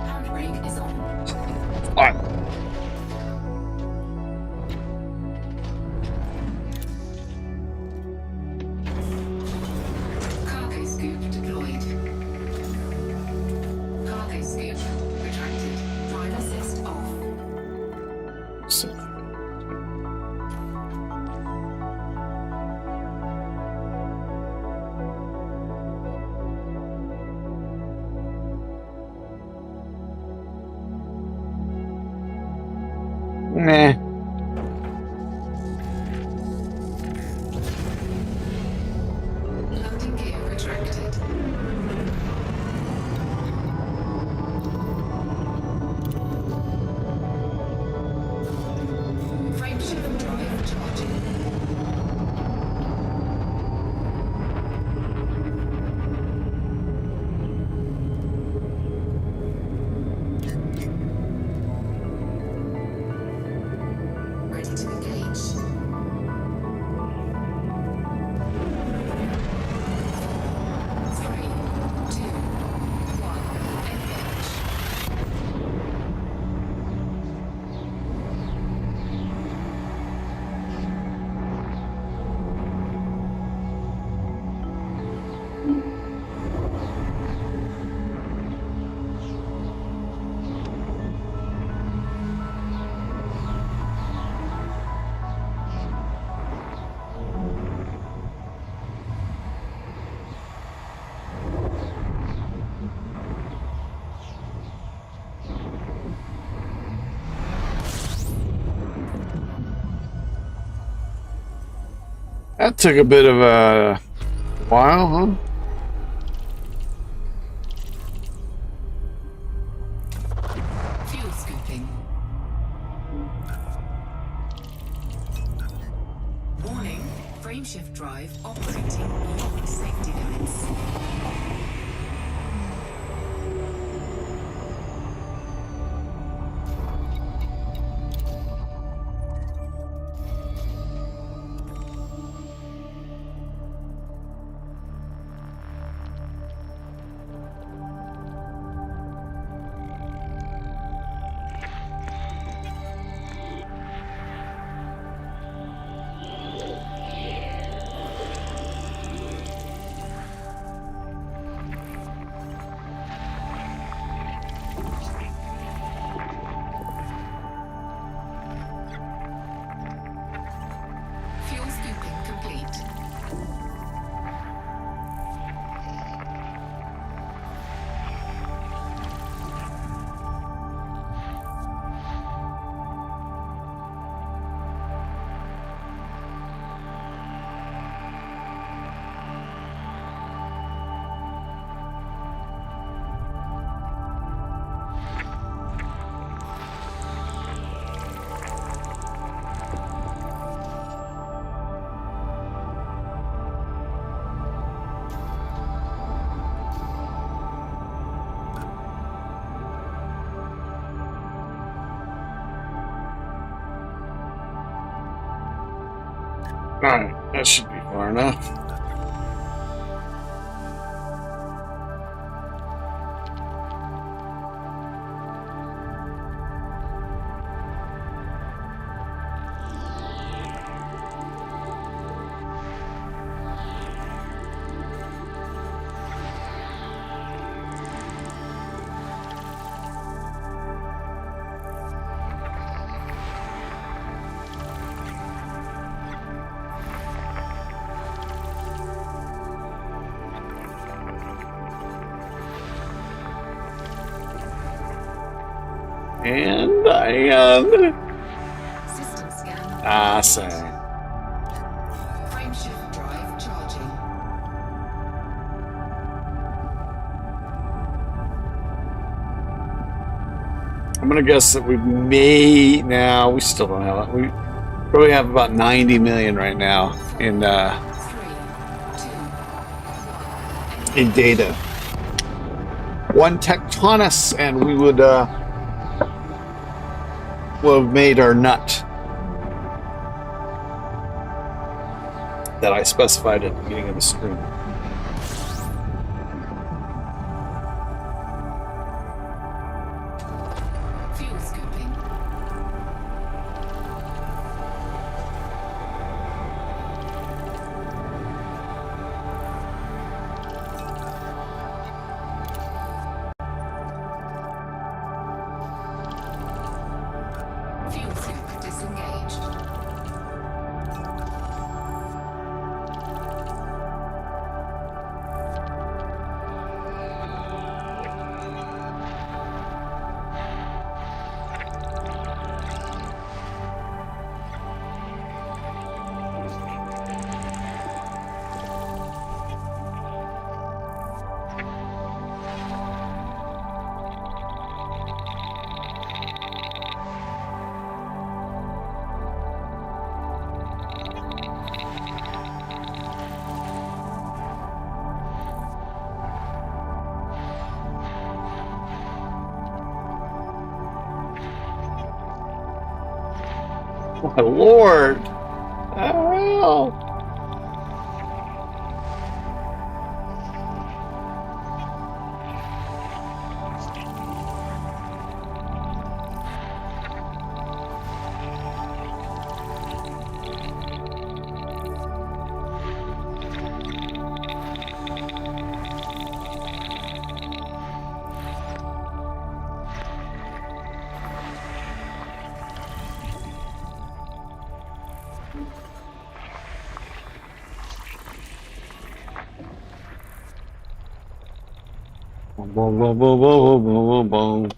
D: Handbrake is on.
A: Alright.
D: Cargo scoop deployed. Cargo scoop retracted. Drive assist off.
A: So, nah.
D: Landing gear retracted. Frameshift drive charging.
A: That took a bit of a while, huh?
D: Fuel scooping. Warning, frameshift drive operating beyond safety limits. Fuel scooping complete.
A: Alright, that should be far enough. And
D: System scan.
A: I say.
D: Frameshift drive charging.
A: I'm gonna guess that we may now. We still don't have it. We probably have about 90 million right now in
D: 3, 2, 1.
A: data. One tectonus, and we would have made our nut that I specified at the beginning of the stream.
D: Fuel scooping. Fuel scoop disengaged.
A: My lord! Oh. Boom, boom, boom, boom, boom, boom, boom.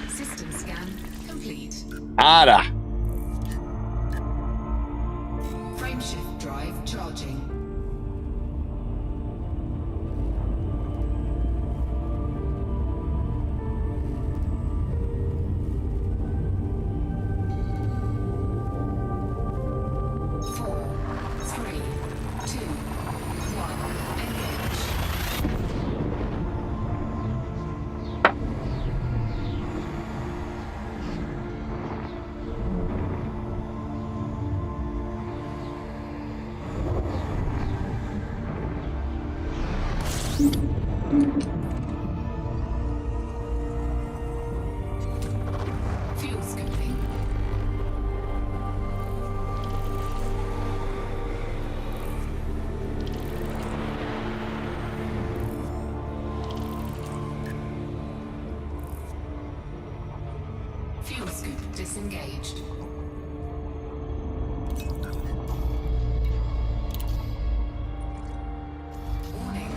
D: System scan complete.
A: Ada.
D: Frameshift drive charging. Four, three, two, one, engage. Fuel scooping. Fuel scoop disengaged. Warning.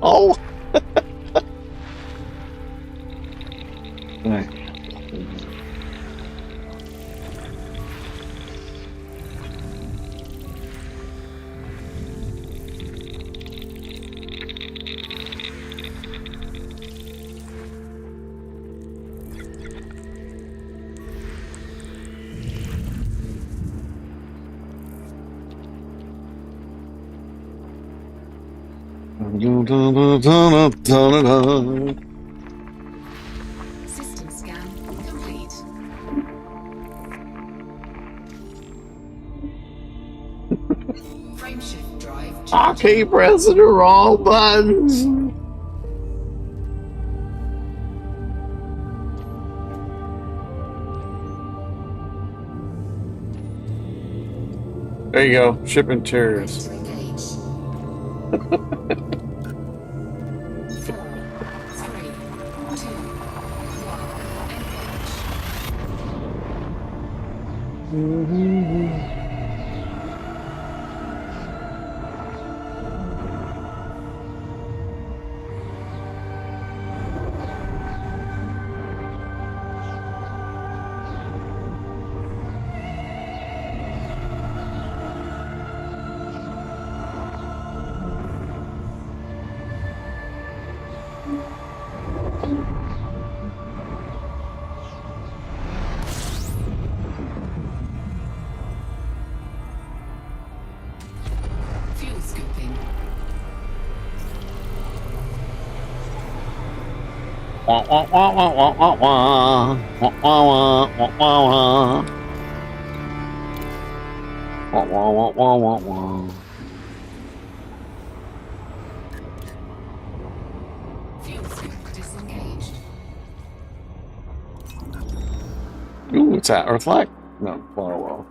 A: Oh. Right.
D: System scan complete. Frameshift drive
A: I
D: charging.
A: keep pressing the wrong buttons. There you go, shipping
D: Ready
A: terrorists.
D: to engage. 4, 3, 2, 1, engage.
A: Wah, wah, wah, wah, wah, wah, wah. Wah, wah, wah, wah, wah, wah. Wah, wah, wah, wah, wah, wah.
D: Fuel sync disengaged.
A: Ooh, what's that? Earthlight? No, well.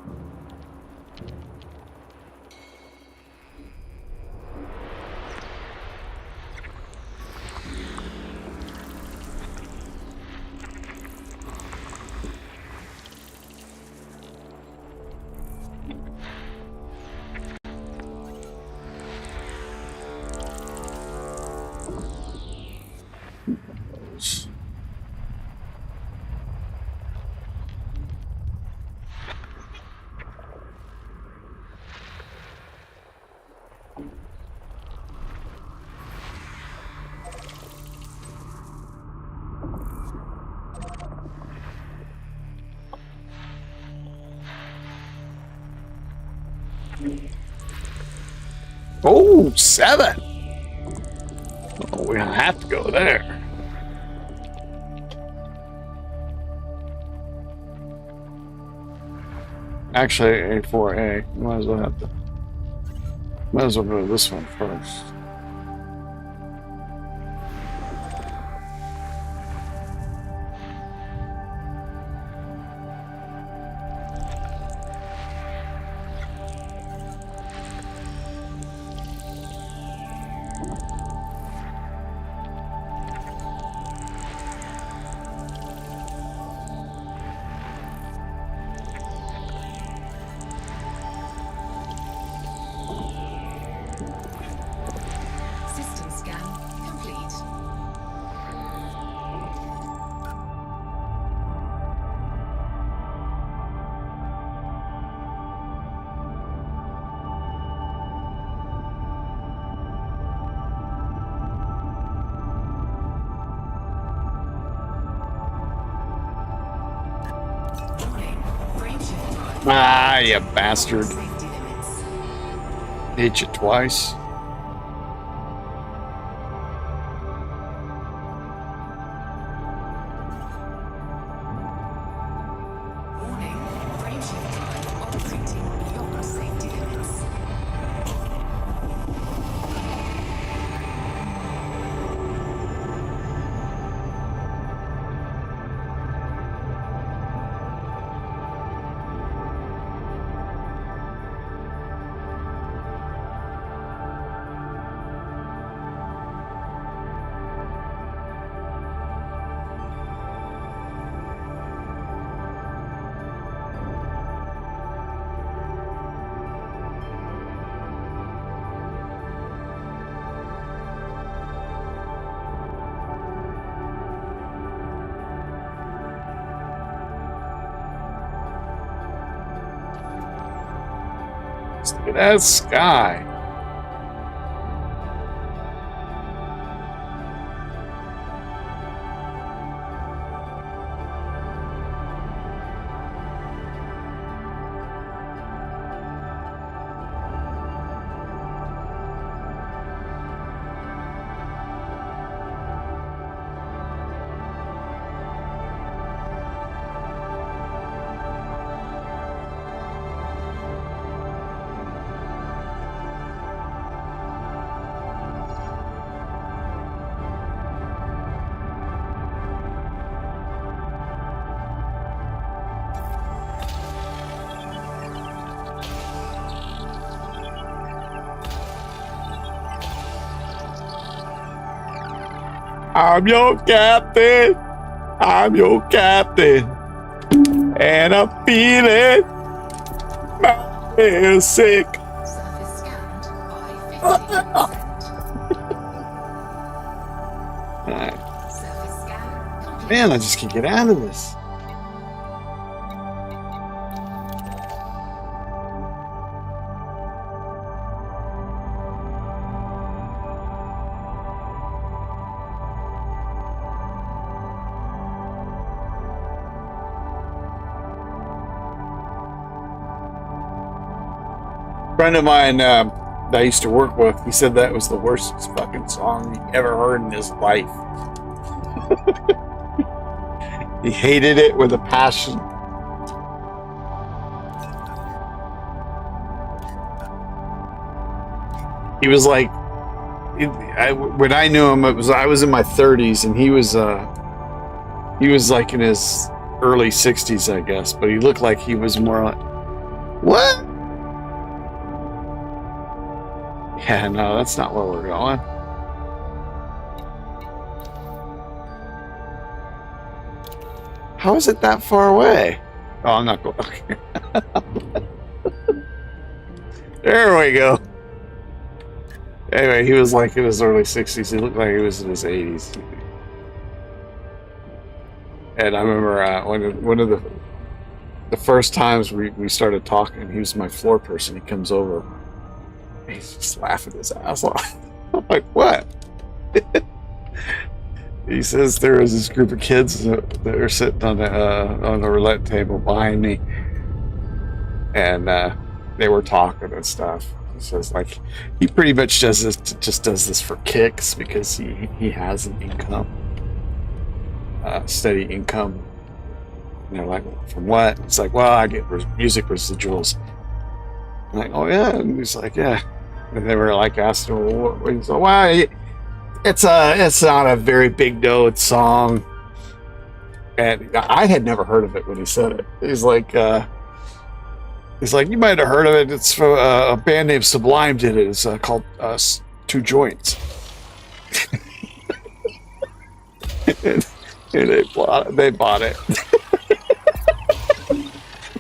A: Oh, 7. Oh, we're gonna have to go there. Actually, A4A. Might as well go to this one first.
D: System scan complete. Warning. Frameshift drive.
A: Ah, you bastard.
D: Safety limits.
A: Hit you twice.
D: Warning. Frameshift drive operating beyond safety limits.
A: Look at that sky. I'm your captain. I'm your captain. And I'm feeling my head sick.
D: Surface scanned by 15%.
A: Alright.
D: Surface scan complete.
A: Man, I just can't get out of this. Friend of mine that I used to work with, he said that was the worst fucking song he ever heard in his life. He hated it with a passion. He was like, when I knew him, I was in my 30s, and he was like in his early 60s, I guess. But he looked like he was more like, what? Yeah, no, that's not where we're going. How is it that far away? Oh, I'm not going. Okay. There we go. Anyway, he was like in his early 60s. He looked like he was in his 80s. And I remember one of the first times we started talking, he was my floor person. He comes over. He's just laughing his ass off. I'm like, what? He says there was this group of kids that were sitting on the roulette table behind me, and they were talking and stuff. He says, like, he pretty much does this for kicks, because he has an income, steady income. And they're like, from what? It's like, well, I get music residuals. I'm like, oh yeah, and he's like, yeah. And they were like asking him, well, he's like, why? It's not a very big note song, and I had never heard of it when he said it. He's like, you might have heard of it. It's from a band named Sublime did it. It's called Two Joints. and they bought it.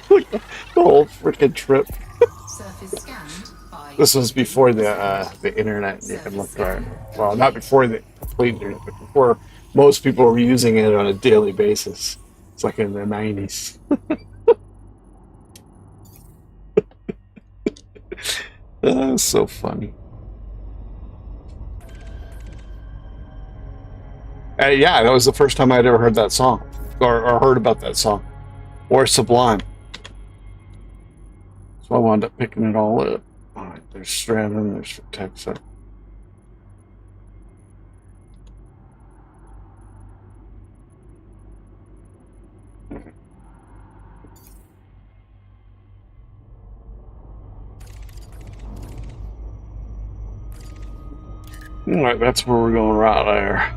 A: The whole freaking trip.
D: Surface scanned by.
A: This was before the internet. You can look at it. Well, not before the complete internet, but before most people were using it on a daily basis. It's like in the 90s. That's so funny. Yeah, that was the first time I'd ever heard that song, or heard about that song, or Sublime. So I wound up picking it all up. All right, there's Stratham, there's Texas. All right, that's where we're going right there.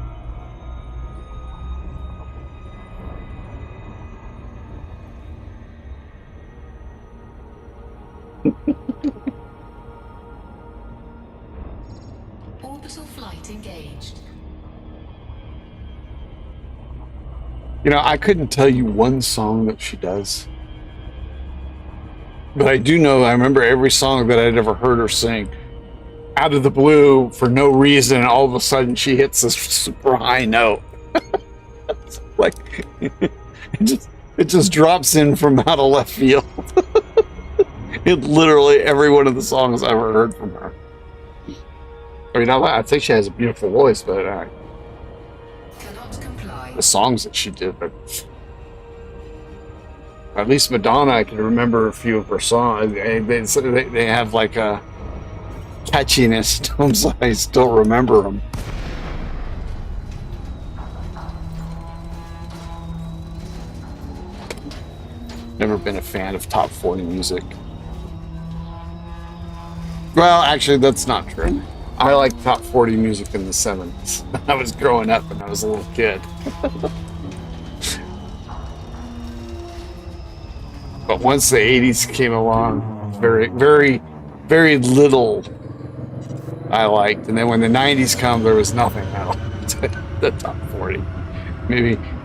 D: Orbital flight engaged.
A: You know, I couldn't tell you one song that she does. But I do know, I remember every song that I'd ever heard her sing. Out of the blue, for no reason, all of a sudden she hits this super high note. Like, it just drops in from out of left field. It literally every one of the songs I ever heard from her. I mean, I think she has a beautiful voice, but
D: Cannot comply.
A: the songs that she did, but at least Madonna, I can remember a few of her songs. They have like a catchiness to them, so I still remember them. Never been a fan of top 40 music. Well, actually, that's not true. I like top 40 music in the 70s. I was growing up and I was a little kid. But once the 80s came along, very, very, very little I liked. And then when the 90s come, there was nothing else. The top 40.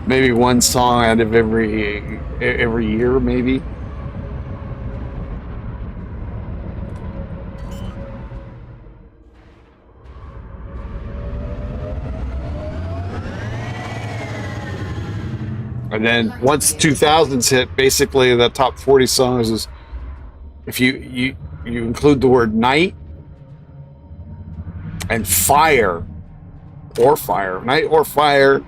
A: Maybe one song out of every year, maybe. And then once 2000s hit, basically the top 40 songs is, if you include the word night and fire, night or fire,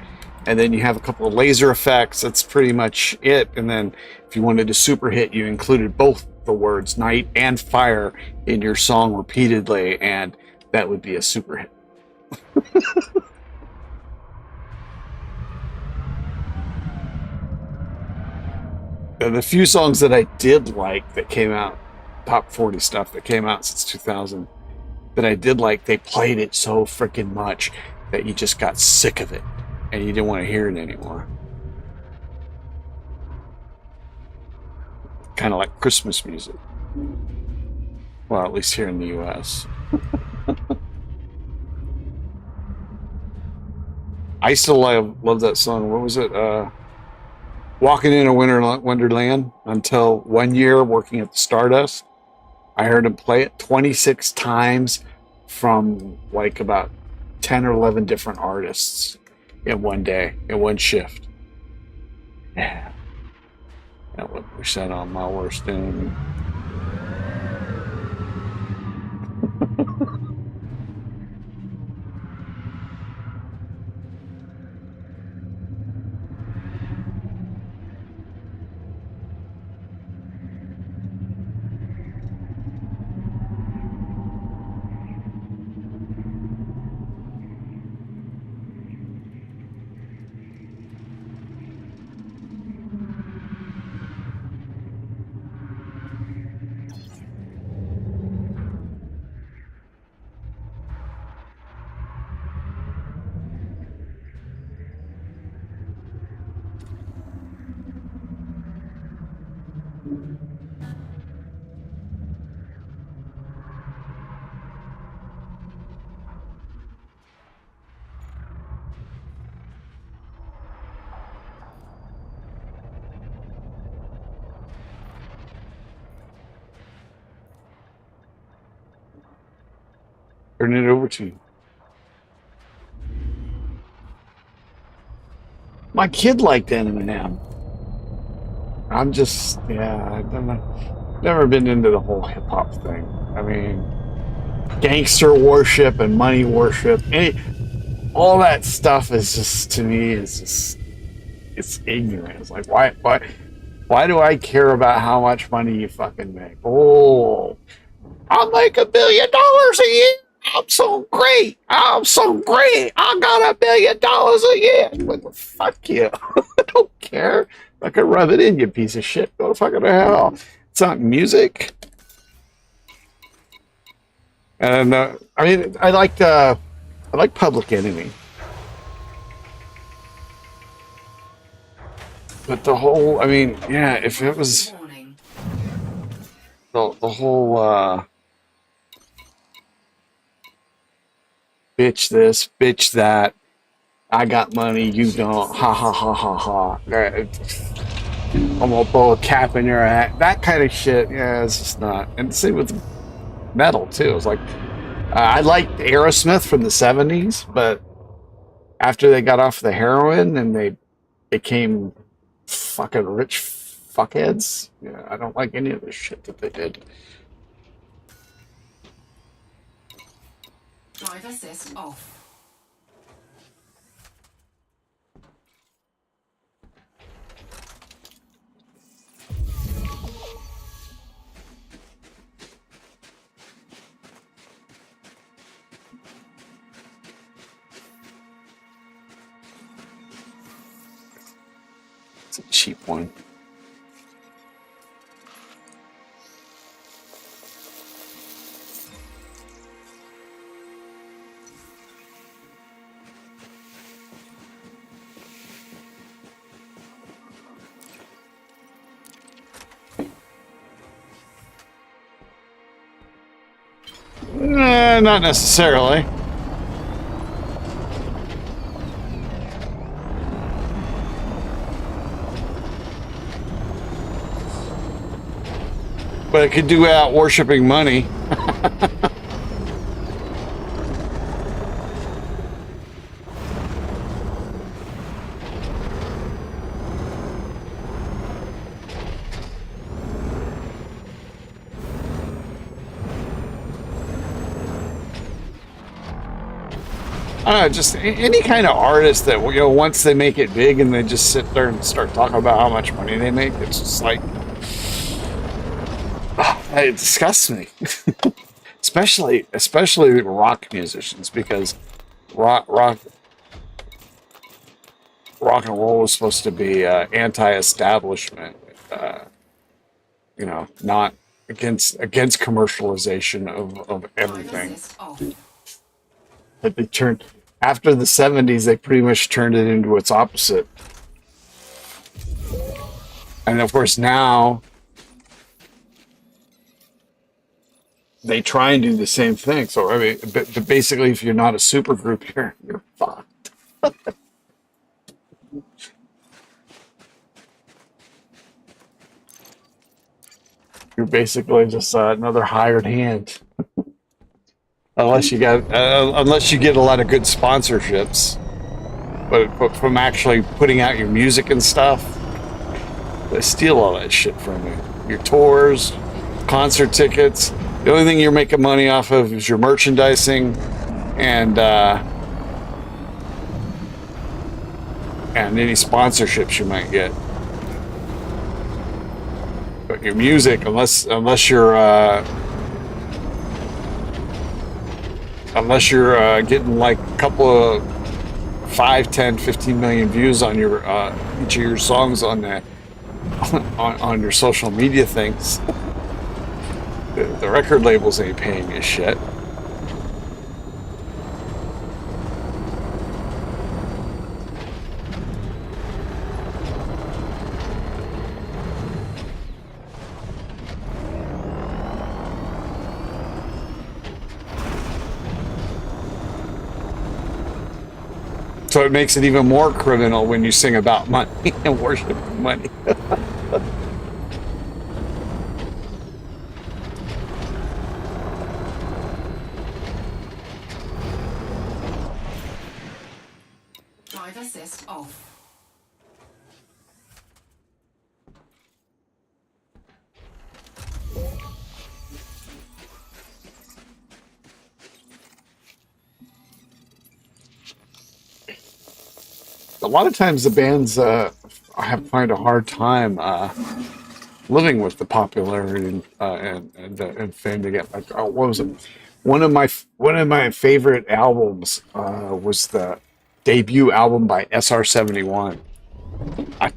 A: and then you have a couple of laser effects, that's pretty much it. And then if you wanted to super hit, you included both the words night and fire in your song repeatedly, and that would be a super hit. the few songs that I did like that came out, top 40 stuff that came out since 2000, that I did like, they played it so freaking much that you just got sick of it and you didn't want to hear it anymore. Kind of like Christmas music. Well, at least here in the US. I still love that song. What was it? Walking in a Wonderland, until one year working at the Stardust. I heard him play it 26 times from like about 10 or 11 different artists in one day, in one shift. Yeah. That would push that on my worst enemy. Turn it over to you. My kid liked Eminem. I'm just, yeah, I've never been into the whole hip hop thing. I mean, gangster worship and money worship, all that stuff is just, to me, is just, it's ignorant. It's like, why do I care about how much money you fucking make? Oh, I'll make $1 billion a year. I'm so great. I'm so great. I got $1 billion a year. Like, fuck you. I don't care. I can rub it in, you piece of shit. Go to fucking hell. It's not music. And I mean, I like Public Enemy. But the whole, I mean, yeah, if it was
D: Warning.
A: the whole bitch this, bitch that, I got money, you don't, ha ha ha ha ha. I'm gonna blow a cap in your hat. That kind of shit, yeah, it's just not. And same with metal too. It's like, I liked Aerosmith from the 70s, but after they got off the heroin and they became fucking rich fuckheads, yeah, I don't like any of the shit that they did.
D: Drive assist off.
A: It's a cheap one. Not necessarily. But it could do without worshiping money. I don't know, just any kind of artist that, you know, once they make it big and they just sit there and start talking about how much money they make, it's just like, it disgusts me. especially rock musicians, because rock and roll is supposed to be anti-establishment. you know, not against commercialization of
D: Drive
A: everything.
D: assist off.
A: But they turned after the '70s, they pretty much turned it into its opposite. And of course now they try and do the same thing. So I mean, but basically, if you're not a super group, you're fucked. You're basically just another hired hand, unless you get a lot of good sponsorships. But from actually putting out your music and stuff, they steal all that shit from you. Your tours, concert tickets. The only thing you're making money off of is your merchandising and any sponsorships you might get. But your music, unless you're getting like a couple of 5, 10, 15 million views on your each of your songs on that on your social media things, the record labels ain't paying you shit. So it makes it even more criminal when you sing about money and worship money.
D: Drive assist off.
A: A lot of times the bands find a hard time living with the popularity and fame they get. Like, what was it? One of my favorite albums was the debut album by SR-71. I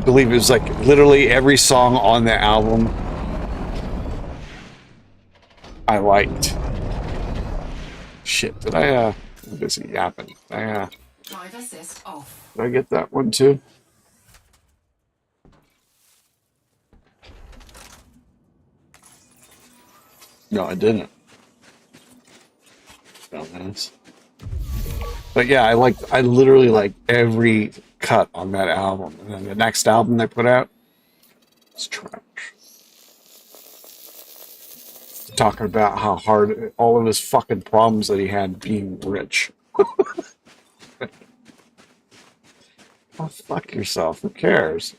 A: believe it was like literally every song on the album I liked. Shit, did I'm busy yapping.
D: Drive assist off.
A: Did I get that one too? No, I didn't. Dumbass. But yeah, I literally liked every cut on that album. And then the next album they put out, it's trash. Talking about how hard all of his fucking problems that he had being rich. Oh, fuck yourself. Who cares?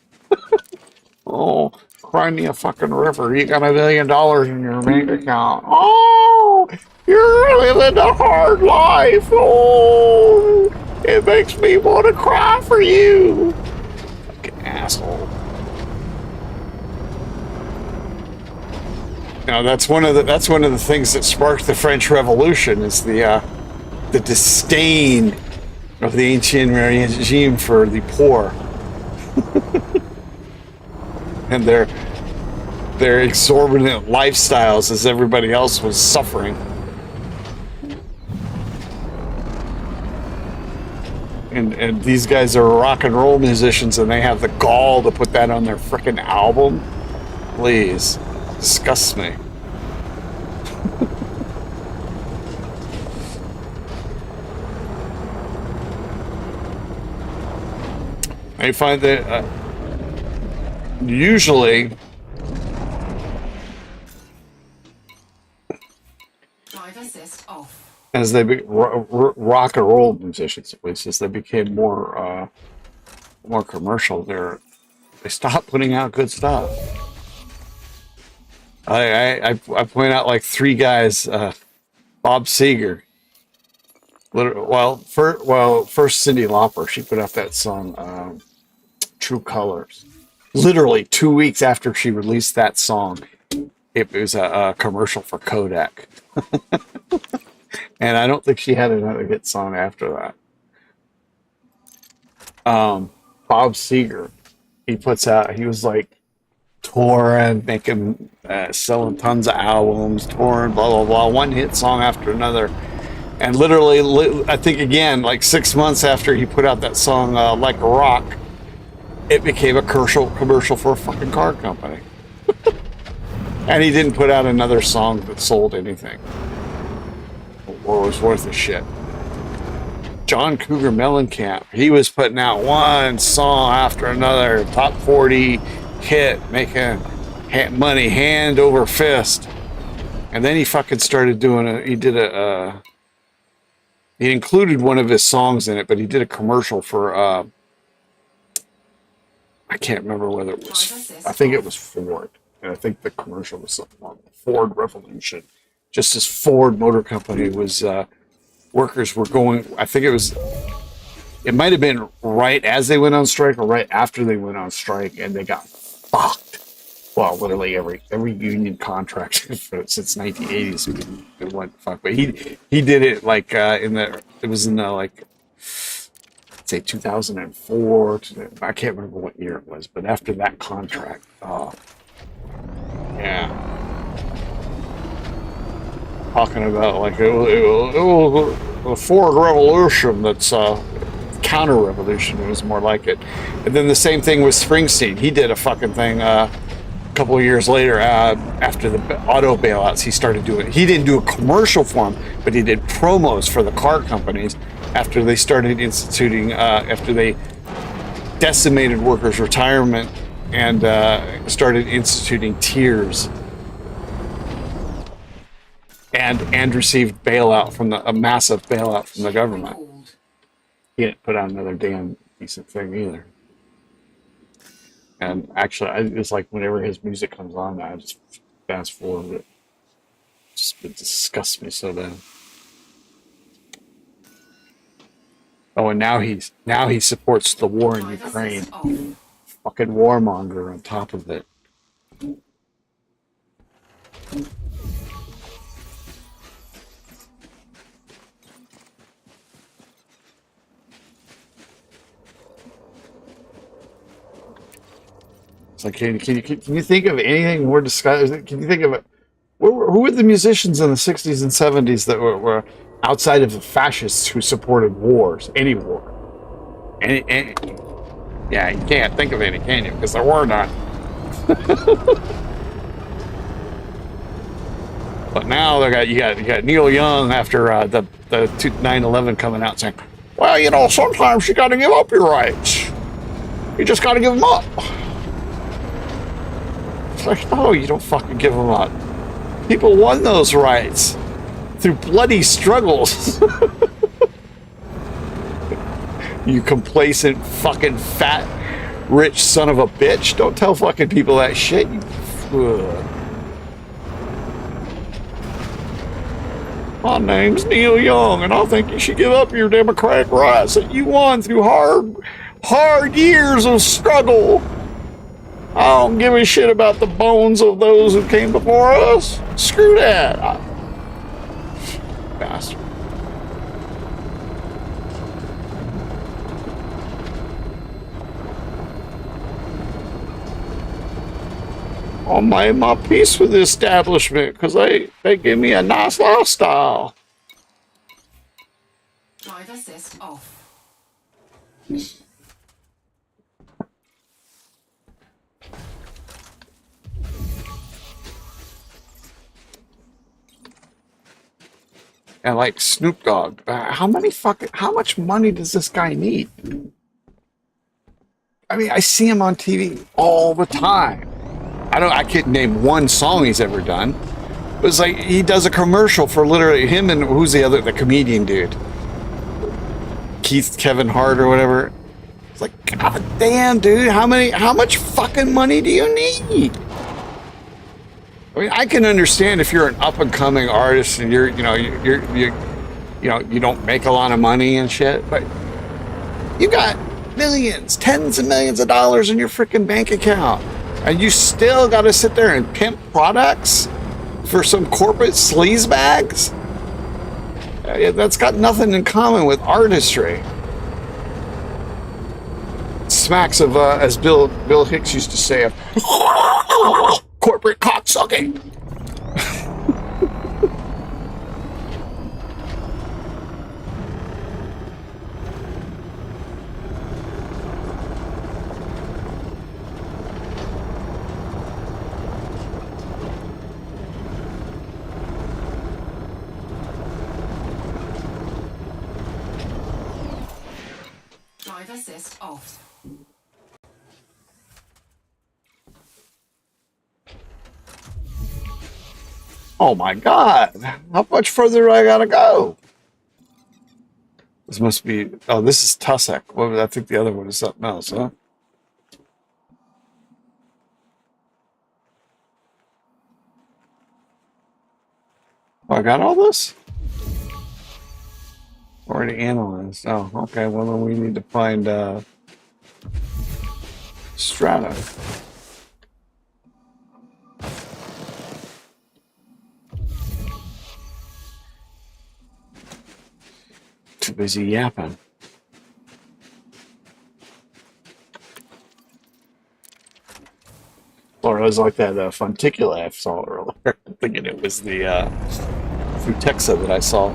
A: Oh, cry me a fucking river. You got $1 million in your bank account. Oh, you're living a hard life. Oh, it makes me want to cry for you. Fucking asshole. Now that's one of the things that sparked the French Revolution is the disdain of the ancient regime for the poor. And their exorbitant lifestyles as everybody else was suffering. And these guys are rock and roll musicians and they have the gall to put that on their frickin' album. Please. Disgusts me. I find that usually
D: Drive assist off.
A: as they rock and roll musicians, at least as they became more commercial, they stopped putting out good stuff. I point out like 3 guys. Bob Seger. First Cyndi Lauper, she put out that song "True Colors." Literally 2 weeks after she released that song, it was a commercial for Kodak. And I don't think she had another hit song after that. Bob Seger, he was like touring, making, selling tons of albums, touring, blah, blah, blah, one hit song after another. And literally, I think again, like 6 months after he put out that song, Like a Rock, it became a commercial for a fucking car company. And he didn't put out another song that sold anything or was worth a shit. John Cougar Mellencamp, he was putting out one song after another, top 40 hit, making money hand over fist. And then he fucking started doing he included one of his songs in it, but he did a commercial for, I can't remember whether it was, I think it was Ford. And I think the commercial was something on Ford Revolution. Just as Ford Motor Company was, workers were going, I think it might have been right as they went on strike or right after they went on strike, and they got fucked. Well, literally every union contract since 1980s it went fucked. But he did it like it was in the like, say 2004. I can't remember what year it was, but after that contract, yeah, talking about like it was a Ford Revolution that's counter revolution. It was more like it. And then the same thing with Springsteen. He did a fucking thing a couple of years later after the auto bailouts. He started doing. He didn't do a commercial for them, but he did promos for the car companies after they started instituting. After they decimated workers' retirement and started instituting tiers. And received bailout from a massive bailout from the government. He didn't put out another damn decent thing either. And actually, it's like whenever his music comes on, I just fast forward it. It disgusts me so bad. Oh, and now he supports the war in Ukraine. Fucking warmonger on top of it. It's like, can you think of anything more disgusting? Can you think of it? Who were the musicians in the 60s and 70s that were outside of the fascists who supported wars? Any war? Any yeah, you can't think of any, can you? Because there were none. But now you got Neil Young after the 9/11 coming out saying, well, you know, sometimes you got to give up your rights. You just got to give them up. It's like, no, you don't fucking give them up. People won those rights through bloody struggles. You complacent fucking fat rich son of a bitch. Don't tell fucking people that shit. My name's Neil Young, and I think you should give up your democratic rights that you won through hard years of struggle. I don't give a shit about the bones of those who came before us. Screw that. Bastard. I made my peace with the establishment because they give me a nice lifestyle.
D: Drive assist off.
A: And like Snoop Dogg, how much money does this guy need? I mean, I see him on TV all the time. I can't name one song he's ever done. But it's like he does a commercial for literally him and who's the comedian dude? Kevin Hart or whatever. It's like, God damn, dude, how much fucking money do you need? I mean, I can understand if you're an up and coming artist and you don't make a lot of money and shit, but you got millions, tens of millions of dollars in your freaking bank account, and you still got to sit there and pimp products for some corporate sleazebags? That's got nothing in common with artistry. It's smacks of, as Bill Hicks used to say, of corporate cocksucking.
D: Drive assist off.
A: Oh my God! How much further do I gotta go? This must be. Oh, this is Tussac. What was, I think the other one is something else, huh? Oh, I got all this? Already analyzed. Oh, okay. Well, then we need to find Strata. Too busy yapping. Or it was like that Funticula I saw earlier. I'm thinking it was the Futexa that I saw.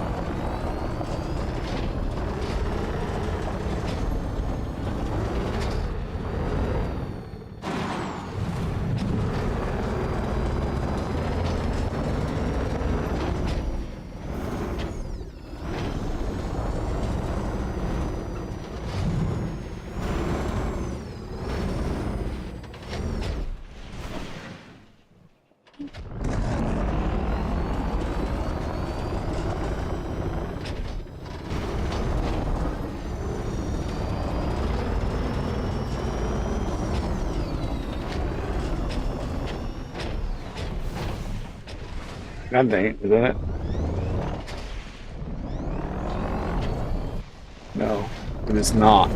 A: God dang it, isn't it? No, it is not.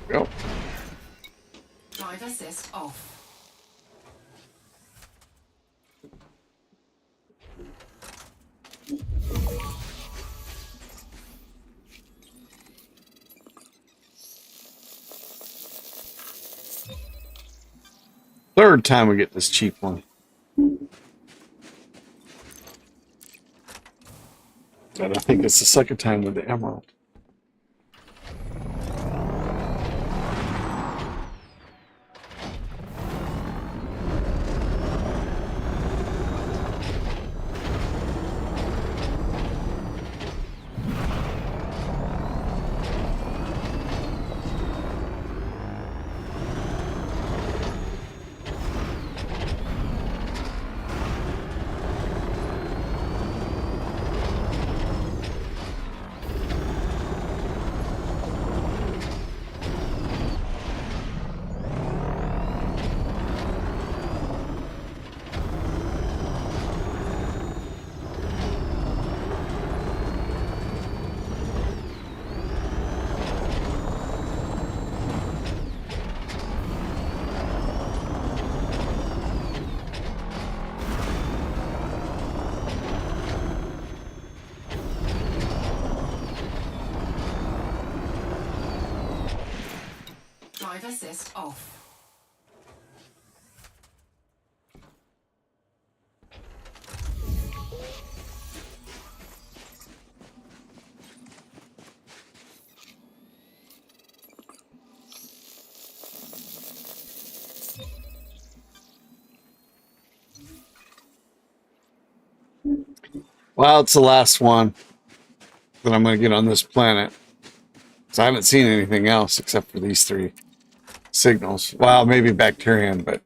A: Go.
D: Drive assist off.
A: Third time we get this cheap one. And I think it's the second time with the emerald.
D: Drive assist off.
A: Well, it's the last one that I'm going to get on this planet. So I haven't seen anything else except for these three signals. Well, maybe Bacterium, but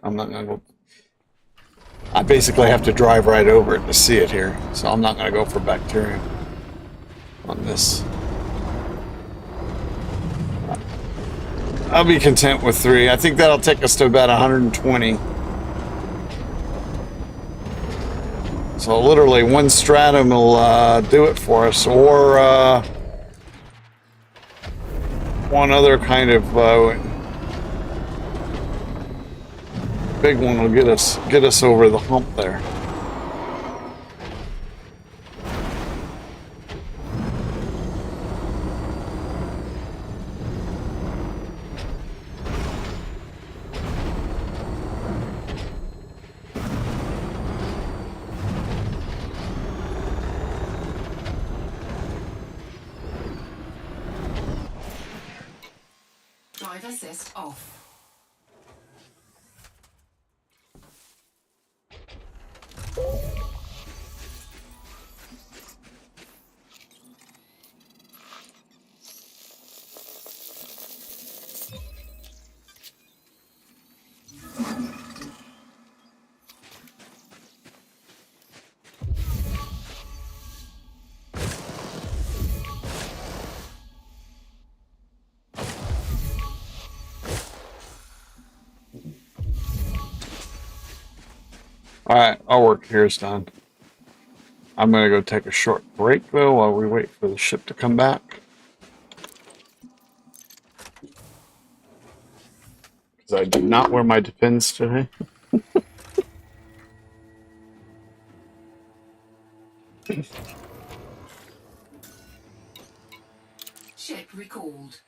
A: I'm not going to go. I basically have to drive right over it to see it here. So I'm not going to go for Bacterium on this. I'll be content with 3. I think that'll take us to about 120. So literally one stratum will do it for us, or one other kind of big one will get us over the hump there.
D: Drive assist off.
A: Alright, our work here is done. I'm gonna go take a short break though while we wait for the ship to come back. Because I did not wear my defense today.
D: Ship recalled.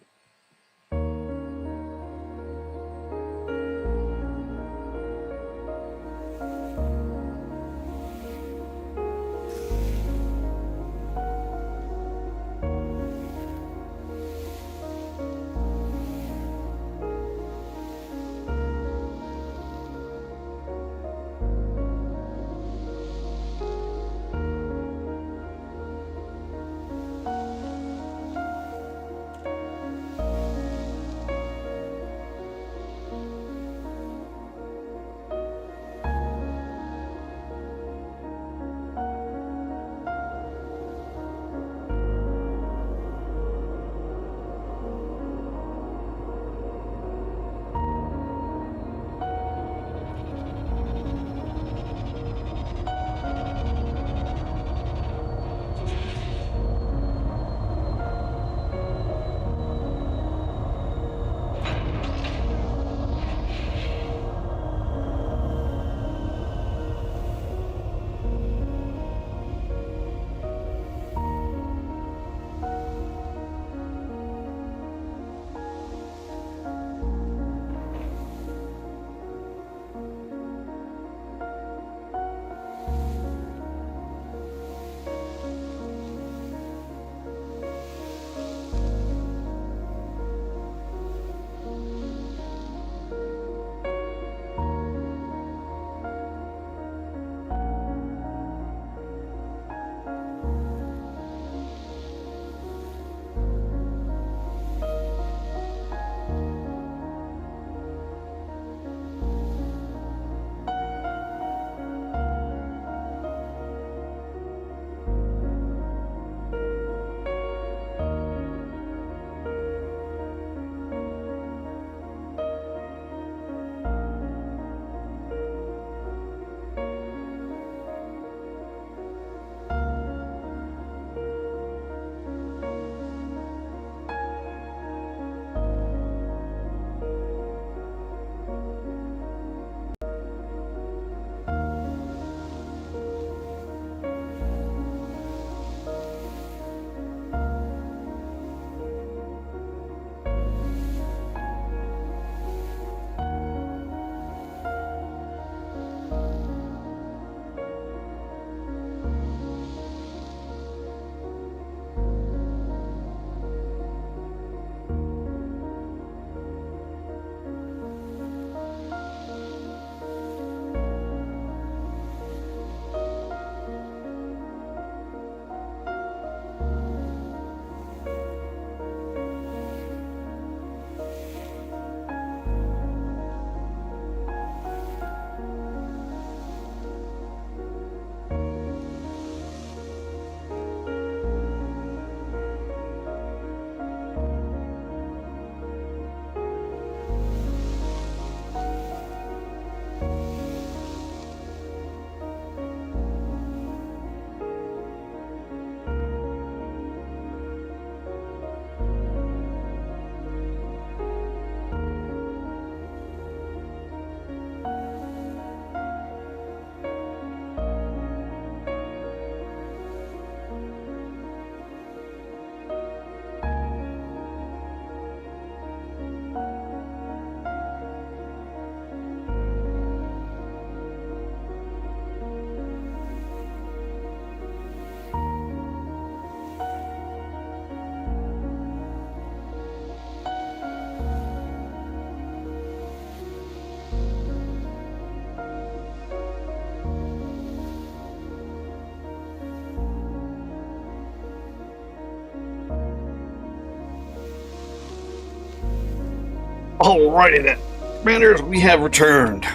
A: Alrighty then. Commanders, we have returned.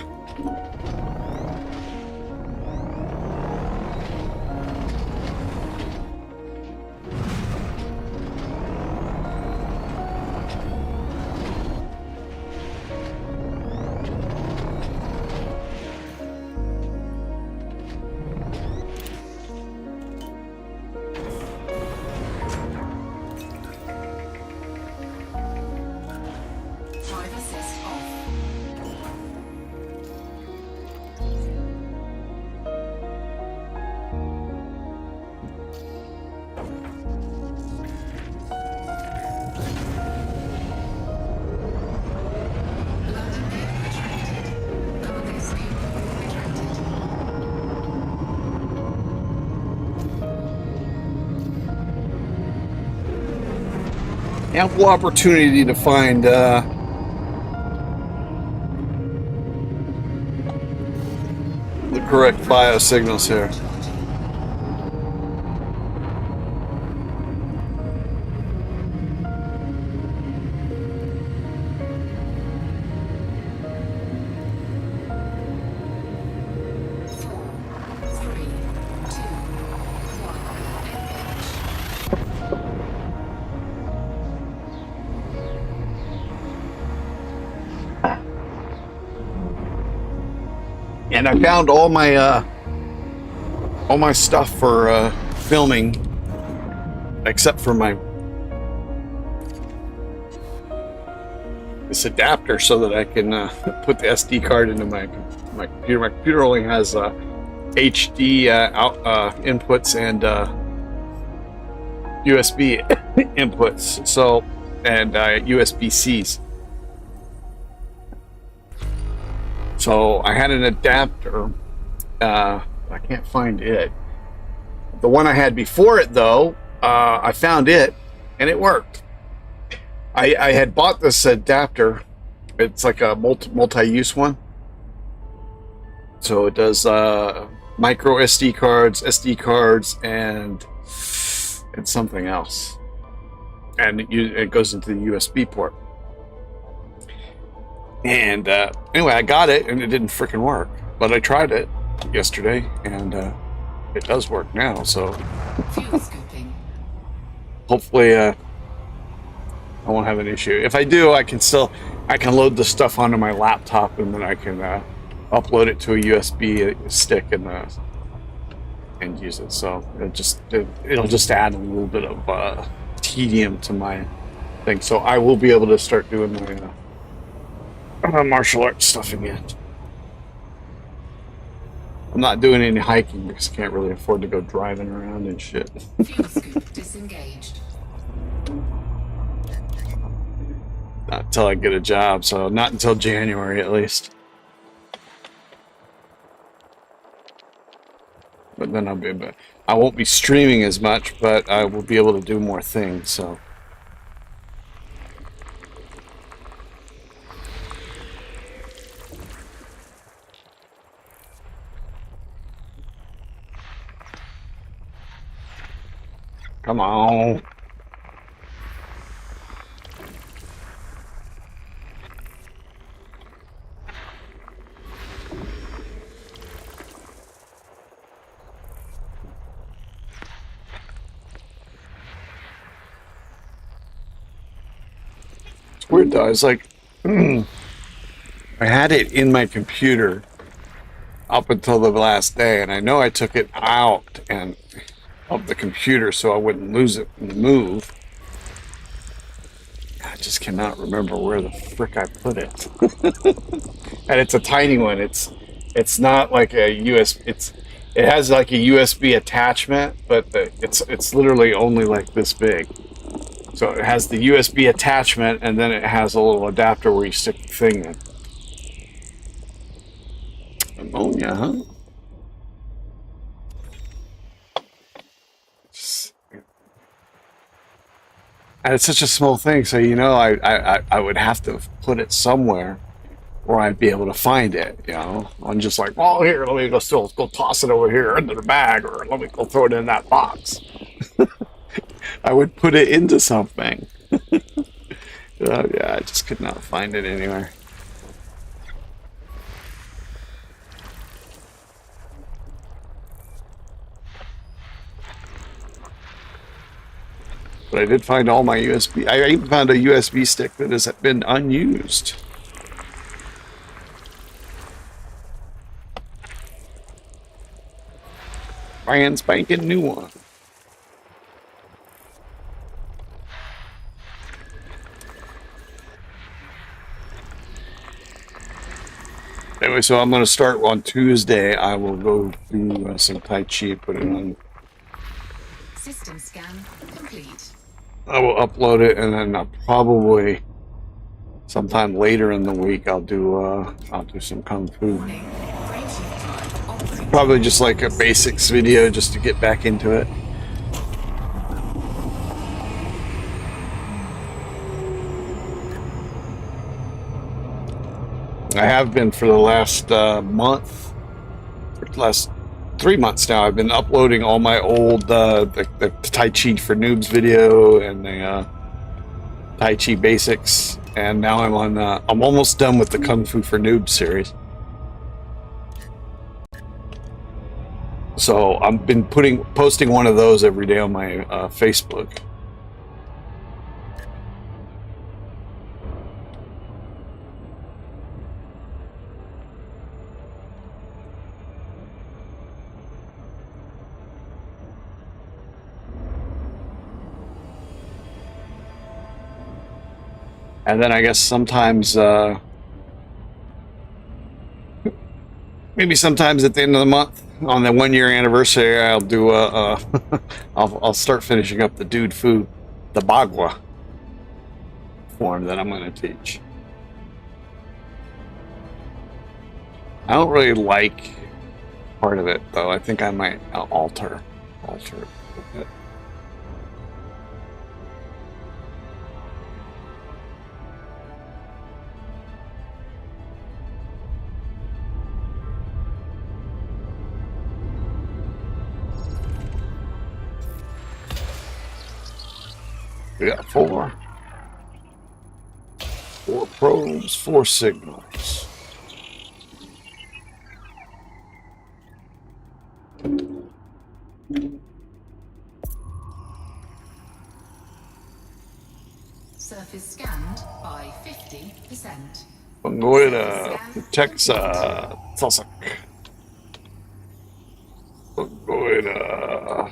D: Drive assist off. Landing gear retracted. Cargo scoop retracted.
A: Ample opportunity to find the correct biosignals here. And I found all my stuff for filming, except for this adapter, so that I can put the SD card into my computer. My computer only has HD inputs and USB inputs, so and USB-Cs. So I had an adapter. I can't find it. The one I had before it, though, I found it, and it worked. I had bought this adapter. It's like a multi-use one. So it does micro SD cards, and something else. And it goes into the USB port. And anyway, I got it, and it didn't freaking work. But I tried it yesterday, and it does work now. So
D: Fuel scooping.
A: hopefully, I won't have an issue. If I do, I can load the stuff onto my laptop, and then I can upload it to a USB stick and use it. So it'll just add a little bit of tedium to my thing. So I will be able to start doing my martial arts stuff again. I'm not doing any hiking because I can't really afford to go driving around and shit.
D: Fuel scoop disengaged.
A: Not until I get a job, so not until January at least. But then I won't be streaming as much, but I will be able to do more things, so. Come on. It's weird though. It's like, I had it in my computer up until the last day, and I know I took it out of the computer so I wouldn't lose it in the move. I just cannot remember where the frick I put it. And it's a tiny one. It's not like a USB. It has like a USB attachment, but it's literally only like this big. So it has the USB attachment, and then it has a little adapter where you stick the thing in. Ammonia, huh? And it's such a small thing, so I would have to put it somewhere where I'd be able to find it. I'm just like, well, here, let me go toss it over here into the bag, or let me go throw it in that box. I would put it into something. Yeah, I just could not find it anywhere. But I did find all my USB. I even found a USB stick that has been unused. Brand spanking new one. Anyway, so I'm going to start on Tuesday. I will go do some Tai Chi, put it on.
D: System scan complete.
A: I will upload it, and then I'll probably sometime later in the week I'll do some kung fu.
D: Warning. Brain shift drive operating.
A: Probably just like a basics video just to get back into it. I have been for the last month, for the last 3 months now. I've been uploading all my old the Tai Chi for Noobs video and the Tai Chi basics, and now I'm on. I'm almost done with the Kung Fu for Noobs series. So I've been posting one of those every day on my Facebook. And then I guess sometimes, maybe sometimes at the end of the month, on the 1 year anniversary, I'll do I'll start finishing up the dude food, the bagua form that I'm going to teach. I don't really like part of it though. I think I might alter it a bit. We got four probes, 4 signals.
D: Surface scanned by 50%.
A: I'm going to protect Tosak. I'm going to.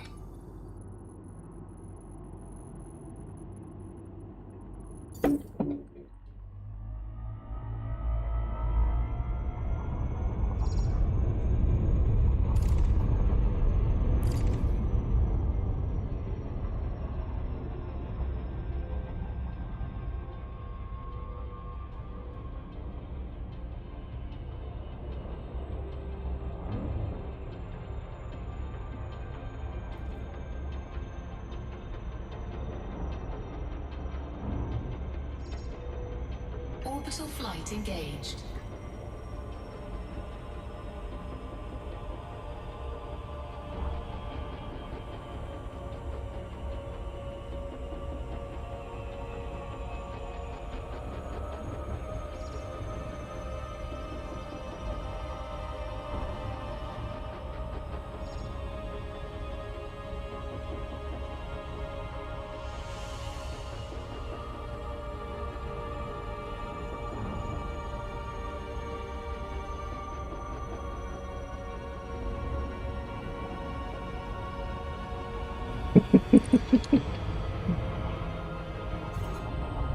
D: Orbital flight engaged.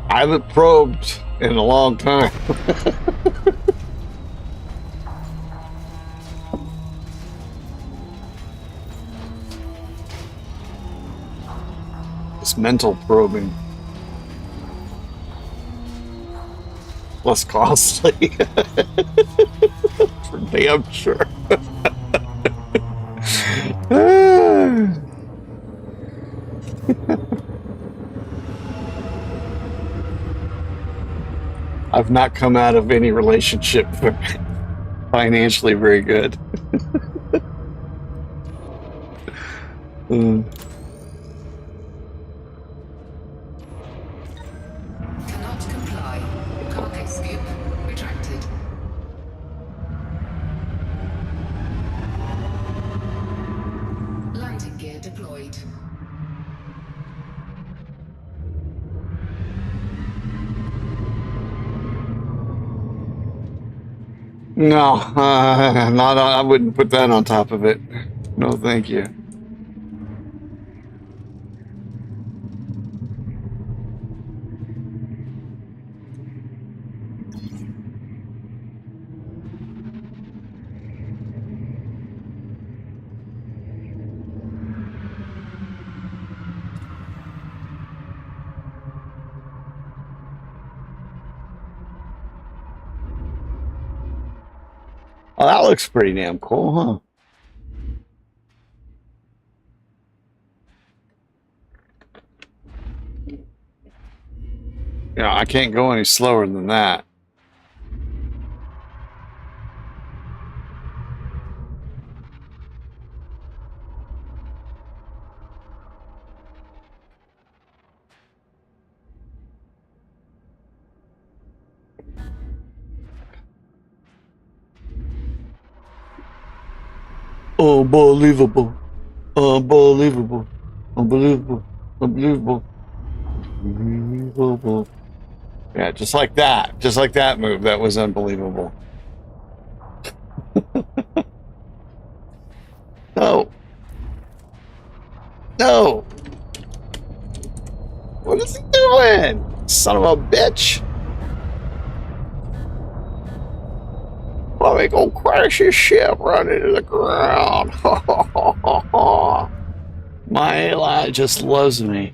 D: I haven't probed in a long time. It's mental probing. Less costly. For damn sure. I've not come out of any relationship financially very good. Cannot Skip retracted. Landing gear deployed.
A: No, not. I wouldn't put that on top of it. No, thank you. Well, that looks pretty damn cool, huh? Yeah, I can't go any slower than that. Unbelievable. Unbelievable. Unbelievable. Unbelievable. Unbelievable. Yeah, just like that. Just like that move. That was unbelievable. No. No. What is he doing? Son of a bitch. Let me go crash his ship right into the ground. My AI just loves me.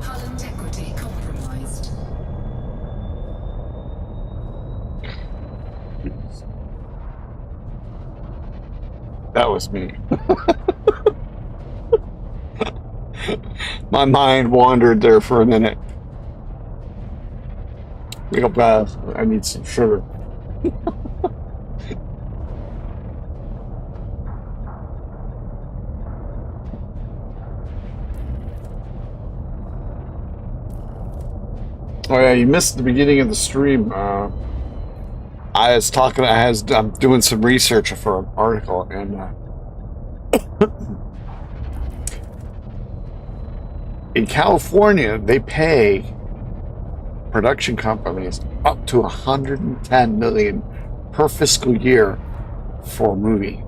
D: Hull integrity compromised.
A: That was me. My mind wandered there for a minute. Real fast. I need some sugar. Oh yeah, you missed the beginning of the stream. I'm doing some research for an article, and in California, they pay production companies up to 110 million per fiscal year for a movie.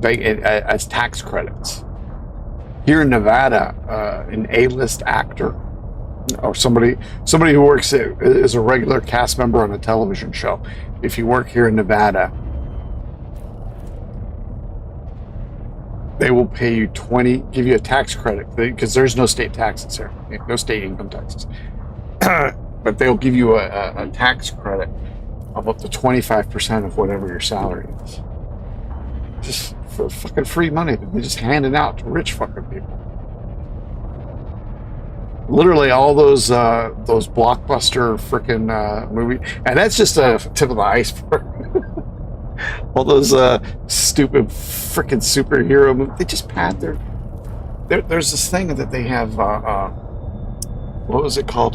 A: As tax credits. Here in Nevada, an A-list actor or somebody who works as a regular cast member on a television show, if you work here in Nevada, they will pay you give you a tax credit, because there's no state taxes here, no state income taxes. But they'll give you a tax credit of up to 25% of whatever your salary is. Just for fucking free money that they just hand it out to rich fucking people. Literally all those blockbuster freaking movie, and that's just a tip of the iceberg. All those stupid freaking superhero movies, they just pad there's this thing that they have, what was it called?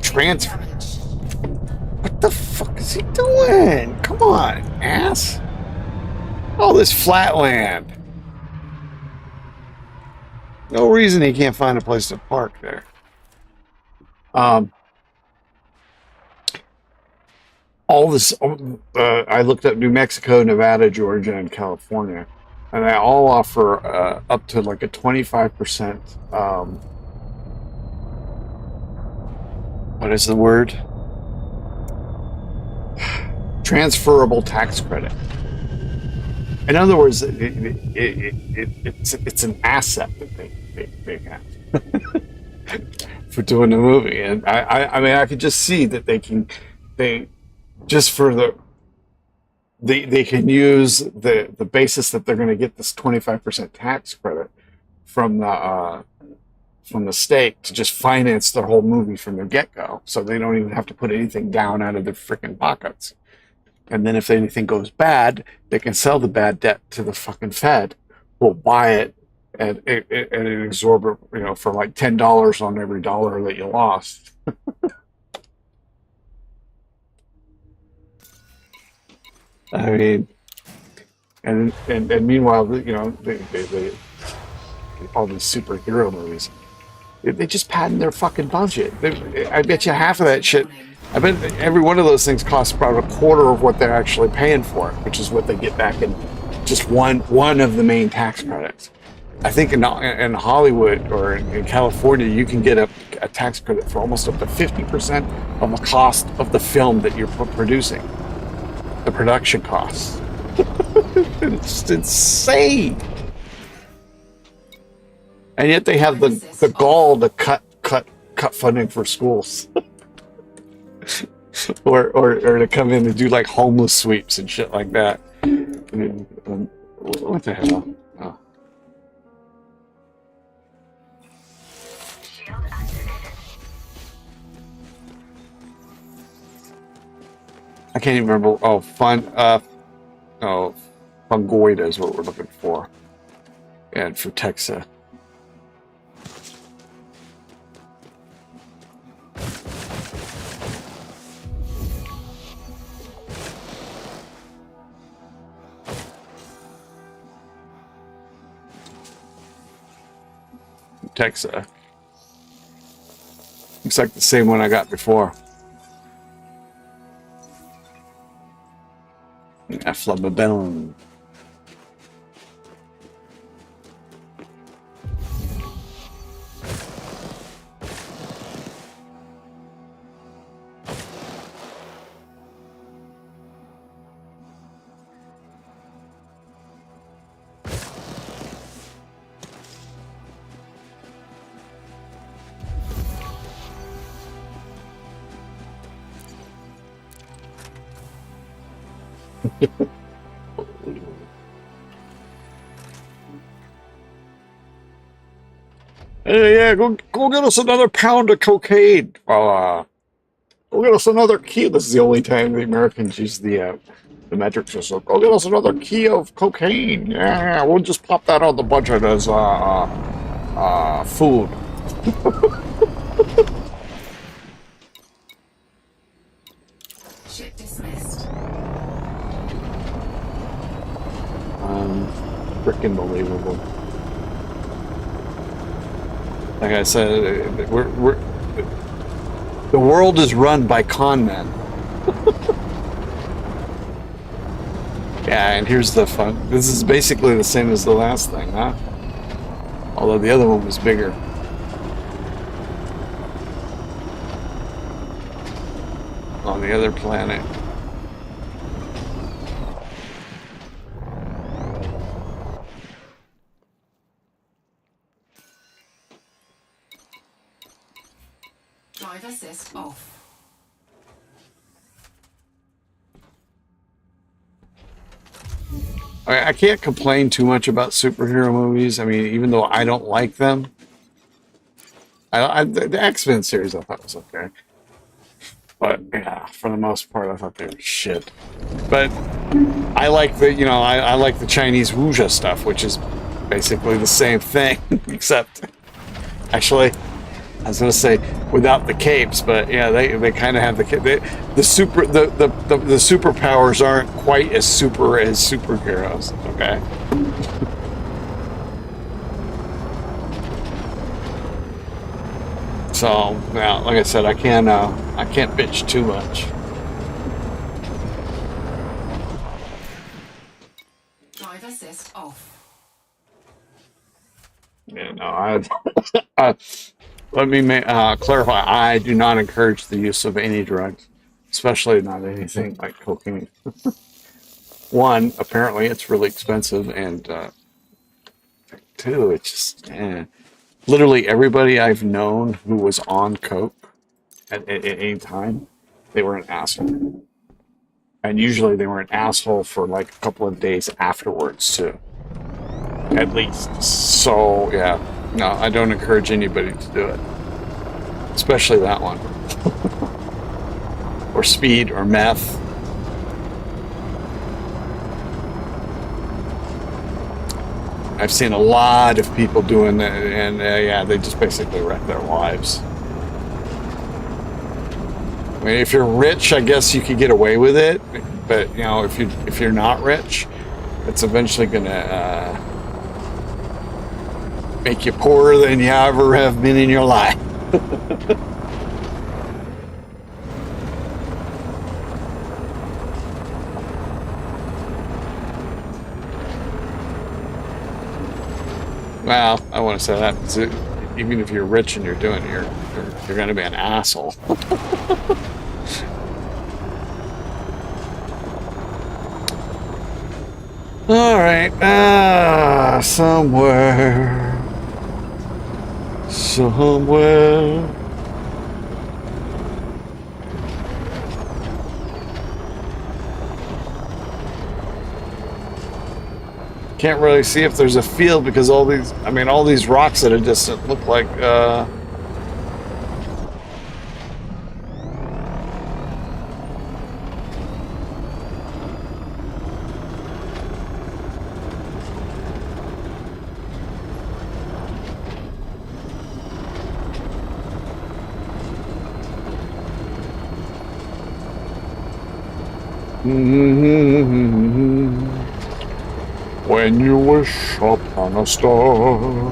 A: Transfer. What the fuck is he doing? Come on, ass. All this flat land. No reason he can't find a place to park there. All this, I looked up New Mexico, Nevada, Georgia, and California, and they all offer up to like a 25%, what is the word? Transferable tax credit. In other words, it's an asset that they have for doing the movie, and I mean I could just see that they can use the basis that they're going to get this 25% tax credit from from the state to just finance their whole movie from the get-go, so they don't even have to put anything down out of their freaking pockets. And then if anything goes bad, they can sell the bad debt to the fucking Fed, who'll buy it at an exorbitant, for like $10 on every dollar that you lost. I mean, and meanwhile, all these superhero movies, they just padding their fucking budget. I bet you half of that shit. I bet every one of those things costs about a quarter of what they're actually paying for it, which is what they get back in just one of the main tax credits. I think in Hollywood or in California, you can get a tax credit for almost up to 50% of the cost of the film that you're producing, the production costs. It's just insane. And yet they have the gall to cut funding for schools. or to come in and do like homeless sweeps and shit like that. I mean, what the hell? Oh. I can't even remember. Oh, fungoid is what we're looking for. And for Texas. Texas. Looks like the same one I got before. Afflababellum. Hey, yeah, go get us another pound of cocaine. Go get us another key. This is the only time the Americans use the metric system. Go get us another key of cocaine. Yeah, we'll just pop that on the budget as food.
D: Ship dismissed.
A: Frickin' believable. Like I said, the world is run by con men. Yeah, and here's the fun. This is basically the same as the last thing, huh? Although the other one was bigger. On the other planet.
D: Drive assist off.
A: I can't complain too much about superhero movies. I mean, even though I don't like them, the X-Men series I thought was okay. But yeah, for the most part, I thought they were shit. But I like I like the Chinese wuxia stuff, which is basically the same thing, except actually, I was gonna say without the capes, but yeah, they kind of have the superpowers aren't quite as super as superheroes. Okay. So yeah, like I said, I can't bitch too much.
D: Drive assist off.
A: Yeah, no, let me clarify. I do not encourage the use of any drugs, especially not anything like cocaine. One, apparently it's really expensive, and two, it's just literally everybody I've known who was on coke at any time, they were an asshole, and usually they were an asshole for like a couple of days afterwards too, at least. So yeah. No, I don't encourage anybody to do it. Especially that one. Or speed or meth. I've seen a lot of people doing that, and yeah, they just basically wreck their lives. I mean, if you're rich, I guess you could get away with it, but you know, if you're not rich, it's eventually gonna make you poorer than you ever have been in your life. Well, I want to say that even if you're rich and you're doing it, you're going to be an asshole. All right, somewhere. Can't really see if there's a field because all these rocks at a distance look like when you wish upon a star.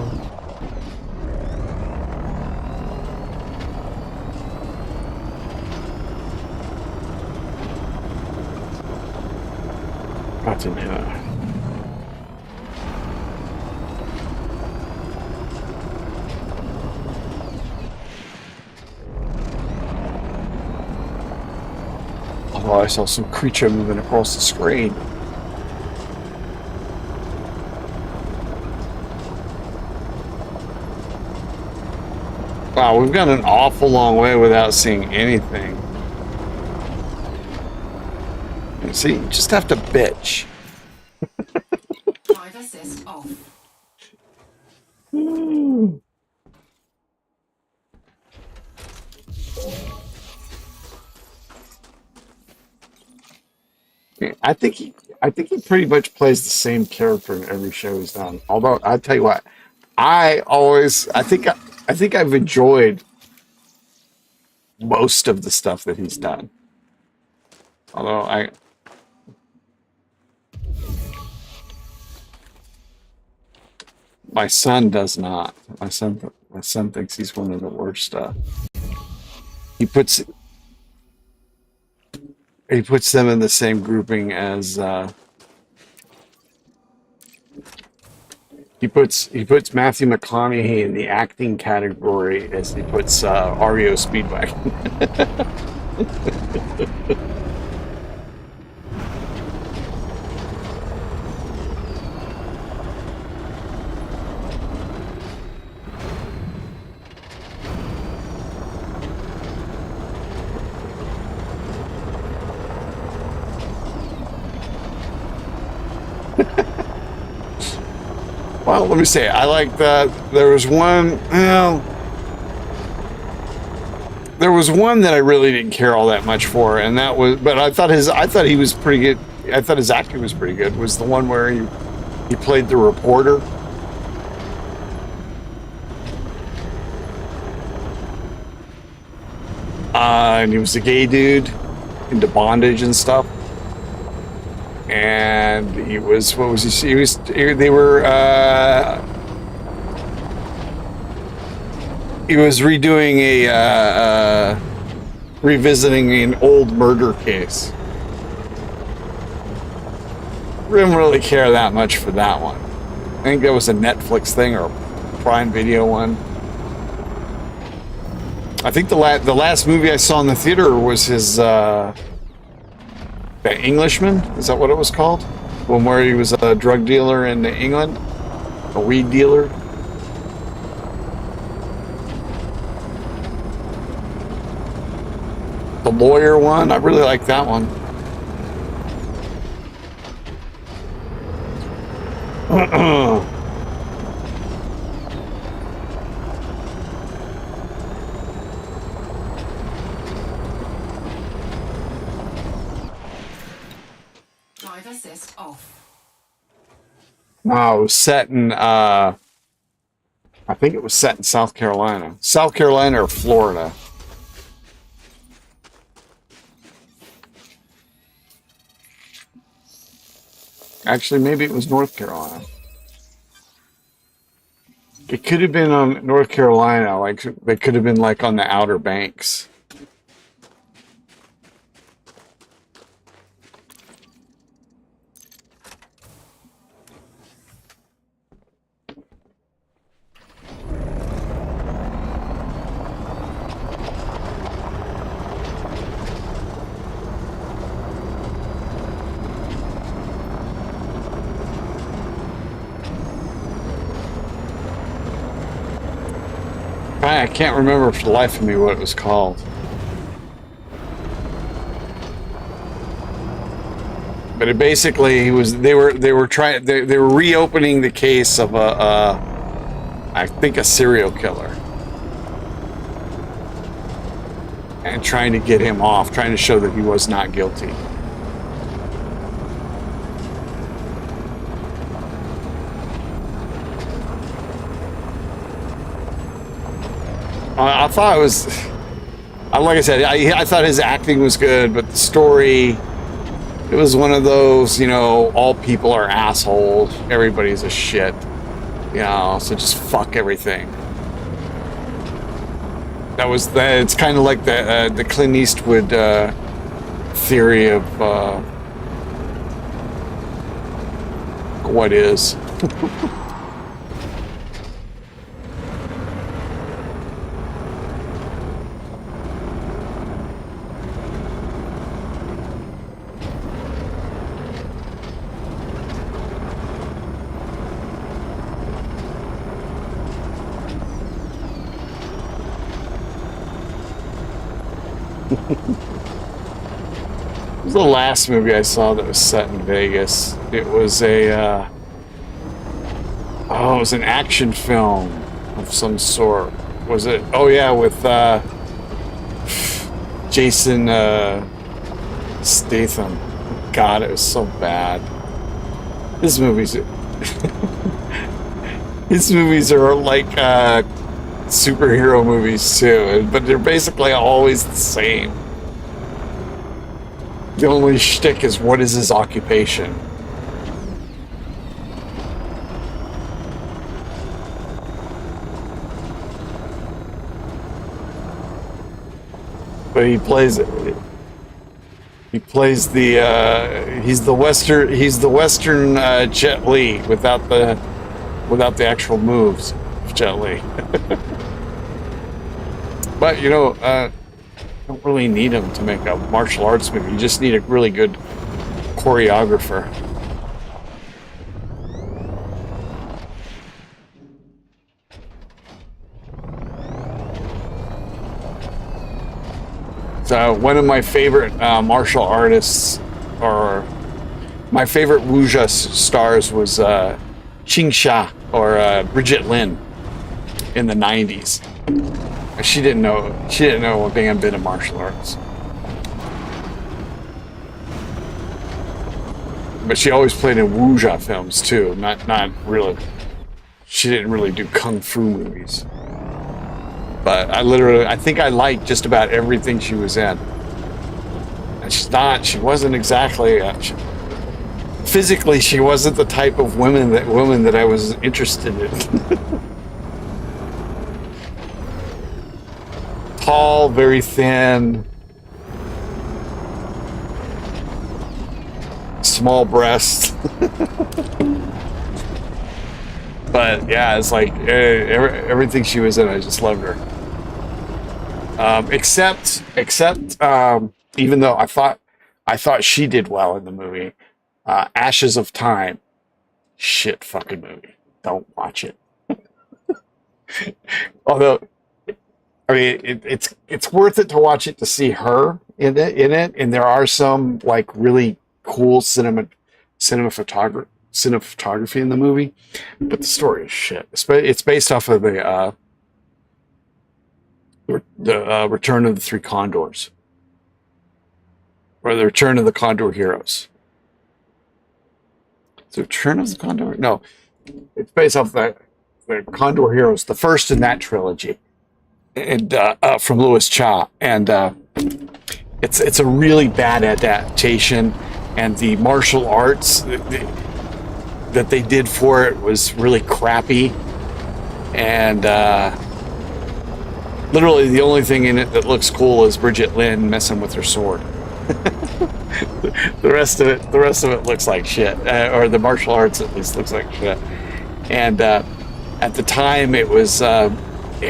A: That's in here. Oh, I saw some creature moving across the screen. Wow, we've gone an awful long way without seeing anything. You see, you just have to bitch.
D: Drive assist off.
A: I think he pretty much plays the same character in every show he's done. Although I tell you what, I think I've enjoyed most of the stuff that he's done. Although my son does not. My son thinks he's one of the worst. He puts them in the same grouping as he puts Matthew McConaughey in the acting category as he puts REO Speedwagon. Well, let me say, I like that. There was one that I really didn't care all that much for, and that was. But I thought he was pretty good. I thought his acting was pretty good. Was the one where he played the reporter. And he was a gay dude into bondage and stuff. And he was, what was he? They were, he was redoing revisiting an old murder case. Didn't really care that much for that one. I think that was a Netflix thing or a Prime Video one. I think the last movie I saw in the theater was his, The Englishman? Is that what it was called? One where he was a drug dealer in England? A weed dealer? The lawyer one? I really like that one.
D: Drive assist off.
A: No, it was set in, I think it was set in South Carolina. South Carolina or Florida. Actually, maybe it was North Carolina. It could have been on North Carolina, like they could have been like on the Outer Banks. I can't remember for the life of me what it was called. But it basically was they were reopening the case of I think a serial killer and trying to get him off, trying to show that he was not guilty. I thought it was, like I said, I thought his acting was good, but the story, it was one of those, you know, all people are assholes, everybody's a shit, you know, so just fuck everything. It's kind of like the Clint Eastwood theory of what is. It was the last movie I saw that was set in Vegas. It was it was an action film of some sort. Was it? Oh yeah, with Jason Statham. God, it was so bad. His movies are like superhero movies too, but they're basically always the same. The only shtick is, what is his occupation? But he plays it. He plays the he's the Western Jet Li without the actual moves of Jet Li. But you know, don't really need him to make a martial arts movie. You just need a really good choreographer. So one of my favorite martial artists, or my favorite wuxia stars, was Ching Xia, or Bridget Lin in the 90s. She didn't know a damn bit of martial arts. But she always played in wuxia films too, not really. She didn't really do kung fu movies. But I think I liked just about everything she was in. And she wasn't exactly, physically she wasn't the type of woman that I was interested in. Tall, very thin, small breasts. But yeah, it's like everything she was in, I just loved her. Except even though I thought she did well in the movie, Ashes of Time, shit fucking movie. Don't watch it. Although, I mean, it's worth it to watch it to see her in it, and there are some like really cool cinematography in the movie, but the story is shit. It's based off of the Return of the Three Condors, or the Return of the Condor Heroes. So Return of the Condor? No, it's based off the Condor Heroes, the first in that trilogy, and from Louis Cha, and it's a really bad adaptation, and the martial arts that they did for it was really crappy, and literally the only thing in it that looks cool is Bridget Lynn messing with her sword. the rest of it looks like shit, or the martial arts at least looks like shit. And at the time, it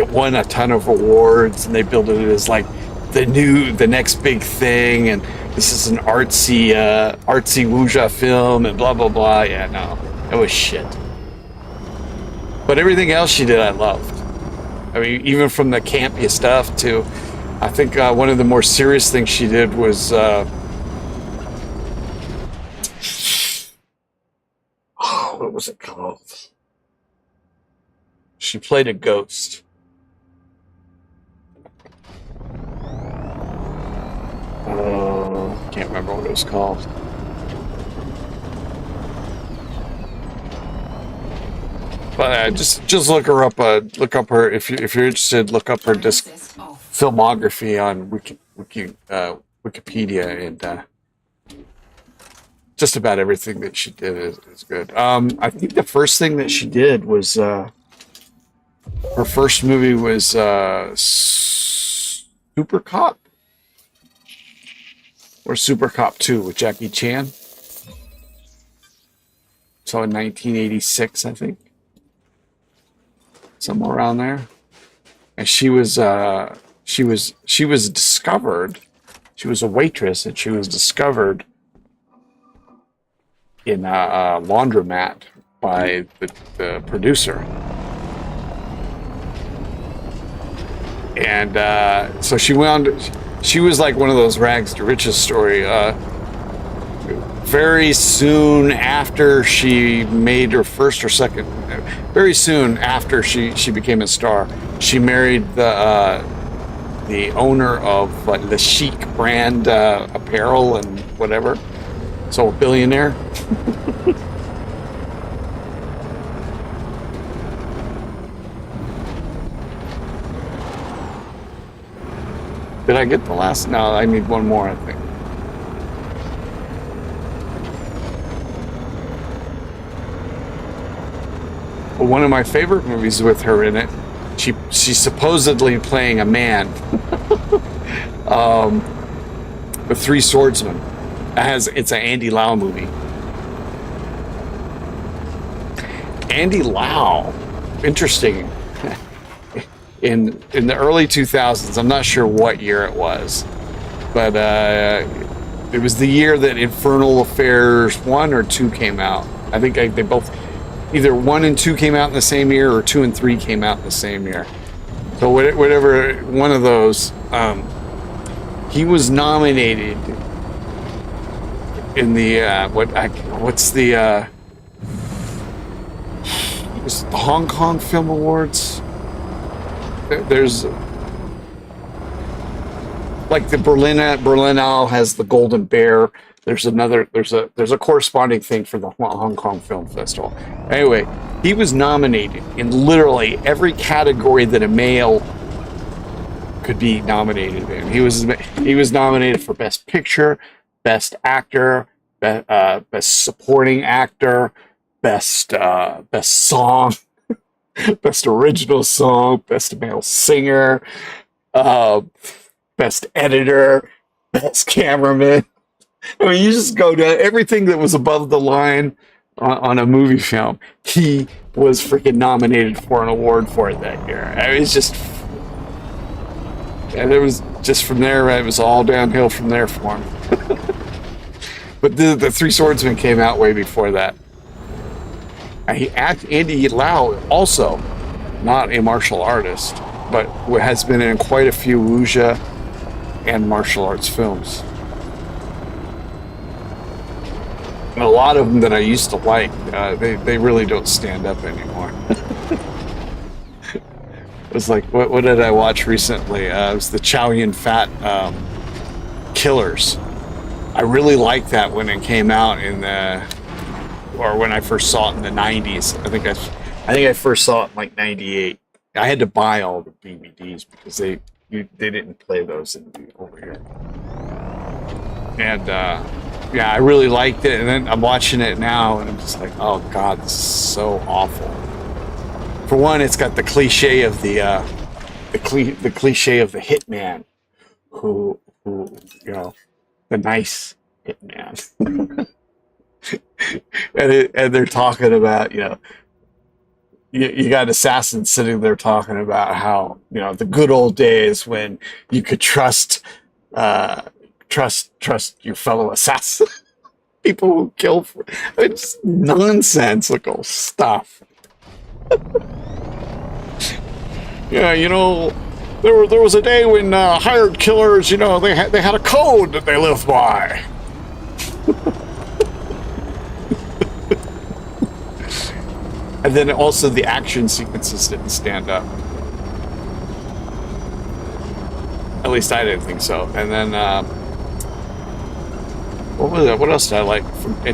A: won a ton of awards, and they billed it as like the next big thing, and this is an artsy wuxia film, and blah blah blah. Yeah, no, it was shit. But everything else she did, I loved. I mean, even from the campy stuff to, I think one of the more serious things she did was, what was it called? She played a ghost. Can't remember what it was called. But just look her up. Look up her if you're interested. Look up her filmography on Wikipedia, and just about everything that she did is good. I think the first thing that she did was her first movie was Super Cop or Super Cop 2 with Jackie Chan. So in 1986, I think. Somewhere around there, and she was discovered. She was a waitress, and she was discovered in a laundromat by the producer, and so she was like one of those rags to riches story. Very soon after she made her first or second, very soon after she became a star, she married the owner of the Chic brand apparel and whatever. So a billionaire. Did I get the last? No, I need one more, I think. One of my favorite movies with her in it, she's supposedly playing a man. The Three Swordsmen. It's an Andy Lau movie. Andy Lau, interesting. In the early 2000s, I'm not sure what year it was, but it was the year that Infernal Affairs 1 or 2 came out. I think they both, either 1 and 2 came out in the same year, or 2 and 3 came out in the same year. So whatever one of those, he was nominated in the it's the Hong Kong Film Awards. There's like the Berlinale has the Golden Bear. There's a corresponding thing for the Hong Kong Film Festival. Anyway, he was nominated in literally every category that a male could be nominated in. He was nominated for Best Picture, Best Actor, Best Supporting Actor, Best Song, Best Original Song, Best Male Singer, Best Editor, Best Cameraman. I mean, you just go to everything that was above the line on a movie film. He was freaking nominated for an award for it that year. I mean, it's just, and it was just from there. It was all downhill from there for him. But the Three Swordsmen came out way before that. Andy Lau, also not a martial artist, but has been in quite a few wuxia and martial arts films. And a lot of them that I used to like, they really don't stand up anymore. It was like, what did I watch recently? It was the Chow Yun Fat Killers. I really liked that when it came out in the, or when I first saw it in the '90s. I think I first saw it in like '98. I had to buy all the DVDs because they didn't play those over here. And yeah, I really liked it. And then I'm watching it now, and I'm just like, oh god, this is so awful. For one, it's got the cliche of the cliche of the hitman, who the nice hitman. And they're talking about, you got assassins sitting there talking about how, the good old days when you could trust your fellow assassin. People who kill for it's nonsensical stuff. Yeah, there was a day when hired killers, they had a code that they lived by. And then also the action sequences didn't stand up. At least I didn't think so. And then what was it? What else did I like?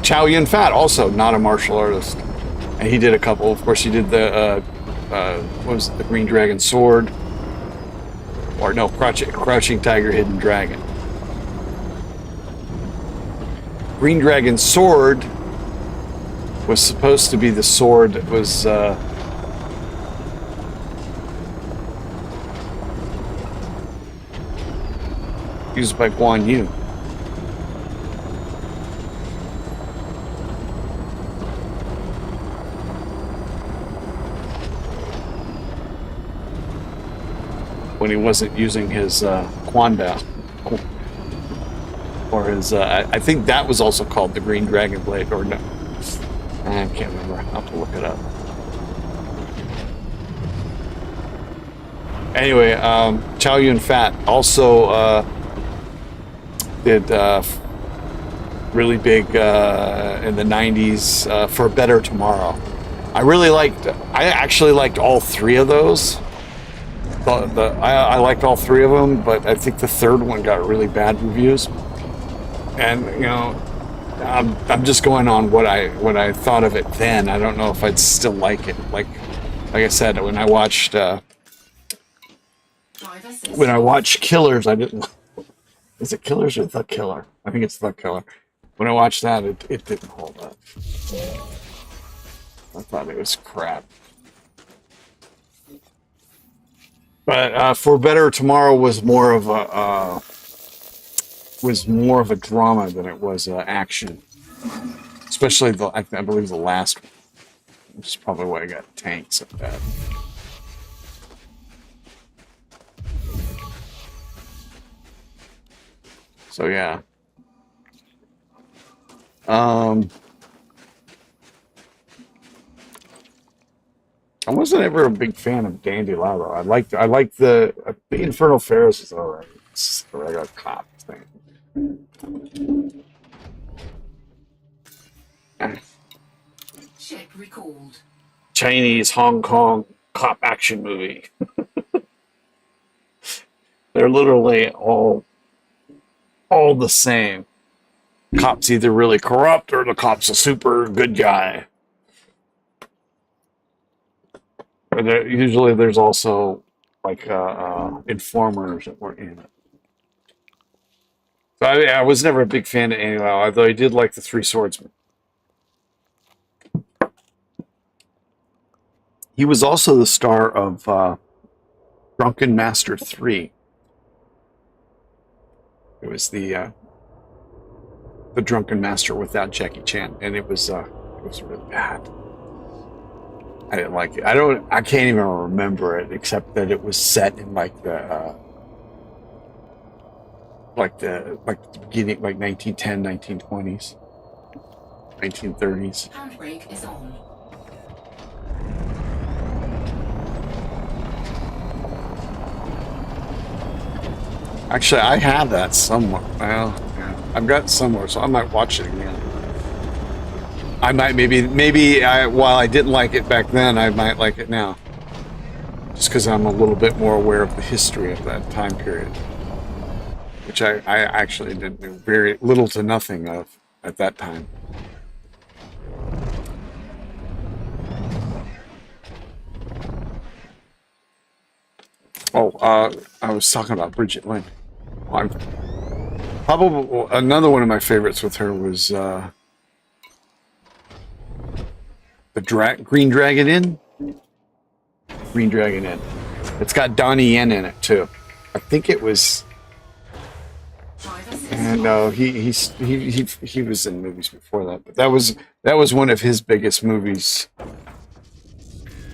A: Chow Yun Fat, also not a martial artist, and he did a couple. Of course, he did the what was it, the Green Dragon Sword, or no, Crouching Tiger, Hidden Dragon. Green Dragon Sword was supposed to be the sword that was used by Guan Yu. When he wasn't using his Quan Bao. Or his, I think that was also called the Green Dragon Blade, or no. I can't remember. I'll have to look it up. Anyway, Chow Yun Fat also did really big in the 90s For a Better Tomorrow. I actually liked all three of those. I liked all three of them, but I think the third one got really bad reviews. And I'm just going on what I thought of it then. I don't know if I'd still like it. Like I said, when I watched Killers, I didn't. Is it Killers or The Killer? I think it's The Killer. When I watched that, it didn't hold up. I thought it was crap. But For Better Tomorrow was more of a drama than it was action. Especially I believe the last one, which is probably why I got tanked so bad. So yeah. I wasn't ever a big fan of Dandy Lalo. I liked the Infernal Ferris was alright. It's a regular cop thing.
D: Ship recalled.
A: Chinese Hong Kong cop action movie. They're literally all the same. Cop's either really corrupt or the cop's a super good guy. But usually there's also like informers that were in it. So I was never a big fan of Andy Lau, although I did like the Three Swordsmen. He was also the star of Drunken Master 3. It was the Drunken Master without Jackie Chan, and it was really bad. I didn't like it. I can't even remember it, except that it was set in like the beginning, like 1910, 1920s, 1930s.
D: Handbrake is on.
A: Actually, I have that somewhere. Well, yeah, I've got it somewhere, so I might watch it again. I might while I didn't like it back then, I might like it now. Just because I'm a little bit more aware of the history of that time period. Which I actually didn't know very little to nothing of at that time. Oh, I was talking about Bridget Lynn. I'm probably another one of my favorites with her was the Green Dragon Inn. Green Dragon Inn. It's got Donnie Yen in it too. I think it was. And no, he was in movies before that, but that was one of his biggest movies.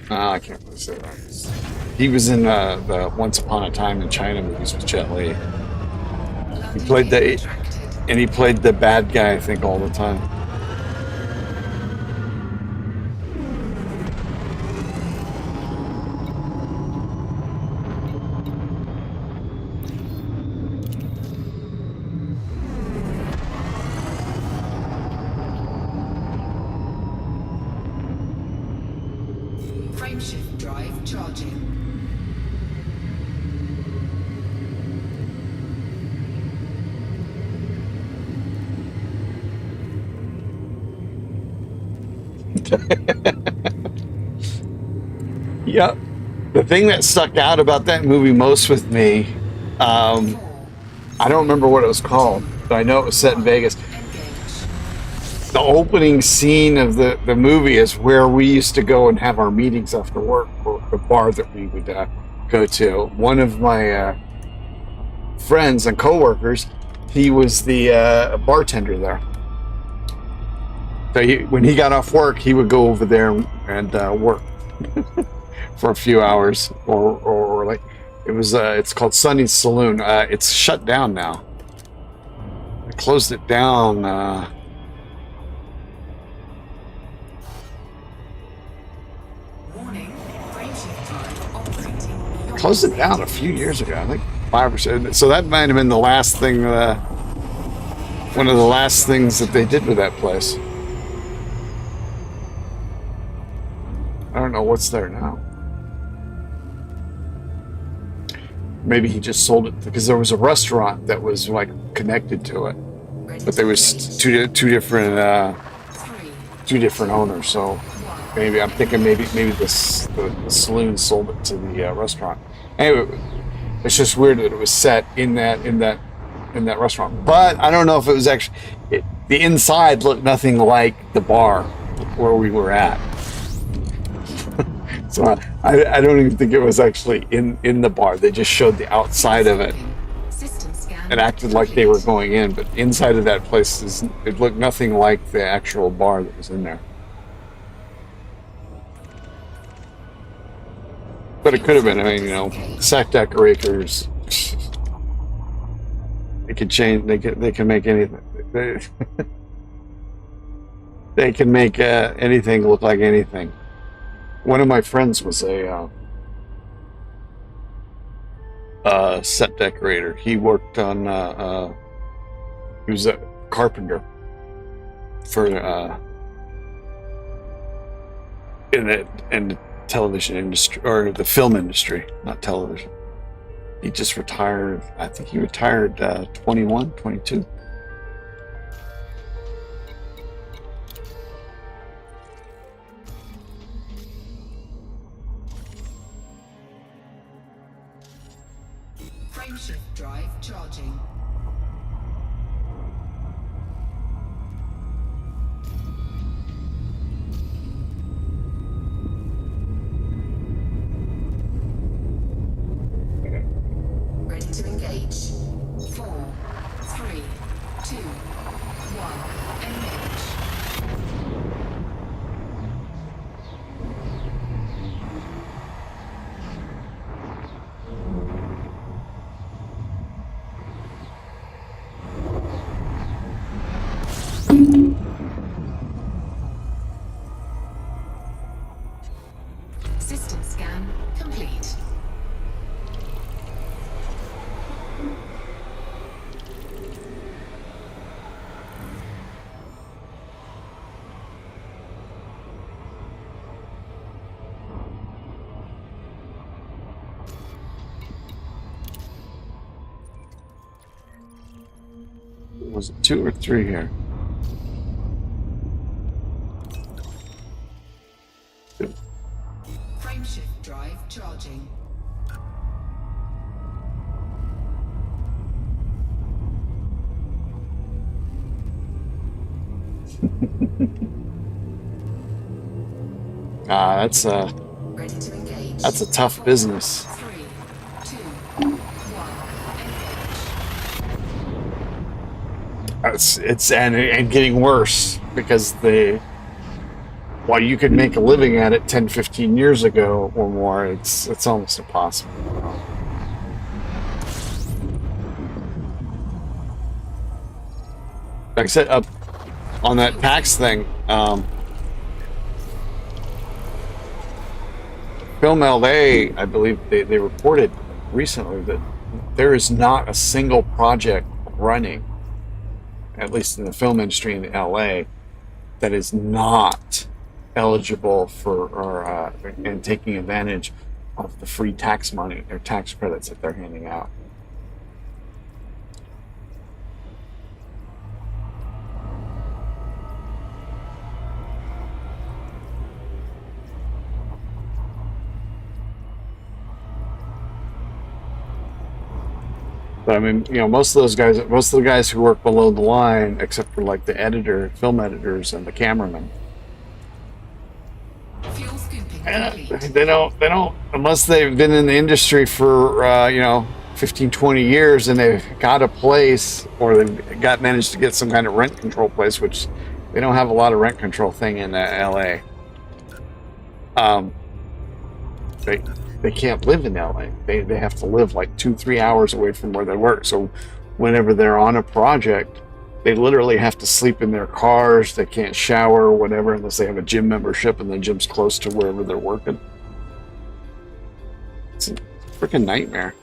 A: I can't really say that. He was in the Once Upon a Time in China movies with Jet Li. He played he played the bad guy, I think, all the time.
D: Frameshift drive charging.
A: Yeah. The thing that stuck out about that movie most with me, I don't remember what it was called, but I know it was set in Vegas. The opening scene of the movie is where we used to go and have our meetings after work, or the bar that we would go to. One of my friends and coworkers, he was the bartender there. So when he got off work, he would go over there and work for a few hours, or like it was. It's called Sunny's Saloon. It's shut down now. I closed it down.
D: Warning, frameshift drive operating.
A: Closed it down a few years ago. I think 5 or 6. So that might have been the last thing. One of the last things that they did with that place. I don't know what's there now. Maybe he just sold it because there was a restaurant that was like connected to it, but there was two different owners. So maybe I'm thinking maybe the saloon sold it to the restaurant. Anyway, it's just weird that it was set in that restaurant. But I don't know if it was actually the inside looked nothing like the bar where we were at. So I don't even think it was actually in the bar. They just showed the outside of it and acted like they were going in. But inside of that place, it looked nothing like the actual bar that was in there. But it could have been. I mean, you know, sack decorators. They could change. They can make anything. They can make anything look like anything. One of my friends was a set decorator. He worked on. He was a carpenter for in the television industry, or the film industry, not television. He just retired. I think he retired 21, 22.
D: Frameshift drive charging. Ready to engage. 4, 3, 2, 1, engage. System scan complete.
A: Was it 2 or 3 here? 2.
D: Frameshift drive charging.
A: That's
D: Ready to engage.
A: that's a tough business.
D: 3, 2, 1. Engage.
A: It's and getting worse because while you could make a living at it 10, 15 years ago or more, it's almost impossible. Like I said, up on that PAX thing, Film LA, I believe they reported recently that there is not a single project running, at least in the film industry in LA, that is not eligible for and taking advantage of the free tax money or tax credits that they're handing out. But I mean, most of the guys who work below the line, except for like the film editors and the cameramen,
D: Fuel scooping complete.
A: they don't, unless they've been in the industry for, 15, 20 years and they've got a place or they've managed to get some kind of rent control place, which they don't have a lot of rent control thing in LA. They can't live in LA. They have to live like 2-3 hours away from where they work. So whenever they're on a project, they literally have to sleep in their cars. They can't shower or whatever unless they have a gym membership and the gym's close to wherever they're working. It's a freaking nightmare.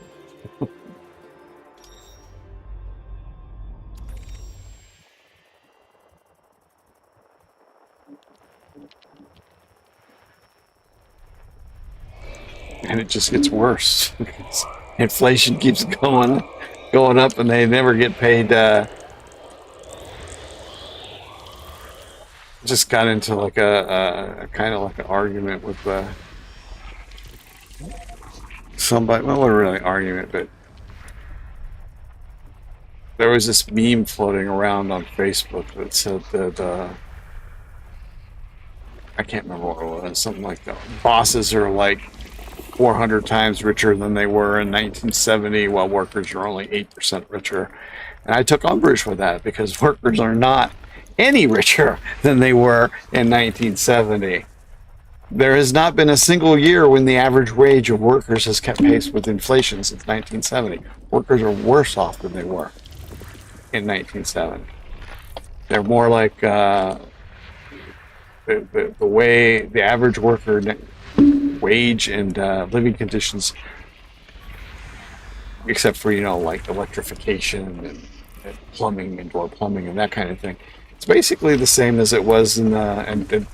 A: And it just gets worse. Inflation keeps going up, and they never get paid. Just got into like a kind of like an argument with somebody. Well, not really argument, but there was this meme floating around on Facebook that said that I can't remember what it was. Something like that. Bosses are like 400 times richer than they were in 1970, while workers are only 8% richer. And I took umbrage with that because workers are not any richer than they were in 1970. There has not been a single year when the average wage of workers has kept pace with inflation since 1970. Workers are worse off than they were in 1970. They're more like the way the average worker wage and living conditions, except for like electrification and plumbing, indoor plumbing, and that kind of thing. It's basically the same as it was in and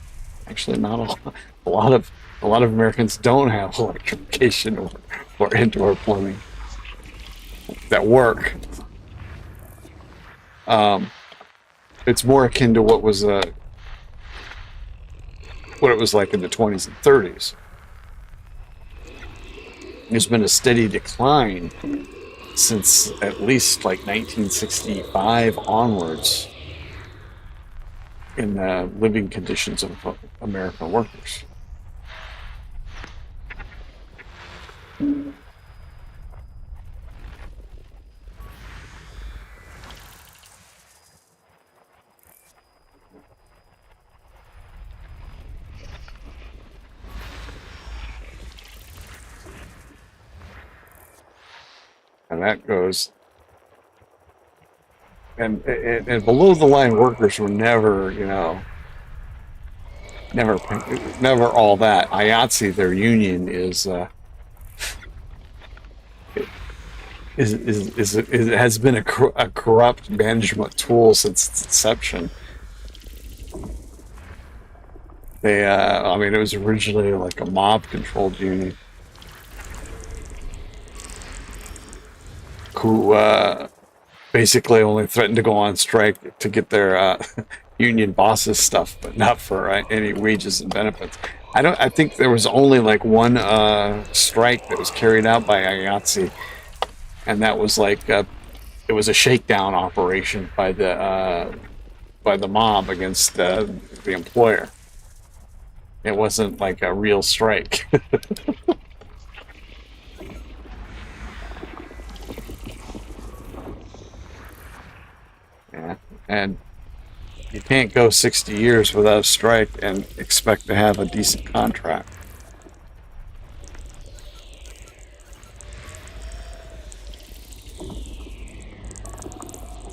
A: actually not a lot of Americans don't have electrification or indoor plumbing that work. It's more akin to what it was like in the 20s and 30s. There's been a steady decline since at least like 1965 onwards in the living conditions of American workers. And that goes, and below the line workers were never, never all that. IATSE, their union, it has been a corrupt management tool since its inception. It was originally like a mob-controlled union who basically only threatened to go on strike to get their union bosses stuff, but not for any wages and benefits. I think there was only like one strike that was carried out by IATSE, and that was like it was a shakedown operation by the by the mob against the employer. It wasn't like a real strike. Yeah. And you can't go 60 years without a strike and expect to have a decent contract.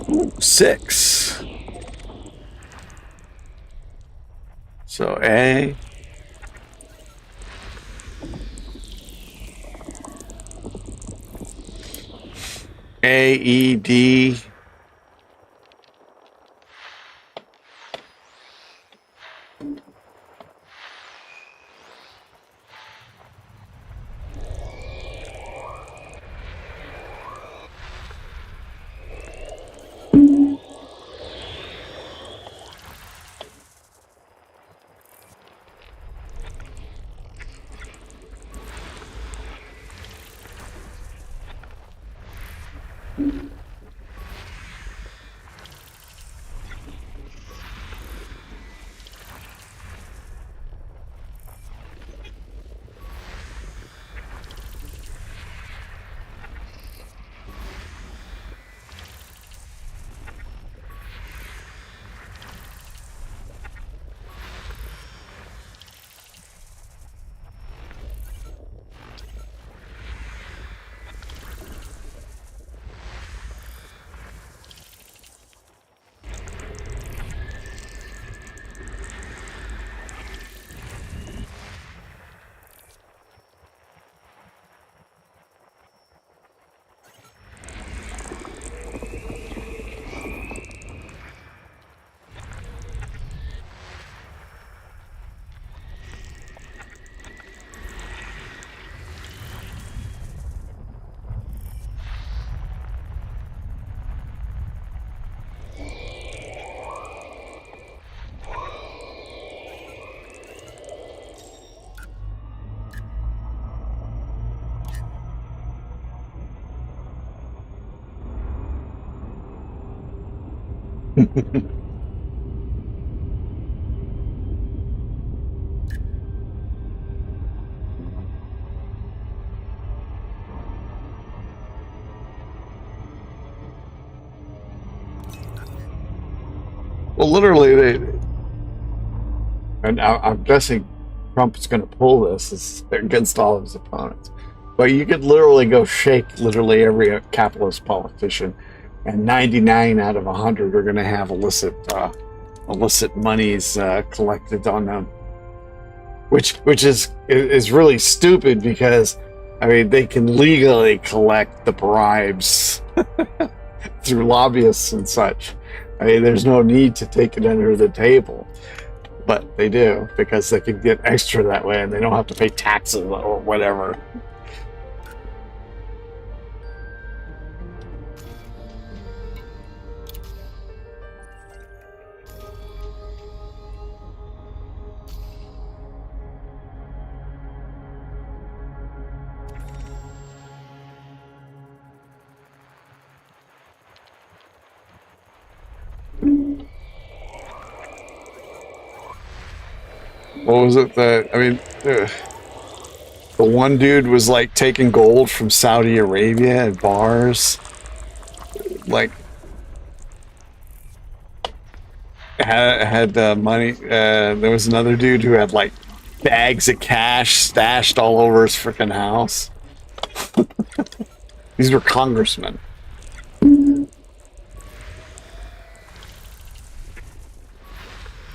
A: Ooh, 6. So A, E, D. Well, literally, and I'm guessing Trump's going to pull this against all of his opponents. But you could literally go shake literally every capitalist politician, and 99 out of 100 are going to have illicit monies collected on them, which is really stupid because I mean they can legally collect the bribes through lobbyists and such. I mean, there's no need to take it under the table. But they do because they can get extra that way and they don't have to pay taxes or whatever. What was it that, I mean, the one dude was like taking gold from Saudi Arabia at bars. Like, had money. There was another dude who had like bags of cash stashed all over his freaking house. These were congressmen.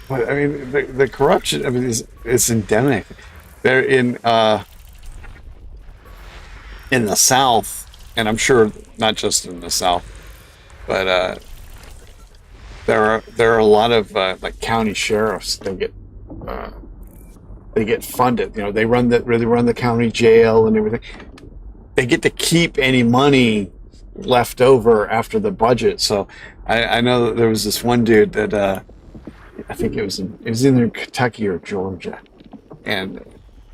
A: But I mean, the corruption. I mean, is endemic. They're in the South, and I'm sure not just in the South, but there are a lot of like county sheriffs. They get funded. You know, they run the county jail and everything. They get to keep any money left over after the budget. So I know that there was this one dude that. I think it was either Kentucky or Georgia, and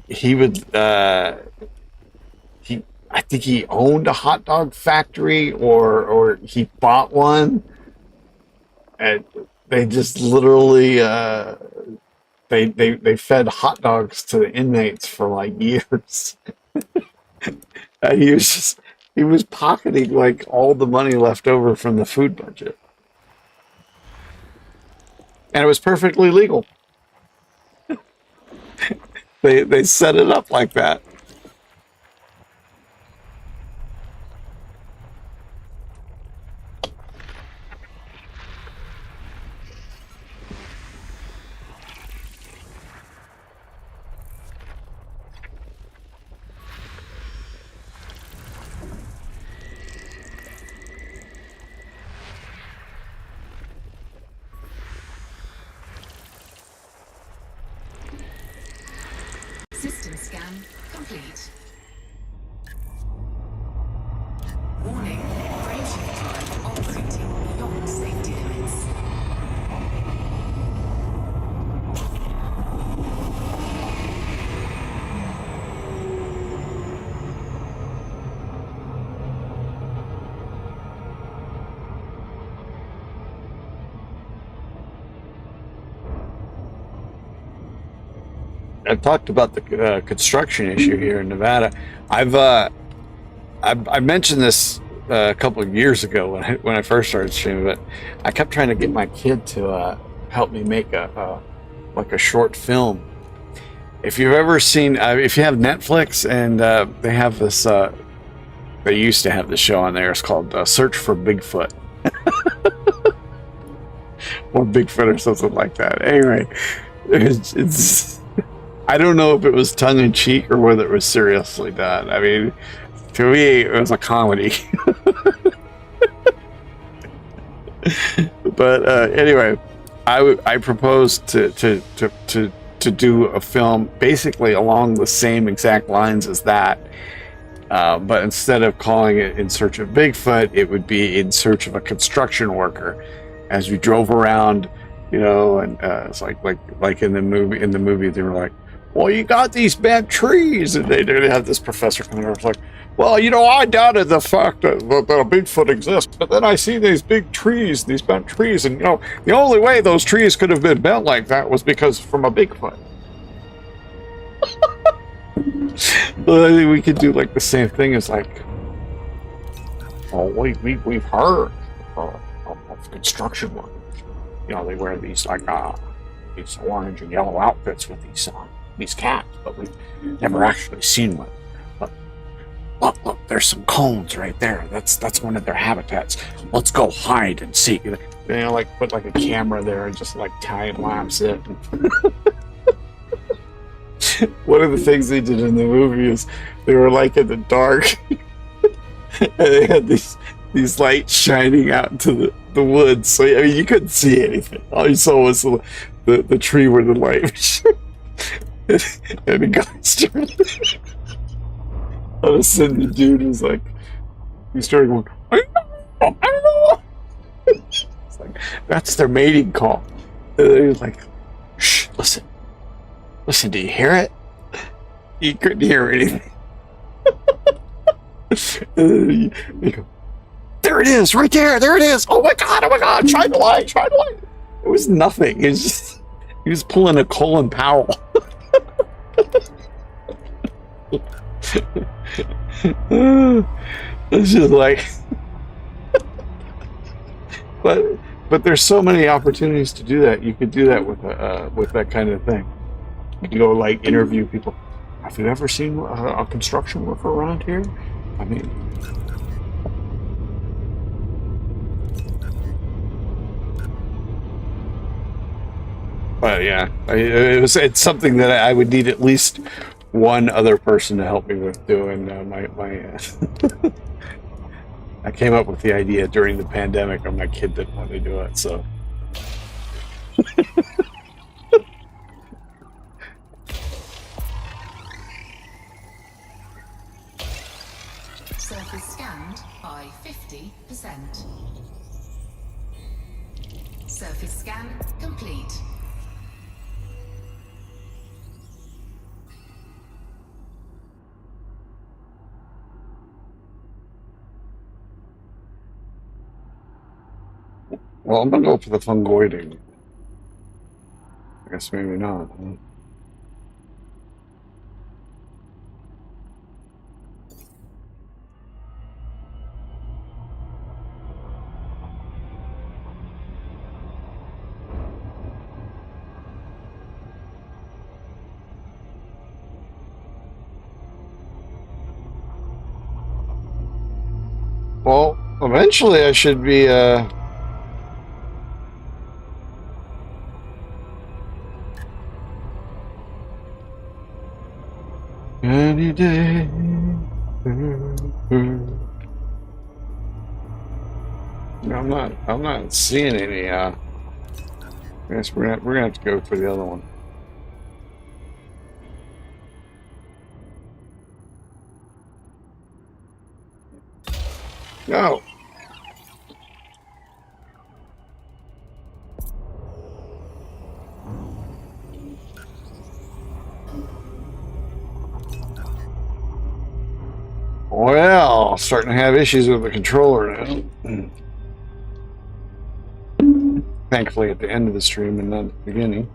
A: he would I think he owned a hot dog factory or he bought one, and they just literally they fed hot dogs to the inmates for like years. And he was pocketing like all the money left over from the food budget, and it was perfectly legal. They set it up like that.
D: System scan complete. Warning, graveship drive operating beyond safety limits.
A: I've talked about the construction issue here in Nevada. I've I mentioned this a couple of years ago when I first started streaming, but I kept trying to get my kid to help me make a like a short film. If you've ever seen, if you have Netflix, and they have this, they used to have the show on there. It's called Search for Bigfoot, or Bigfoot, or something like that. Anyway, it's I don't know if it was tongue in cheek or whether it was seriously done. I mean, to me, it was a comedy. But anyway, I proposed to do a film basically along the same exact lines as that, but instead of calling it In Search of Bigfoot, it would be In Search of a Construction Worker. As we drove around, you know, and it's like in the movie they were like, well, you got these bent trees, and they have this professor coming over. It's like, well, you know, I doubted the fact that a Bigfoot exists, but then I see these big trees, these bent trees, and you know, the only way those trees could have been bent like that was because from a Bigfoot. Well, I think we could do like the same thing as like, oh, we've heard of construction workers. You know, they wear these like these orange and yellow outfits with these caps, but we've never actually seen one. Look, there's some cones right there. That's one of their habitats. Let's go hide and see. You know, like put like a camera there and just like time lapse it. One of the things they did in the movie is they were like in the dark, and they had these lights shining out into the woods. So I mean, you couldn't see anything. All you saw was the tree where the light was. And the guy started. All of a sudden, the dude was like, he started going, I don't know. It's like, that's their mating call. And he was like, shh, listen, do you hear it? You couldn't hear anything. And then you go, there it is, right there it is. Oh my god, shine the light. It was nothing. It was just, he was pulling a Colin Powell. It's just like, but there's so many opportunities to do that. You could do that with that kind of thing. You can go like interview people. Have you ever seen a construction worker around here? I mean, but yeah, it's something that I would need at least one other person to help me with doing. I came up with the idea during the pandemic, and my kid didn't want to do it, so.
D: Surface scanned by 50%. Surface scan complete.
A: Well, I'm gonna go for the fungoiding. I guess maybe not. Huh? Well, eventually I should be any day. I'm not seeing any I guess we're gonna have to go for the other one. No. Well, starting to have issues with the controller now. Thankfully at the end of the stream and not at the beginning.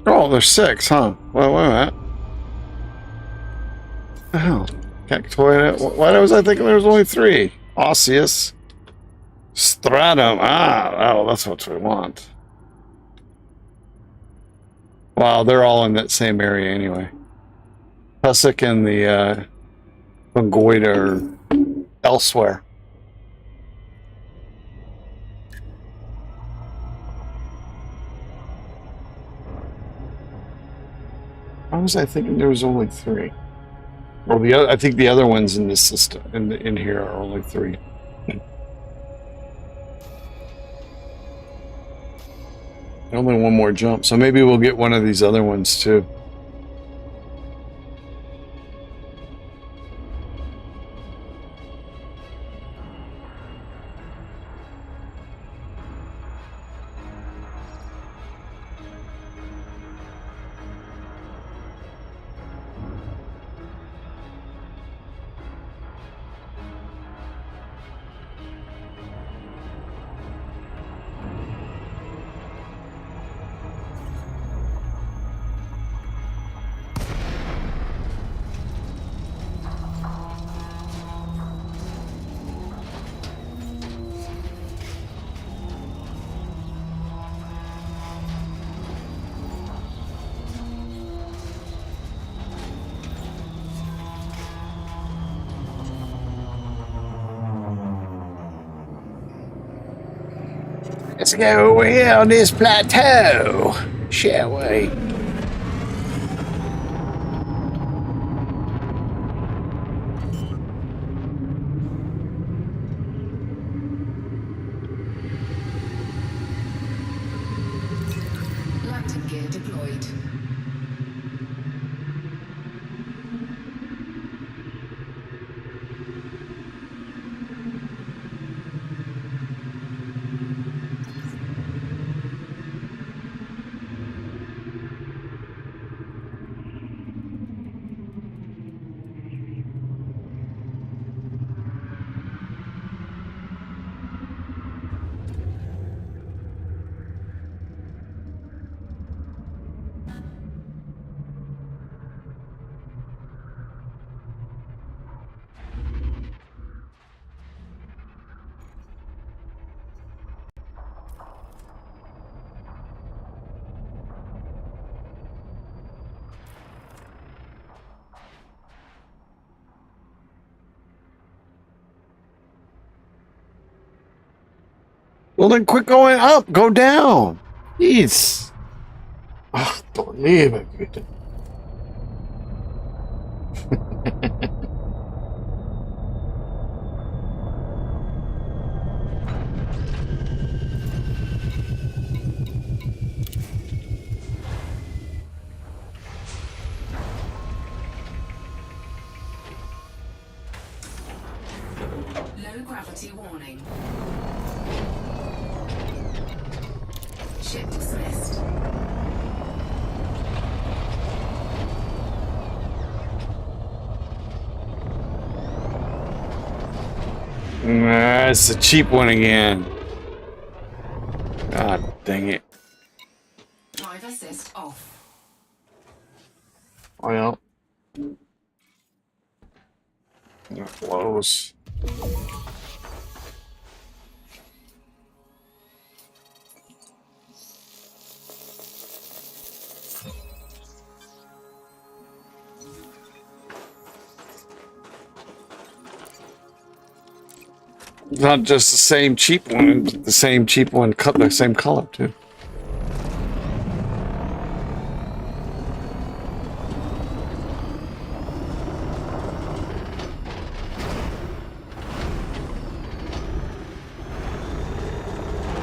A: Oh, there's 6, huh? Well, wait a minute. What the hell? Cactoid. Why was I thinking there was only 3? Osseous. Stratum. Oh, that's what we want. Wow, they're all in that same area anyway. Tussock and the fungoid are elsewhere. Why was I thinking there was only 3? Well, I think the other ones in this system in here are only 3. Only one more jump, so maybe we'll get one of these other ones too. Let's go over here on this plateau, shall we?
D: Landing gear deployed.
A: Well, then quit going up. Go down. Jeez. Ach, du liebe Güte.
D: Low gravity warning. Ship dismissed.
A: It's the cheap one again. God dang it.
D: Drive assist off.
A: Well, close. Not just the same cheap one, but the same cheap one, cut the same color too.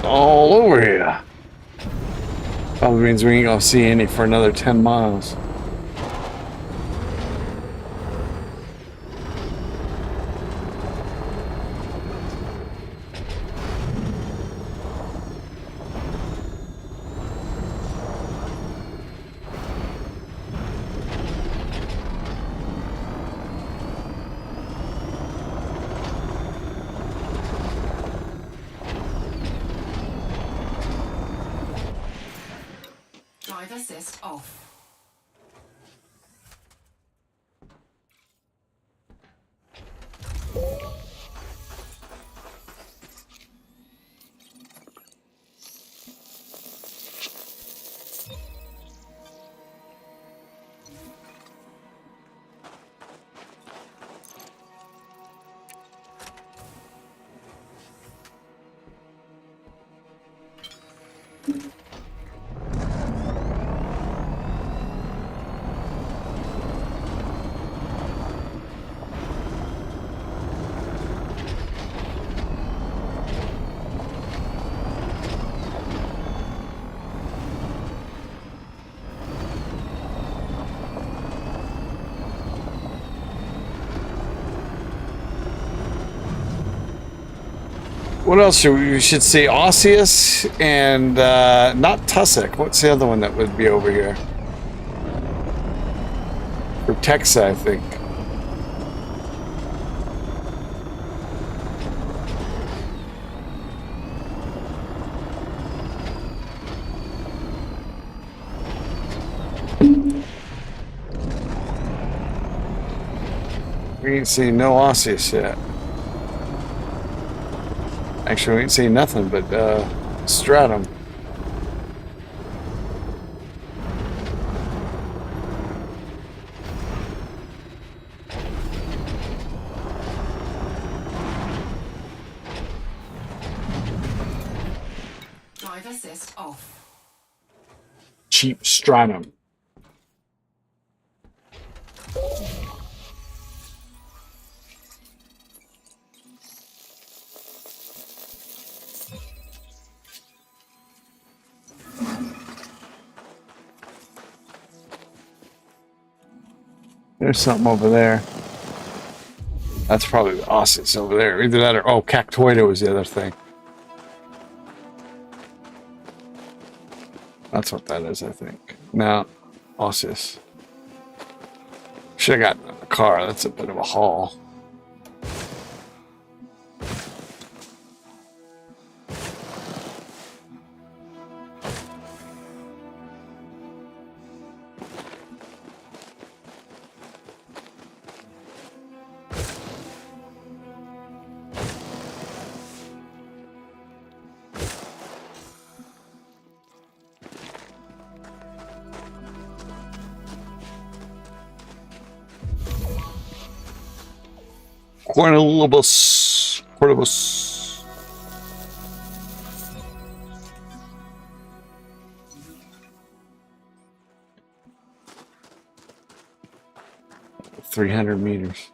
A: All over here. Probably means we ain't gonna see any for another 10 miles.
D: Drive assist off.
A: What else should we should see? Osseous and not Tussock. What's the other one that would be over here? Or Texa, I think. We ain't seen no Osseous yet. Actually, we ain't seen nothing but stratum.
D: Drive assist off.
A: Cheap stratum. There's something over there. That's probably the Osseous over there. Either that or, oh, Cactoida was the other thing. That's what that is, I think. No, Osseous. Should have gotten in the car. That's a bit of a haul. Cornelibus. Cornelibus. $300 meters.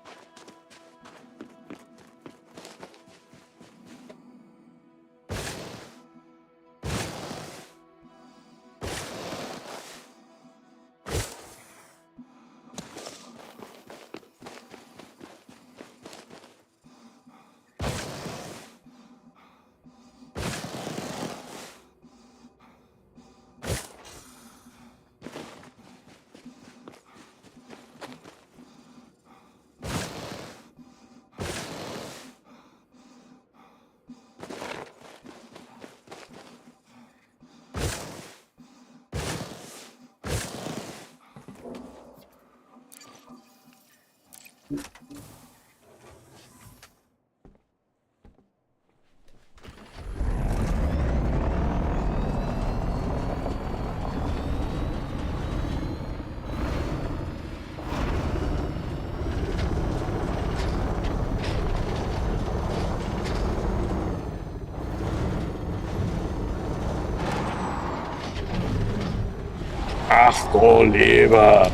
A: Ach, du Lieber.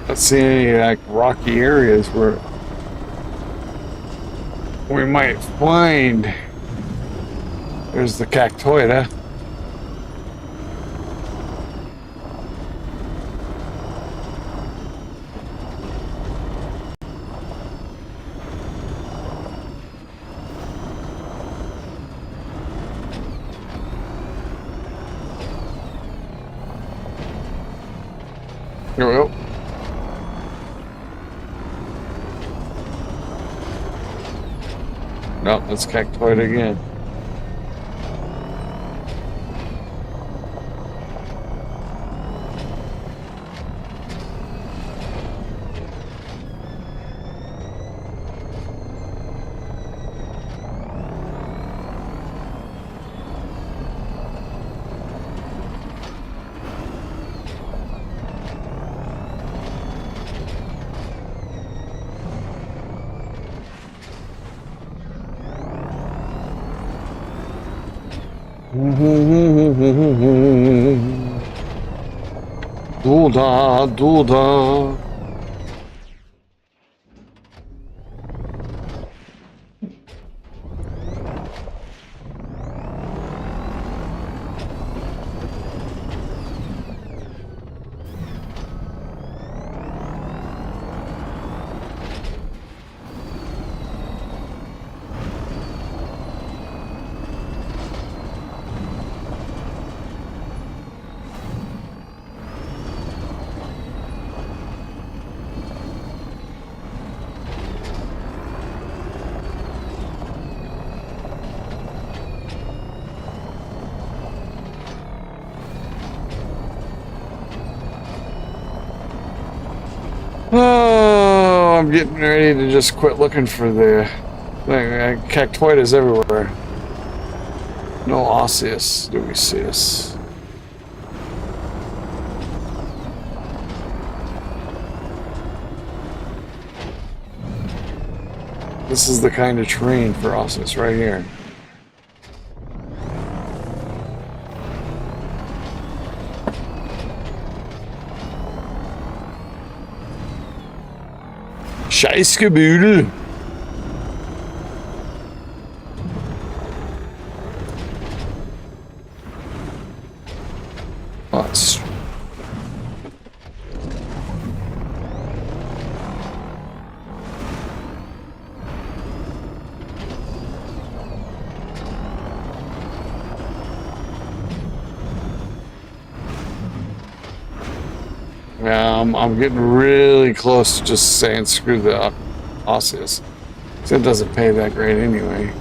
A: Let's see any like rocky areas where we might find. There's the cactoida. Here we go. Nope, that's cactoid again. Duda, duda. Oh, I'm getting ready to just quit looking for the thing. Cactoidas everywhere. No osseous. Do we see us? This is the kind of terrain for osseous right here. Scheißgebilde. Oh, it's... Yeah, I'm getting really close to just saying screw the osseous. So it doesn't pay that great anyway.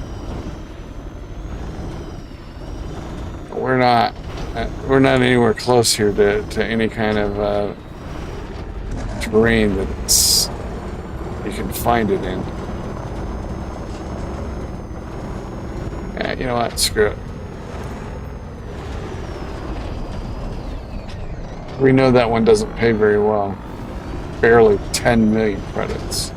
A: We're not anywhere close here to any kind of terrain that's you can find it in. Yeah, you know what? Screw it. We know that one doesn't pay very well. Barely 10 million credits.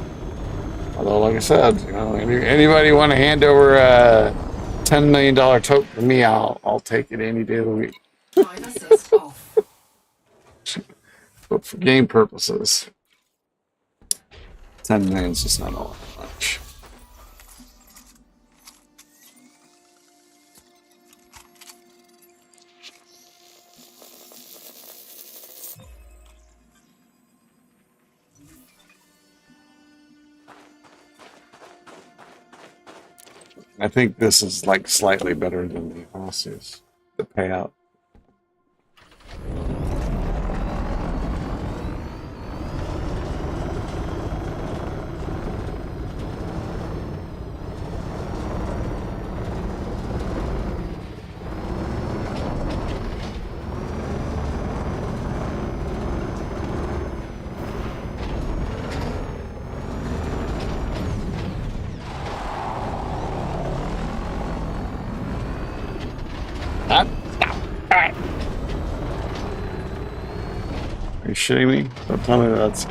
A: Although, like I said, you know, anybody want to hand over a $10 million token to me, I'll take it any day of the week.
D: Drive assist off.
A: But for game purposes, 10 million is just not all that much. I think this is like slightly better than the Aussies, the payout. Are you shitting me? Don't tell me that's...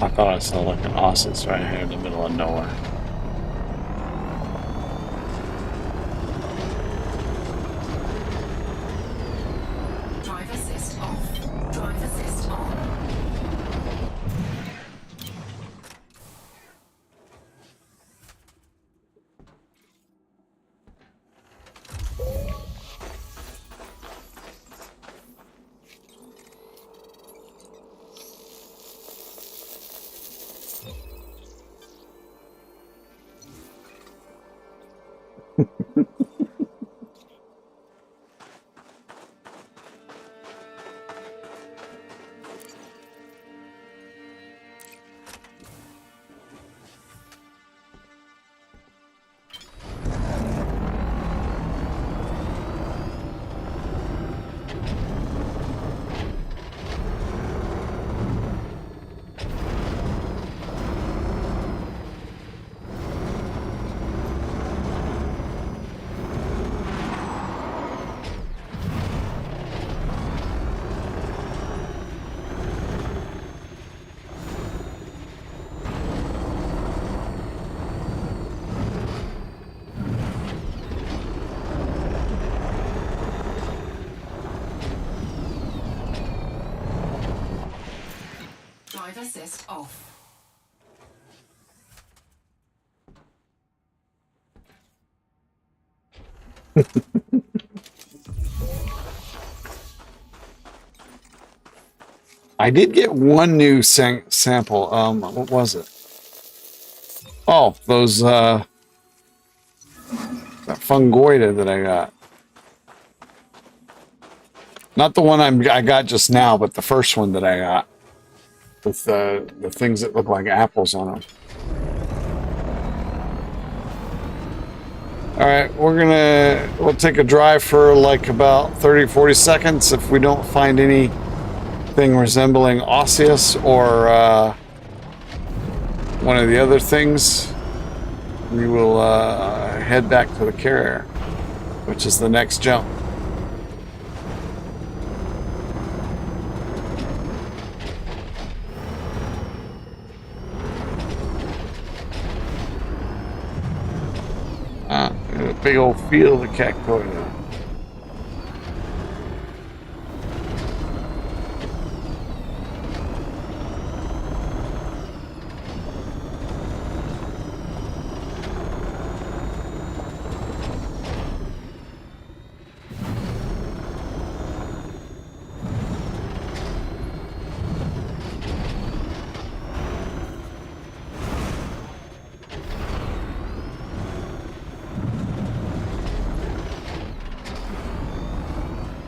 A: I thought I saw like an Aussies right here in the middle of nowhere.
D: Drive assist off. Drive assist on. Drive assist off.
A: I did get one new sample. What was it? Oh, those that fungoida that I got. Not the one I got just now, but the first one that I got with the things that look like apples on them. All right, we'll take a drive for like about 30-40 seconds. If we don't find anything resembling osseous or one of the other things, we will head back to the carrier, which is the next jump. A big old field of cactoida.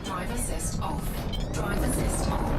D: Drive assist off. Drive assist on.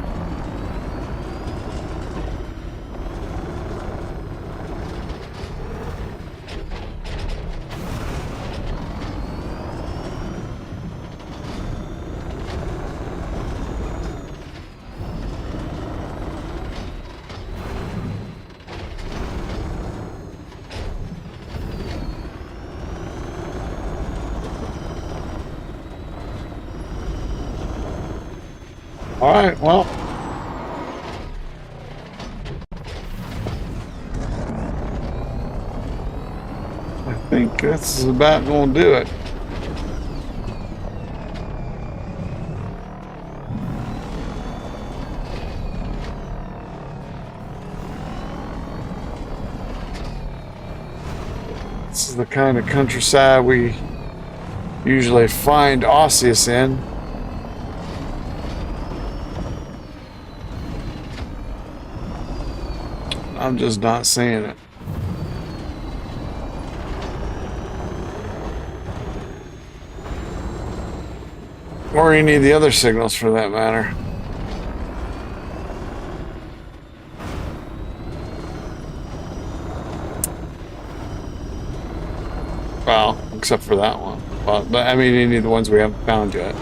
A: All right, well, think that's about going to do it. This is the kind of countryside we usually find osseous in. I'm just not seeing it. Or any of the other signals for that matter. Well, except for that one. But I mean, any of the ones we haven't found yet.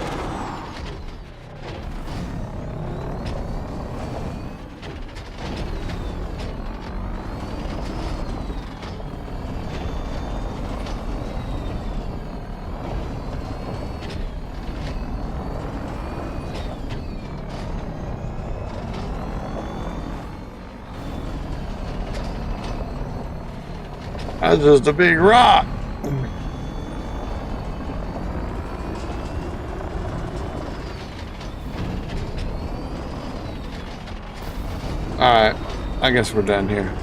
A: That's just a big rock. Alright, I guess we're done here.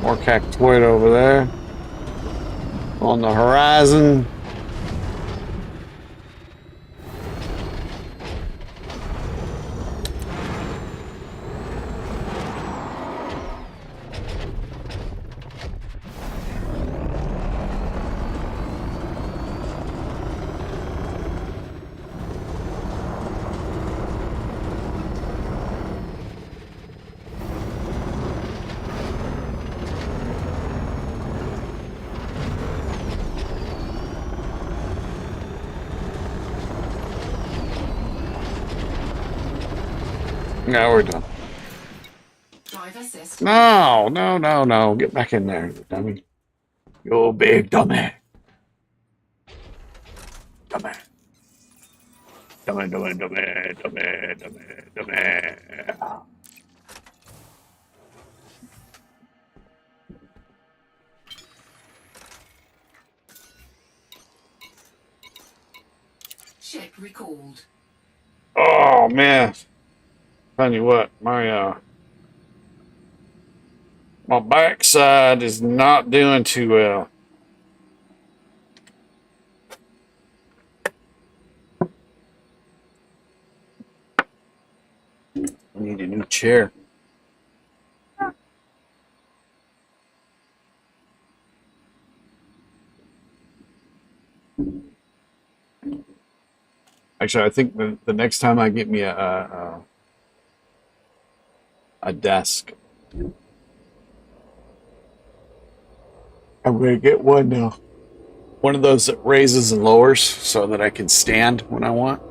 A: More cactoid over there. On the horizon. No, we're done.
D: Drive assist.
A: No, no, no, no. Get back in there, you dummy. You big dummy. Dummy. Dummy, dummy, dummy, dummy, dummy, dummy.
D: Ship recalled.
A: Oh, man. Tell you what, my backside is not doing too well. I need a new chair. Actually, I think the next time I get me a desk, I'm gonna get one of those that raises and lowers so that I can stand when I want.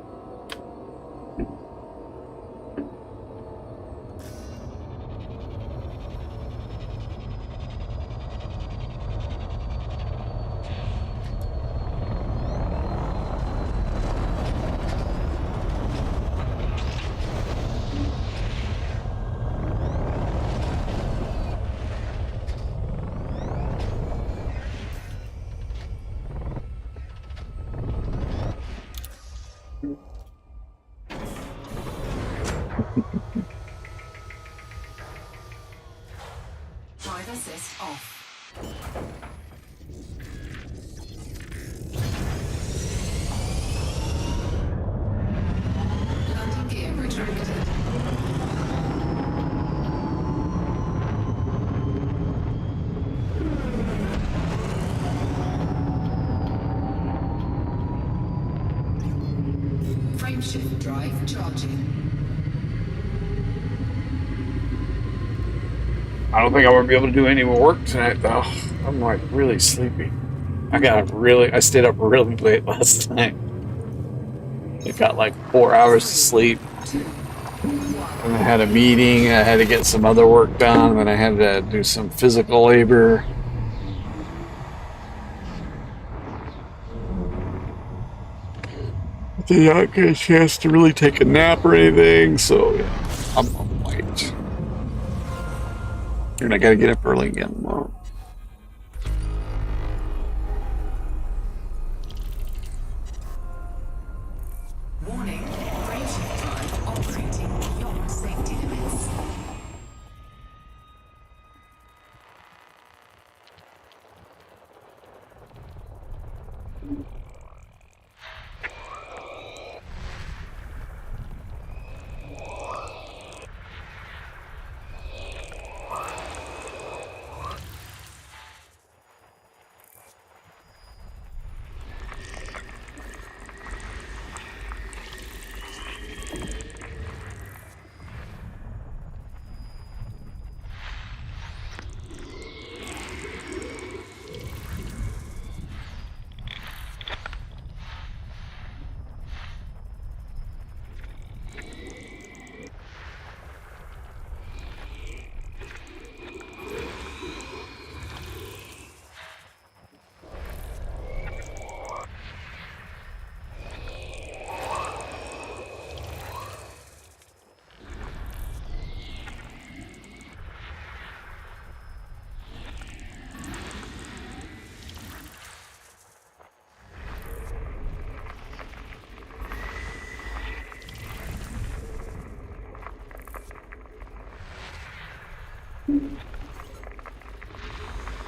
D: Drive assist off. Landing gear retracted. Frameshift drive charging.
A: I don't think I won't be able to do any more work tonight, though. I'm like really sleepy. I stayed up really late last night. I got like 4 hours of sleep. And I had a meeting. I had to get some other work done. And then I had to do some physical labor. I did not get a chance to really take a nap or anything. So yeah, I'm late. And I gotta get up early again tomorrow.
D: Warning, graveship drive operating beyond safety limits.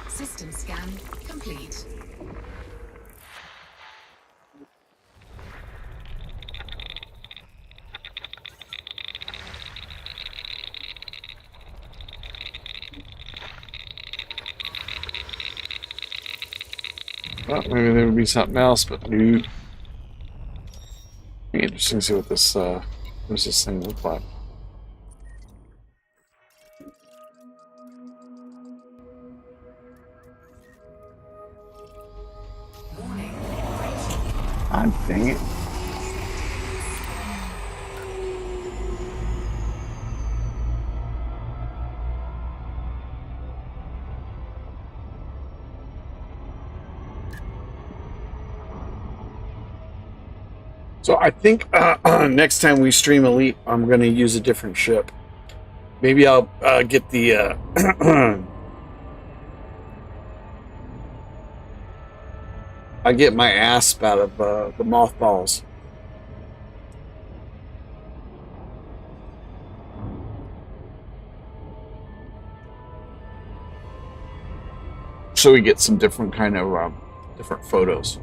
D: System scan complete.
A: Well, maybe there would be something else, but new. Be interesting to see what this thing look like.
D: Warning,
A: God dang it. So I think next time we stream Elite, I'm going to use a different ship. Maybe I'll get the I get my asp out of the mothballs. So we get some different kind of different photos.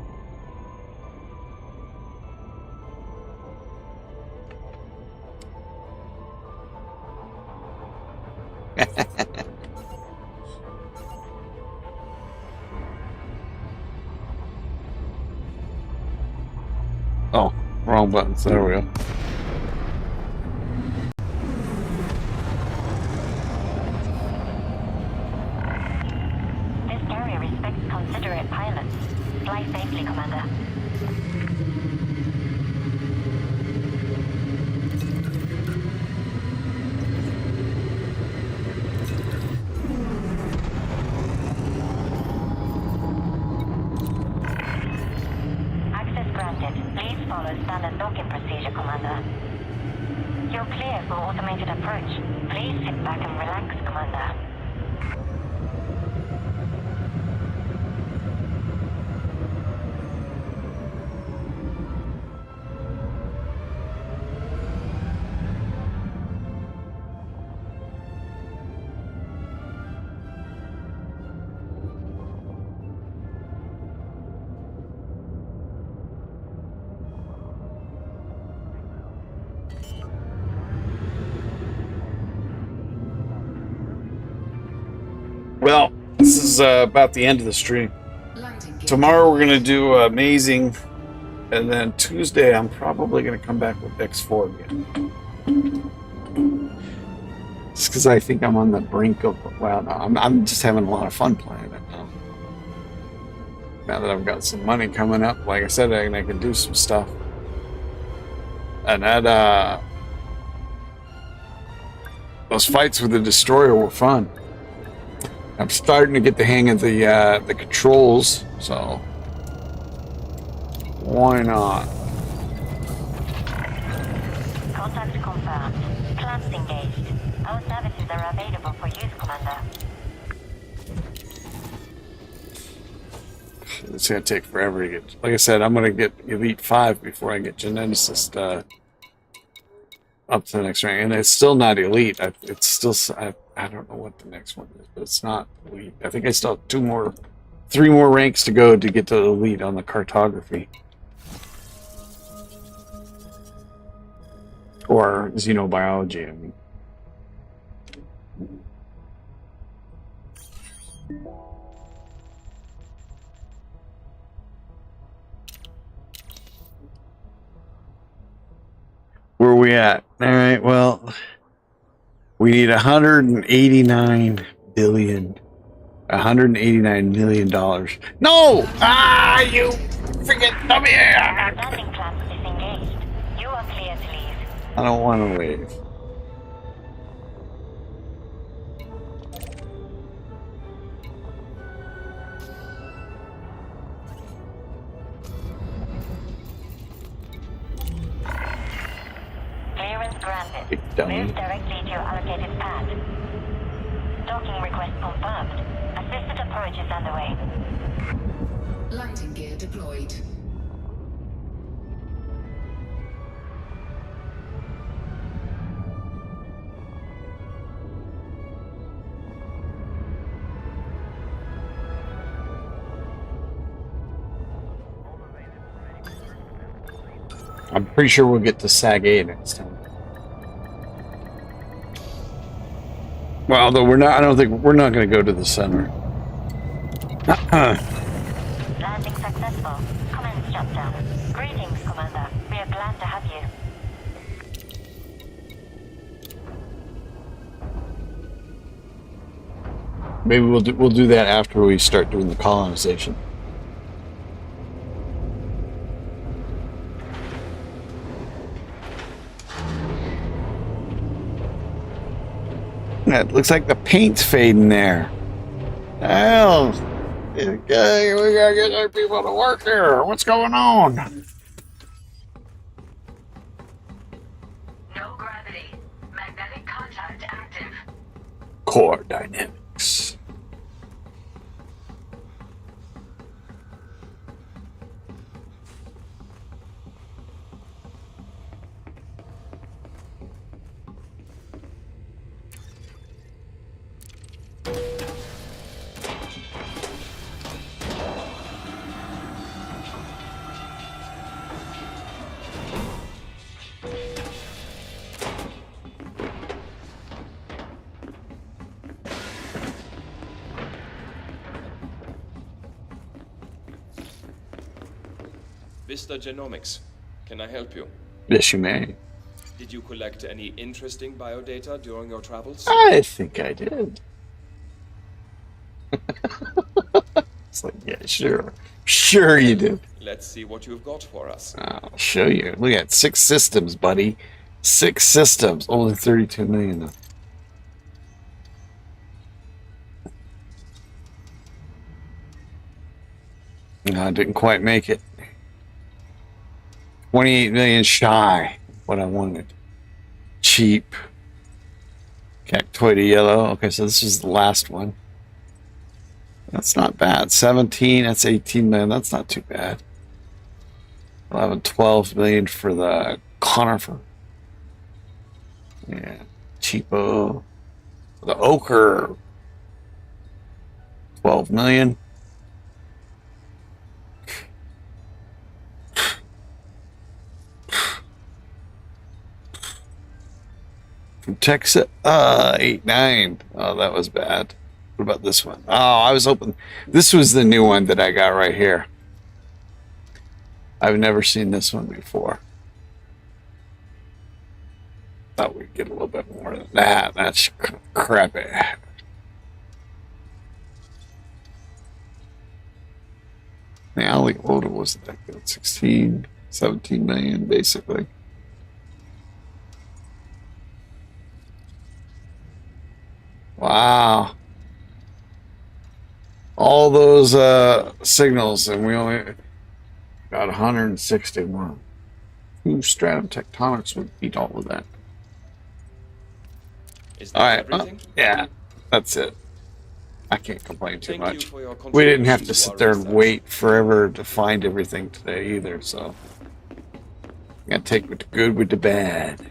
A: Oh, wrong buttons. There we go.
C: This carrier respects considerate pilots. Fly safely, Commander. Access granted. Please follow standard docking procedure, Commander. You're clear for automated approach. Please sit back and relax, Commander.
A: Well, this is about the end of the stream.
D: landing gear.
A: Tomorrow we're going to do Amazing, and then Tuesday I'm probably going to come back with X4 again. Just because I think I'm on the brink of, well, no, I'm just having a lot of fun playing it now. Now that I've got some money coming up, like I said, I can do some stuff. And that, those fights with the destroyer were fun. I'm starting to get the hang of the controls, so why not?
C: Contact confirmed. clamps engaged. Our services are available for use, Commander.
A: It's gonna take forever to get. Like I said, I'm gonna get Elite 5 before I get Geneticist up to the next rank, and it's still not Elite. It's still. I don't know what the next one is, but it's not Elite. I think I still have 3 more ranks to go to get to Elite on the cartography or xenobiology. I mean. Where are we at? All right, well, we need $189 million. No! Ah, you freaking dummy!
C: Landing clamps disengaged. You are clear to leave.
A: I don't want to leave.
C: Clearance granted.
A: Big dummy.
C: Move directly to your allocated pad. Docking request confirmed. Assisted approach is underway.
D: Landing gear deployed.
A: I'm pretty sure we'll get to Sag A next time. Well, although I don't think we're not going to go to the center.
C: Landing successful. Commence shutdown. Greetings, Commander. We are glad to have you.
A: Maybe we'll do that after we start doing the colonization. It looks like the paint's fading there. Hell, we gotta get our people to work here. What's going on?
D: No gravity. Magnetic contact active.
A: Core dynamics.
F: Vista Genomics. Can I help you?
A: Yes, you may.
F: Did you collect any interesting biodata during your travels?
A: I think I did. It's like, yeah, sure. Sure you did.
F: Let's see what you've got for us.
A: I'll show you. Look at 6 systems, buddy. 6 systems. Only 32 million though. No, I didn't quite make it. 28 million shy. What I wanted. Cheap. Cactoida yellow. Okay, so this is the last one. That's not bad. 17, that's 18 million. That's not too bad. 11, 12 million for the conifer. Yeah. Cheapo. The ochre. 12 million. From Texas, 8, 9. Oh, that was bad. What about this one? Oh, I was hoping this was the new one that I got right here. I've never seen this one before. Thought we'd get a little bit more than that. That's crappy. The alley order wasn't that good. 16, 17 million, basically. Wow. All those signals, and we only got 161. Who stratum tectonics would beat all of that?
F: Is
A: All
F: that
A: right. Well,
F: everything?
A: yeah, that's it. I can't complain too
F: Thank you
A: much.
F: for your
A: We didn't have
F: contribution
A: to
F: to
A: sit
F: our
A: there and
F: research.
A: wait forever to find everything today either. So, gotta take with the good with the bad.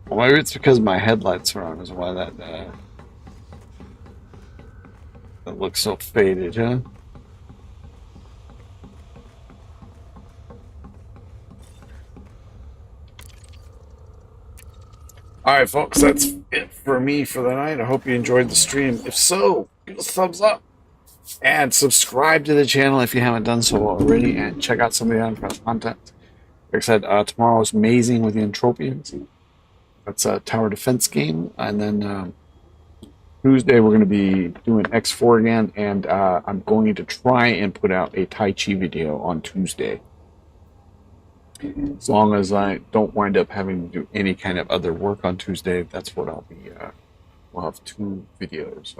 A: Well, maybe it's because my headlights are on, is why that looks so faded, huh? All right, folks, that's it for me for the night. I hope you enjoyed the stream. If so, give us a thumbs up and subscribe to the channel if you haven't done so already, and check out some of the other content. Like I said, tomorrow's Amazing with the Entropians. That's a tower defense game, and then Tuesday we're going to be doing X4 again, and I'm going to try and put out a Tai Chi video on Tuesday. As long as I don't wind up having to do any kind of other work on Tuesday, that's what I'll be. We'll have 2 videos,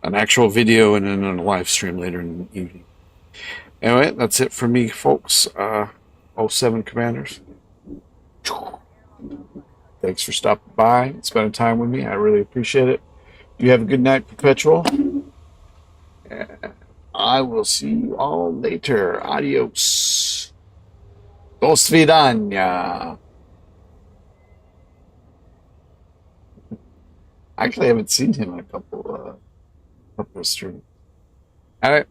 A: an actual video and then a live stream later in the evening. Anyway, that's it for me, folks. 07 Commanders. Thanks for stopping by and spending time with me. I really appreciate it. You have a good night, Perpetual. And I will see you all later. Adios. Do svidania. Actually, I haven't seen him in a couple of streams. All right.